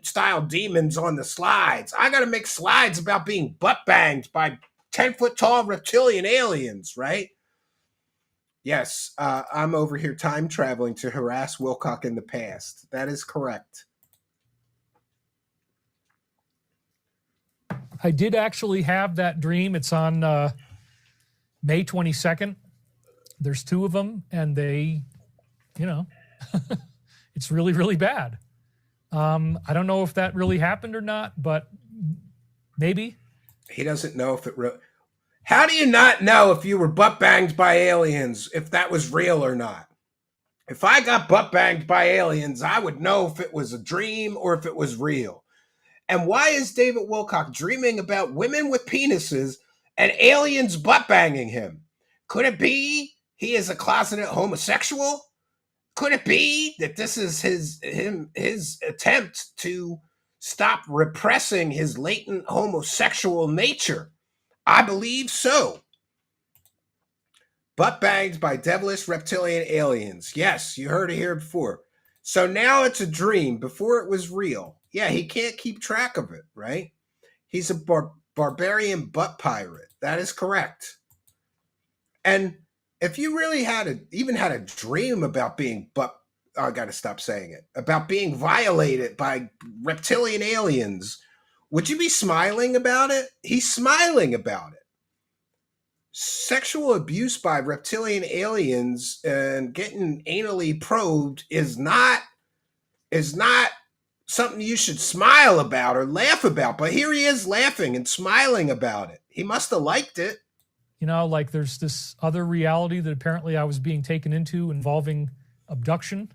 style demons on the slides. I got to make slides about being butt banged by 10-foot tall reptilian aliens, right? Yes, I'm over here time traveling to harass Wilcock in the past. That is correct. I did actually have that dream. It's on May 22nd. There's 2 of them, and they, it's really, really bad. I don't know if that really happened or not, but maybe. He doesn't know if it really... How do you not know if you were butt banged by aliens, if that was real or not? If I got butt banged by aliens, I would know if it was a dream or if it was real. And why is David Wilcock dreaming about women with penises and aliens butt banging him? Could it be he is a closeted homosexual? Could it be that this is his attempt to stop repressing his latent homosexual nature? I believe so. Butt banged by devilish reptilian aliens. Yes, you heard it here before. So now it's a dream. Before it was real. Yeah, he can't keep track of it, right? He's a barbarian butt pirate. That is correct. And if you really even had a dream about being I got to stop saying it, about being violated by reptilian aliens, Would you be smiling about it? He's smiling about it. Sexual abuse by reptilian aliens and getting anally probed is not something you should smile about or laugh about. But here he is laughing and smiling about it. He must have liked it. You know, like there's this other reality that apparently I was being taken into involving abduction.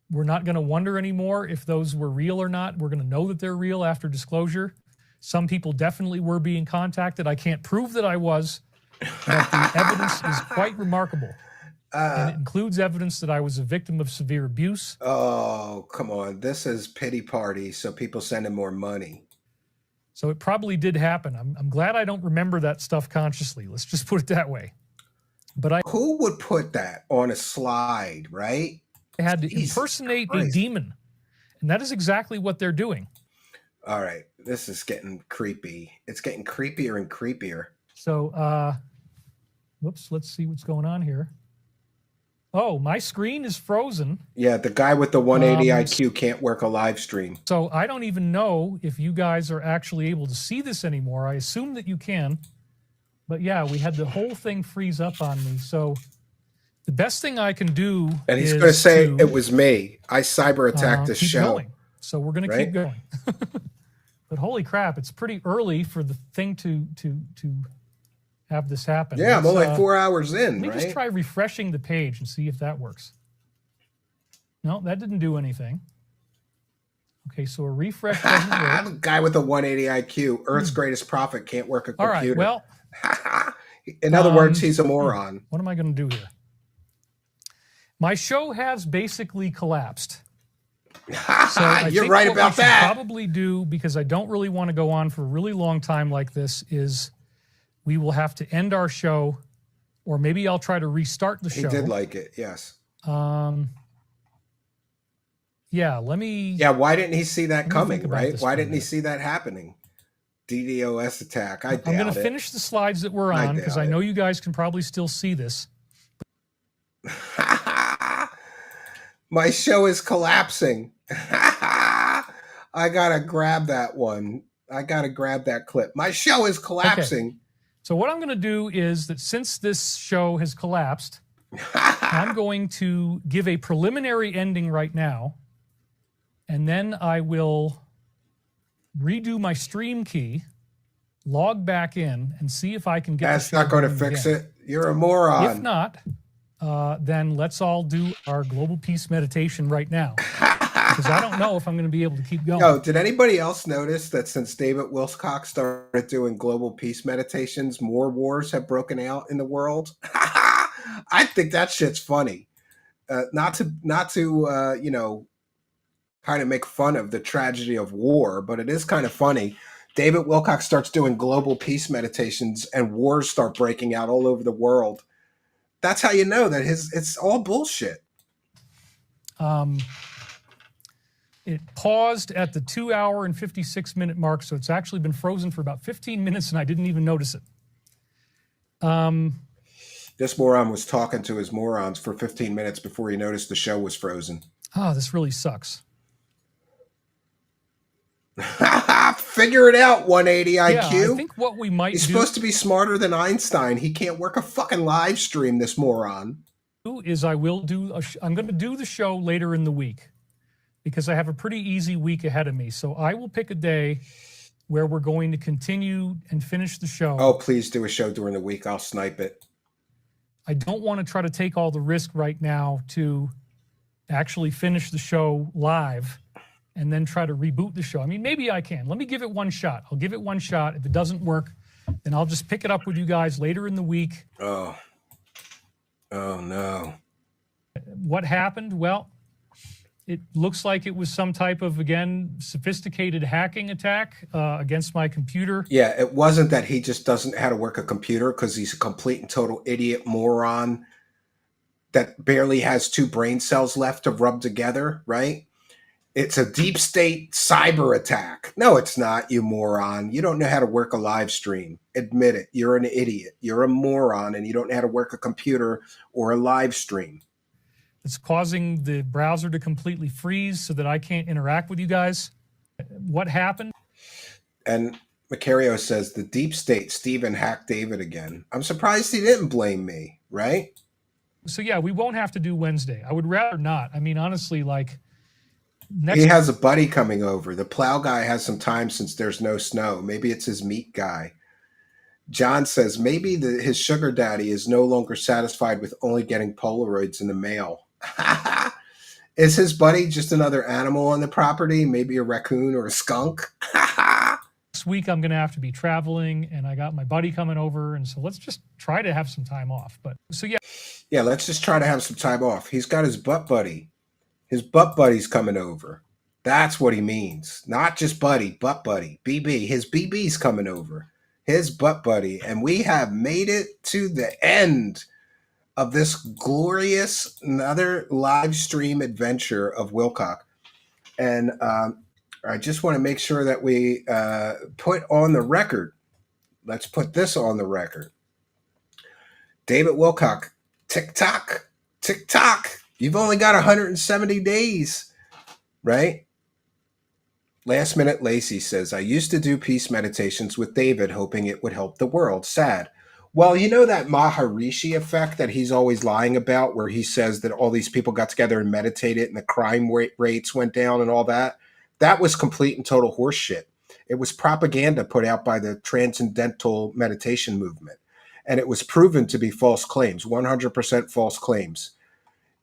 We're not going to wonder anymore if those were real or not. We're going to know that they're real after disclosure. Some people definitely were being contacted. I can't prove that I was, but the evidence is quite remarkable. And it includes evidence that I was a victim of severe abuse. Oh, come on. This is pity party, so people send him more money. So it probably did happen. I'm glad I don't remember that stuff consciously. Let's just put it that way. But Who would put that on a slide, right? I had to Jesus impersonate a Christ. demon. And that is exactly what they're doing. All right. This is getting creepy. It's getting creepier and creepier. So, whoops, let's see what's going on here. Oh, my screen is frozen. Yeah, the guy with the 180 IQ can't work a live stream. So I don't even know if you guys are actually able to see this anymore. I assume that you can. But yeah, we had the whole thing freeze up on me. So the best thing I can do And he's is going to say to, it was me. I cyber attacked the keep show. going. So we're going to Right? keep going. But holy crap, it's pretty early for the thing to have this happen. Yeah, I'm Let's, only 4 hours in, Let me right? just try refreshing the page and see if that works. No, that didn't do anything. Okay, so a refresh doesn't work. The guy with the 180 IQ, Earth's greatest prophet, can't work a All computer. right, well, in other words, he's a moron. what am I going to do here? My show has basically collapsed. So I You're think right what about we should that. probably do, because I don't really want to go on for a really long time like this, is we will have to end our show, or maybe I'll try to restart the He show. did like it, yes. Yeah, let me. Yeah, why didn't he see that me coming, think about right? this Why for a didn't he minute. see that happening? DDoS attack. I I'm going doubt to it. finish the slides that we're I on, because doubt I it. know you guys can probably still see this. My show is collapsing. I gotta grab that one. I gotta grab that clip. My show is collapsing. So what I'm going to do is that since this show has collapsed, I'm going to give a preliminary ending right now, and then I will redo my stream key, log back in, and see if I can get That's the show not going to going fix again. it. You're a moron. If not, then let's all do our global peace meditation right now, because I don't know if I'm going to be able to keep going. Yo, did anybody else notice that since David Wilcock started doing global peace meditations, more wars have broken out in the world? I think that shit's funny. Not to you know, kind of make fun of the tragedy of war, but it is kind of funny. David Wilcock starts doing global peace meditations and wars start breaking out all over the world. That's how you know that it's all bullshit. It paused at the 2 hour and 56 minute mark, so it's actually been frozen for about 15 minutes, and I didn't even notice it. This moron was talking to his morons for 15 minutes before he noticed the show was frozen. Oh, this really sucks. Figure it out, 180 IQ. Yeah, I think what we might He's do supposed to be smarter than Einstein. He can't work a fucking live stream, this moron. is I will do I'm going to do the show later in the week, because I have a pretty easy week ahead of me. So I will pick a day where we're going to continue and finish the show. Oh, please do a show during the week. I'll snipe it. I don't want to try to take all the risk right now to actually finish the show live and then try to reboot the show. I mean, maybe I can. Let me give it one shot. I'll give it one shot. If it doesn't work, then I'll just pick it up with you guys later in the week. Oh no. What happened? Well, it looks like it was some type of, again, sophisticated hacking attack against my computer. Yeah, it wasn't that he just doesn't know how to work a computer because he's a complete and total idiot moron that barely has 2 brain cells left to rub together, right? It's a deep state cyber attack. No, it's not, you moron. You don't know how to work a live stream. Admit it. You're an idiot. You're a moron, and you don't know how to work a computer or a live stream. It's causing the browser to completely freeze so that I can't interact with you guys. What happened? And Macario says the deep state, Stephen hacked David again. I'm surprised he didn't blame me, right? So yeah, we won't have to do Wednesday. I would rather not. I mean, honestly, like He next has a buddy coming over. The plow guy has some time since there's no snow. Maybe it's his meat guy. John says maybe his sugar daddy is no longer satisfied with only getting Polaroids in the mail. Is his buddy just another animal on the property? Maybe a raccoon or a skunk? week I'm going to have to be traveling, and I got my buddy coming over, and so let's just try to have some time off. But so yeah. Yeah, let's just try to have some time off. He's got his butt buddy. His butt buddy's coming over. That's what he means. Not just buddy, butt buddy. BB. His BB's coming over. His butt buddy. And we have made it to the end of this glorious another live stream adventure of Wilcock. And I just want to make sure that we put on the record. Let's put this on the record. David Wilcock, tick-tock, tick-tock. You've only got 170 days, right? Last Minute Lacey says, I used to do peace meditations with David, hoping it would help the world. Sad. Well, you know that Maharishi effect that he's always lying about, where he says that all these people got together and meditated and the crime rates went down and all that? That was complete and total horseshit. It was propaganda put out by the Transcendental Meditation Movement. And it was proven to be false claims, 100% false claims.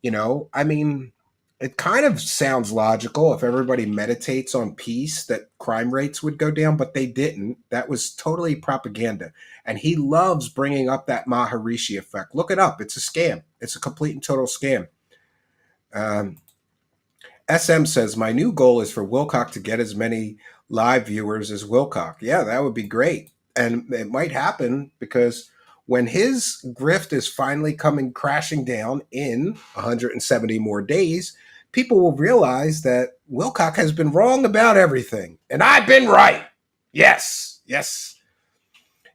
You know, I mean, it kind of sounds logical if everybody meditates on peace that crime rates would go down, but they didn't. That was totally propaganda. And he loves bringing up that Maharishi effect. Look it up. It's a scam. It's a complete and total scam. SM says, my new goal is for Wilcock to get as many live viewers as Wilcock. Yeah, that would be great. And it might happen because when his grift is finally coming crashing down in 170 more days, people will realize that Wilcock has been wrong about everything. And I've been right. Yes, yes.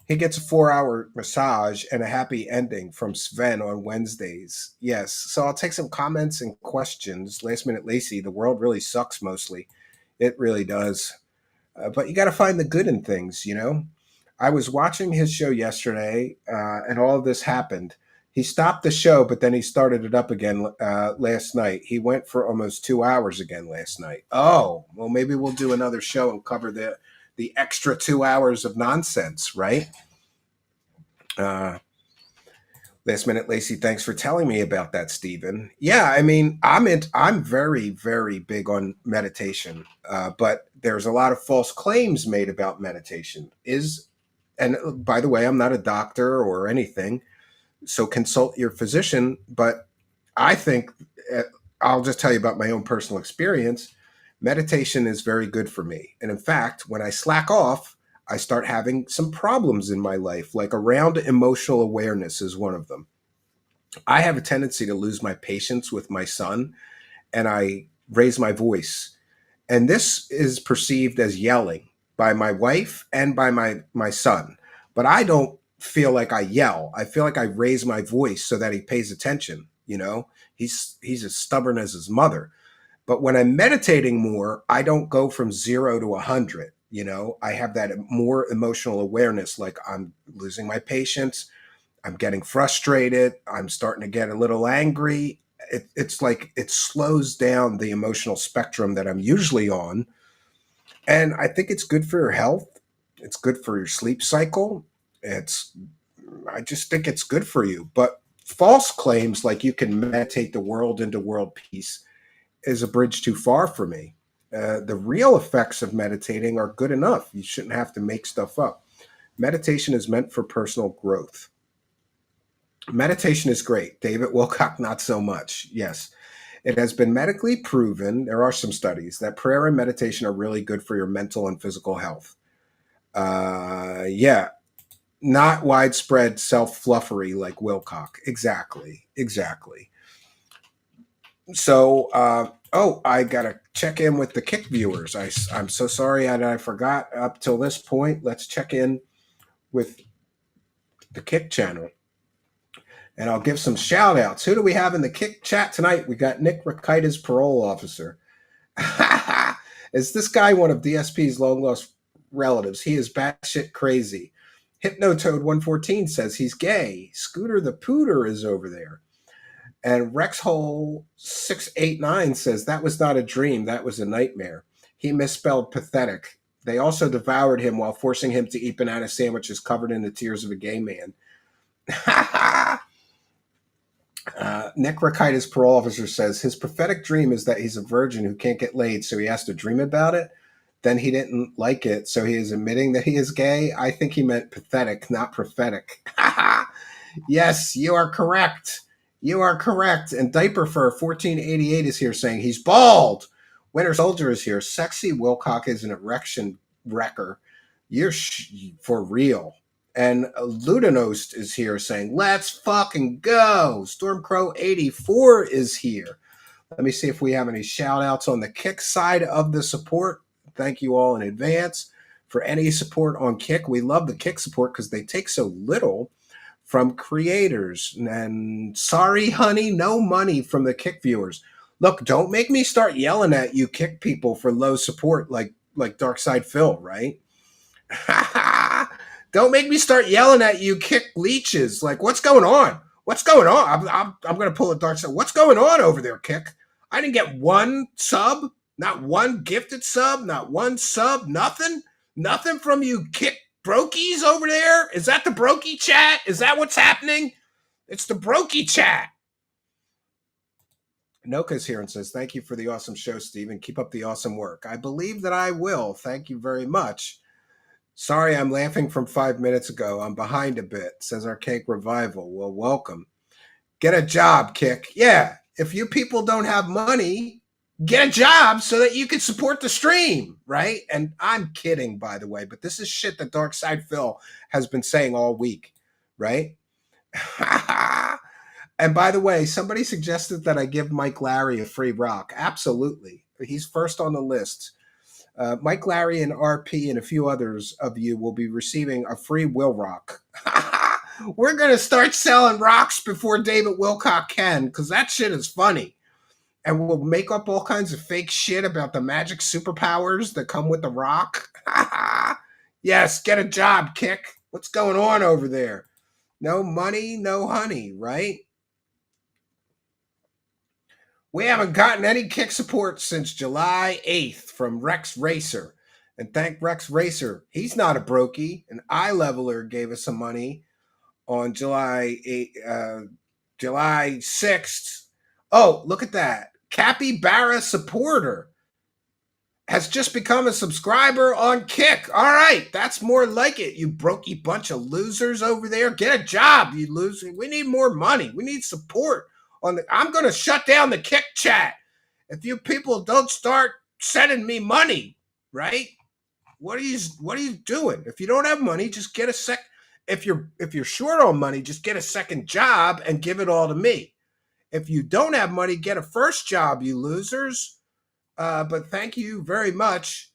He gets a 4-hour massage and a happy ending from Sven on Wednesdays. Yes. So I'll take some comments and questions. Last Minute Lacey, the world really sucks mostly. It really does. But you got to find the good in things, you know? I was watching his show yesterday, and all of this happened. He stopped the show, but then he started it up again last night. He went for almost 2 hours again last night. Oh, well, maybe we'll do another show and cover the extra 2 hours of nonsense, right? Last Minute Lacey, thanks for telling me about that, Stephen. Yeah, I mean, I'm very, very big on meditation, but there's a lot of false claims made about meditation. And by the way, I'm not a doctor or anything, so consult your physician. But I think, I'll just tell you about my own personal experience. Meditation is very good for me. And in fact, when I slack off, I start having some problems in my life, like around emotional awareness is one of them. I have a tendency to lose my patience with my son, and I raise my voice. And this is perceived as yelling by my wife and by my son. But I don't feel like I yell. I feel like I raise my voice so that he pays attention. You know, he's as stubborn as his mother. But when I'm meditating more, I don't go from 0 to 100. You know, I have that more emotional awareness, like I'm losing my patience. I'm getting frustrated. I'm starting to get a little angry. It's like it slows down the emotional spectrum that I'm usually on. And I think it's good for your health. It's good for your sleep cycle. I just think it's good for you. But false claims like you can meditate the world into world peace is a bridge too far for me. The real effects of meditating are good enough. You shouldn't have to make stuff up. Meditation is meant for personal growth. Meditation is great. David Wilcock, not so much. Yes. It has been medically proven, there are some studies, that prayer and meditation are really good for your mental and physical health. Yeah. Not widespread self-fluffery like Wilcock. Exactly. So, I got to check in with the Kick viewers. I'm so sorry I forgot up till this point. Let's check in with the Kick channel. And I'll give some shout outs. Who do we have in the Kick chat tonight? We got Nick Rakita's parole officer. Is this guy one of DSP's long lost relatives. He is batshit crazy. Hypnotoad114 says he's gay. Scooter the Pooter is over there. And Rexhole689 says that was not a dream. That was a nightmare. He misspelled pathetic. They also devoured him while forcing him to eat banana sandwiches covered in the tears of a gay man. Necrochitis parole officer says his prophetic dream is that he's a virgin who can't get laid, so he has to dream about it. Then he didn't like it, so he is admitting that he is gay. I think he meant pathetic, not prophetic. Yes, you are correct. You are correct. And Diaper Fur 1488 is here saying he's bald. Winter Soldier is here. Sexy Wilcock is an erection wrecker. You're for real. And Ludinost is here saying, let's fucking go. Stormcrow84 is here. Let me see if we have any shout outs on the Kick side of the support. Thank you all in advance for any support on Kick. We love the Kick support because they take so little from creators. And sorry, honey, no money from the Kick viewers. Look, don't make me start yelling at you Kick people for low support like Darkside Phil, right? Don't make me start yelling at you Kick leeches. Like, what's going on? What's going on? I'm going to pull a dark side. What's going on over there, Kick? I didn't get one sub, not one gifted sub, not one sub, nothing. Nothing from you Kick brokies over there. Is that the brokey chat? Is that what's happening? It's the brokey chat. Noka's here and says, thank you for the awesome show, Stephen. Keep up the awesome work. I believe that I will. Thank you very much. Sorry, I'm laughing from 5 minutes ago. I'm behind a bit, says Archaic Revival. Well, welcome. Get a job, Kick. Yeah, if you people don't have money, get a job so that you can support the stream, right? And I'm kidding, by the way, but this is shit that Darkside Phil has been saying all week, right? And by the way, somebody suggested that I give Mike Larry a free rock. Absolutely. He's first on the list. Mike Larry and RP and a few others of you will be receiving a free Will Rock. We're going to start selling rocks before David Wilcock can, because that shit is funny. And we'll make up all kinds of fake shit about the magic superpowers that come with the rock. Yes, get a job, Kick. What's going on over there? No money, no honey, right? We haven't gotten any Kick support since July 8th from Rex Racer. And thank Rex Racer. He's not a brokey. An eye leveler gave us some money on July 6th. Oh, look at that. Capybara supporter has just become a subscriber on Kick. All right, that's more like it, you brokey bunch of losers over there. Get a job, you loser. We need more money. We need support. I'm going to shut down the Kick chat if you people don't start sending me money, right? What are you doing? If you don't have money, just get a sec. If you're short on money, just get a second job and give it all to me. If you don't have money, get a first job, you losers. But thank you very much.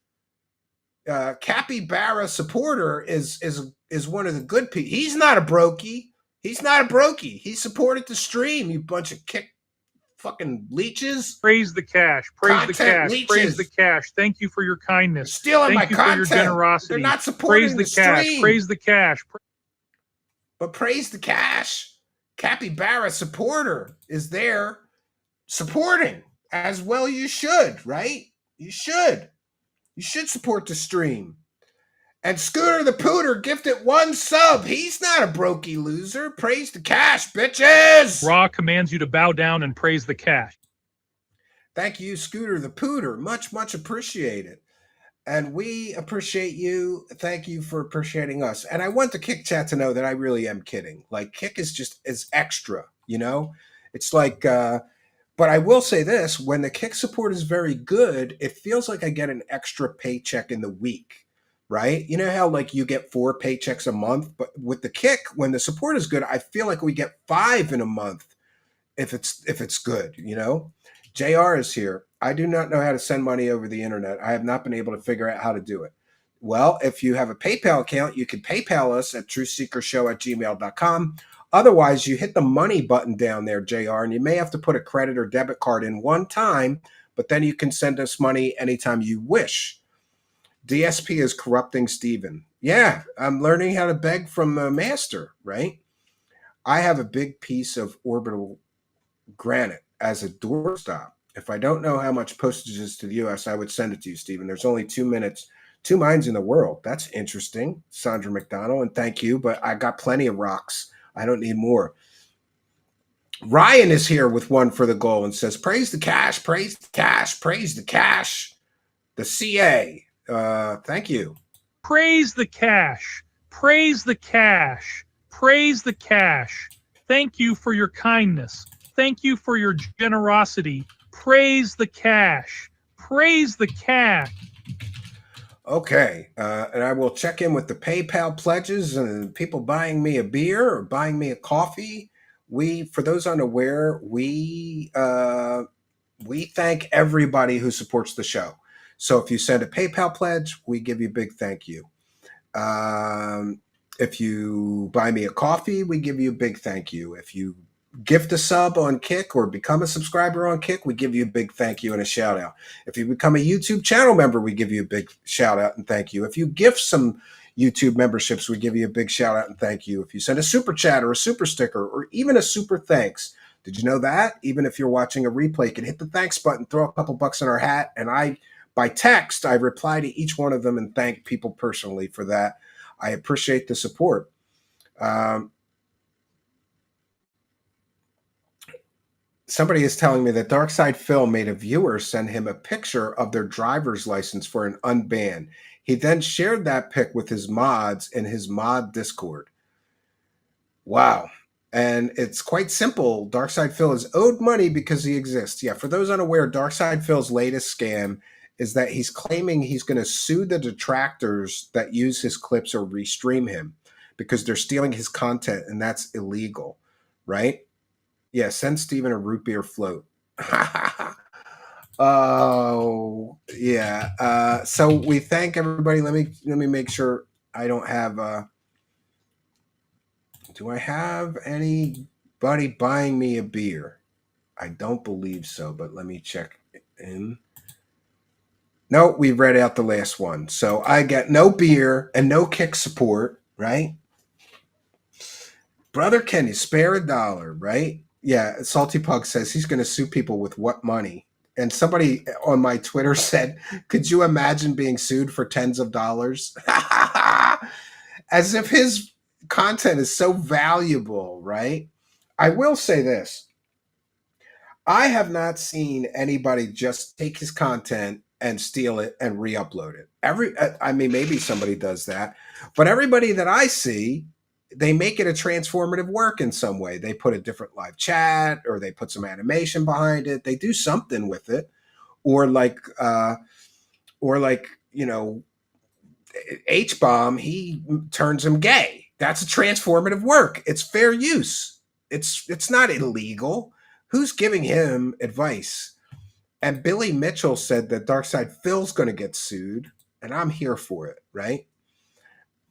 Capybara supporter is one of the good people. He's not a brokey. He's not a brokey. He supported the stream, you bunch of Kick fucking leeches. Praise the cash. Praise the cash. Leeches. Praise the cash. Thank you for your kindness. Stealing Thank my you content. for your generosity. They're not supporting praise the cash. stream. Praise the cash. But praise the cash. Capybara supporter is there supporting as well. You should, right? You should. You should support the stream. And Scooter the Pooter gifted 1 sub. He's not a brokey loser. Praise the cash, bitches. Ra commands you to bow down and praise the cash. Thank you, Scooter the Pooter. Much, much appreciated. And we appreciate you. Thank you for appreciating us. And I want the Kick chat to know that I really am kidding. Like, Kick is extra, you know? It's like, but I will say this. When the Kick support is very good, it feels like I get an extra paycheck in the week. Right? You know how like you get 4 paychecks a month, but with the Kick, when the support is good, I feel like we get 5 in a month if it's good, you know? JR is here. I do not know how to send money over the internet. I have not been able to figure out how to do it. Well, if you have a PayPal account, you can PayPal us at truthseekershow@gmail.com. Otherwise, you hit the money button down there, JR, and you may have to put a credit or debit card in one time, but then you can send us money anytime you wish. DSP is corrupting Steven. Yeah, I'm learning how to beg from the master, right? I have a big piece of orbital granite as a doorstop. If I don't know how much postage is to the US, I would send it to you, Stephen. There's only 2 minutes, 2 mines in the world. That's interesting, Sandra McDonald, and thank you, but I got plenty of rocks. I don't need more. Ryan is here with one for the goal and says, praise the cash, praise the cash, praise the cash. The CA. Thank you. Praise the cash. Praise the cash. Praise the cash. Thank you for your kindness. Thank you for your generosity. Praise the cash. Praise the cash. Okay. And I will check in with the PayPal pledges and people buying me a beer or buying me a coffee. For those unaware, we thank everybody who supports the show. So if you send a PayPal pledge, we give you a big thank you. If you buy me a coffee, we give you a big thank you. If you gift a sub on Kick or become a subscriber on Kick, we give you a big thank you and a shout out. If you become a YouTube channel member, we give you a big shout out and thank you. If you gift some YouTube memberships, we give you a big shout out and thank you. If you send a super chat or a super sticker or even a super thanks, did you know that? Even if you're watching a replay, you can hit the thanks button, throw a couple bucks in our hat, and by text, I reply to each one of them and thank people personally for that. I appreciate the support. Somebody is telling me that Darkside Phil made a viewer send him a picture of their driver's license for an unban. He then shared that pic with his mods in his mod Discord. Wow. And it's quite simple. Darkside Phil is owed money because he exists. Yeah, for those unaware, Darkside Phil's latest scam is that he's claiming he's going to sue the detractors that use his clips or restream him because they're stealing his content, and that's illegal, right? Yeah, send Steven a root beer float. Oh, yeah. So we thank everybody. Let me make sure I don't have do I have anybody buying me a beer? I don't believe so, but let me check in. No, we read out the last one. So I get no beer and no Kick support, right? Brother, can you spare $1, right? Yeah, Salty Pug says he's going to sue people with what money? And somebody on my Twitter said, could you imagine being sued for tens of dollars? As if his content is so valuable, right? I will say this. I have not seen anybody just take his content and steal it and re-upload it. I mean, maybe somebody does that, but everybody that I see, they make it a transformative work in some way. They put a different live chat or they put some animation behind it. They do something with it. Or like, you know, H-Bomb, he turns him gay. That's a transformative work. It's fair use. It's not illegal. Who's giving him advice? And Billy Mitchell said that Darkside Phil's going to get sued, and I'm here for it, right?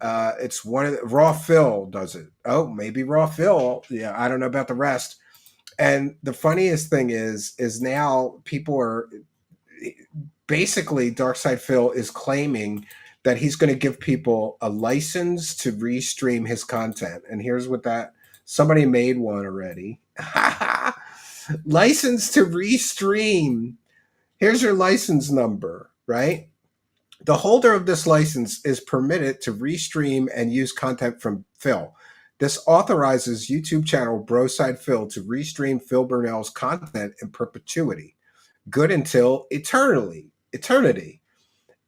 It's one of the, Raw Phil does it. Oh, maybe Raw Phil. Yeah, I don't know about the rest. And the funniest thing is now people are basically Darkside Phil is claiming that he's going to give people a license to restream his content. And here's what somebody made one already. License to restream. Here's your license number, right? The holder of this license is permitted to restream and use content from Phil. This authorizes YouTube channel Broside Phil to restream Phil Burnell's content in perpetuity, good until eternity.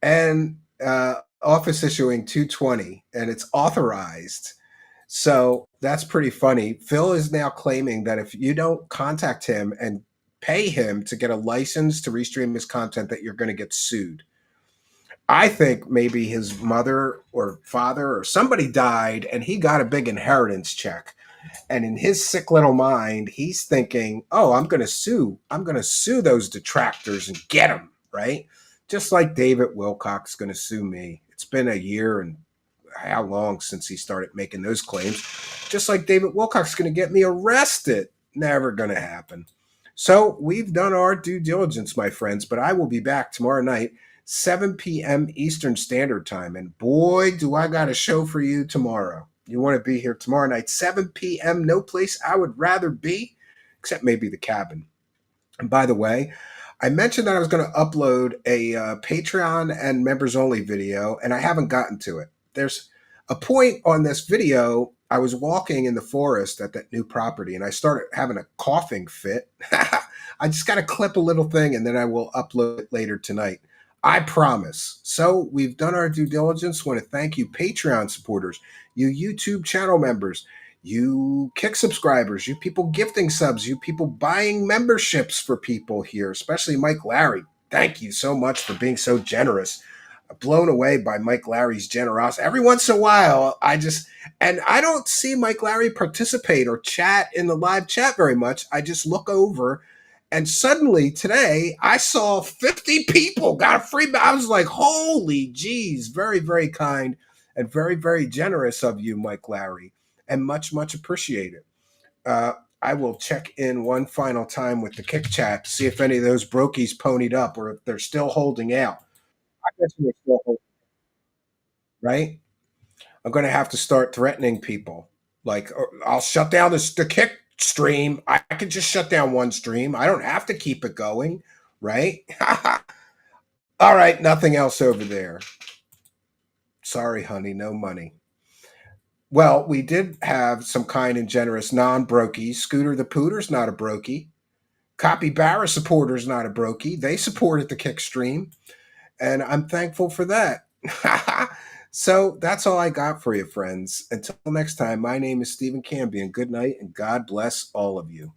And office issuing 220, and it's authorized. So that's pretty funny. Phil is now claiming that if you don't contact him and pay him to get a license to restream his content, that you're going to get sued. I think maybe his mother or father or somebody died and he got a big inheritance check. And in his sick little mind, he's thinking, oh, I'm going to sue. I'm going to sue those detractors and get them, right? Just like David Wilcock's going to sue me. It's been a year and how long since he started making those claims. Just like David Wilcock's going to get me arrested. Never going to happen. So we've done our due diligence, my friends, but I will be back tomorrow night, 7 p.m. Eastern Standard Time. And boy, do I got a show for you tomorrow. You want to be here tomorrow night, 7 p.m. No place I would rather be, except maybe the cabin. And by the way, I mentioned that I was going to upload a Patreon and members only video, and I haven't gotten to it. There's a point on this video. I was walking in the forest at that new property, and I started having a coughing fit. I just got to clip a little thing, and then I will upload it later tonight. I promise. So we've done our due diligence. Want to thank you, Patreon supporters, you YouTube channel members, you Kick subscribers, you people gifting subs, you people buying memberships for people here, especially Mike Larry. Thank you so much for being so generous. Blown away by Mike Larry's generosity. Every once in a while, I don't see Mike Larry participate or chat in the live chat very much. I just look over, and suddenly today I saw 50 people got a free. I was like, holy geez, very, very kind and very, very generous of you, Mike Larry, and much, much appreciated. I will check in one final time with the Kick chat to see if any of those brokies ponied up or if they're still holding out. I guess they're still holding out, right? I'm going to have to start threatening people. Like, I'll shut down the Kick stream. I can just shut down one stream. I don't have to keep it going, right? All right, nothing else over there. Sorry, honey, no money. Well, we did have some kind and generous non-brokies. Scooter the Pooter's not a brokey. Capybara supporter's not a brokey. They supported the Kick stream, and I'm thankful for that. So that's all I got for you, friends. Until next time, my name is Stephen Cambion. Good night, and God bless all of you.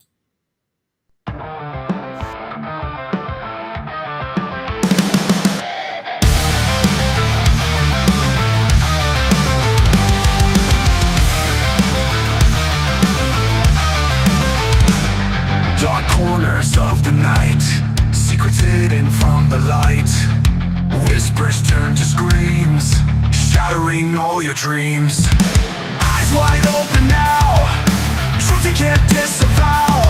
Dark corners of the night, secrets hidden from the light. Whispers turn to screams, shattering all your dreams. Eyes wide open now, truth you can't disavow.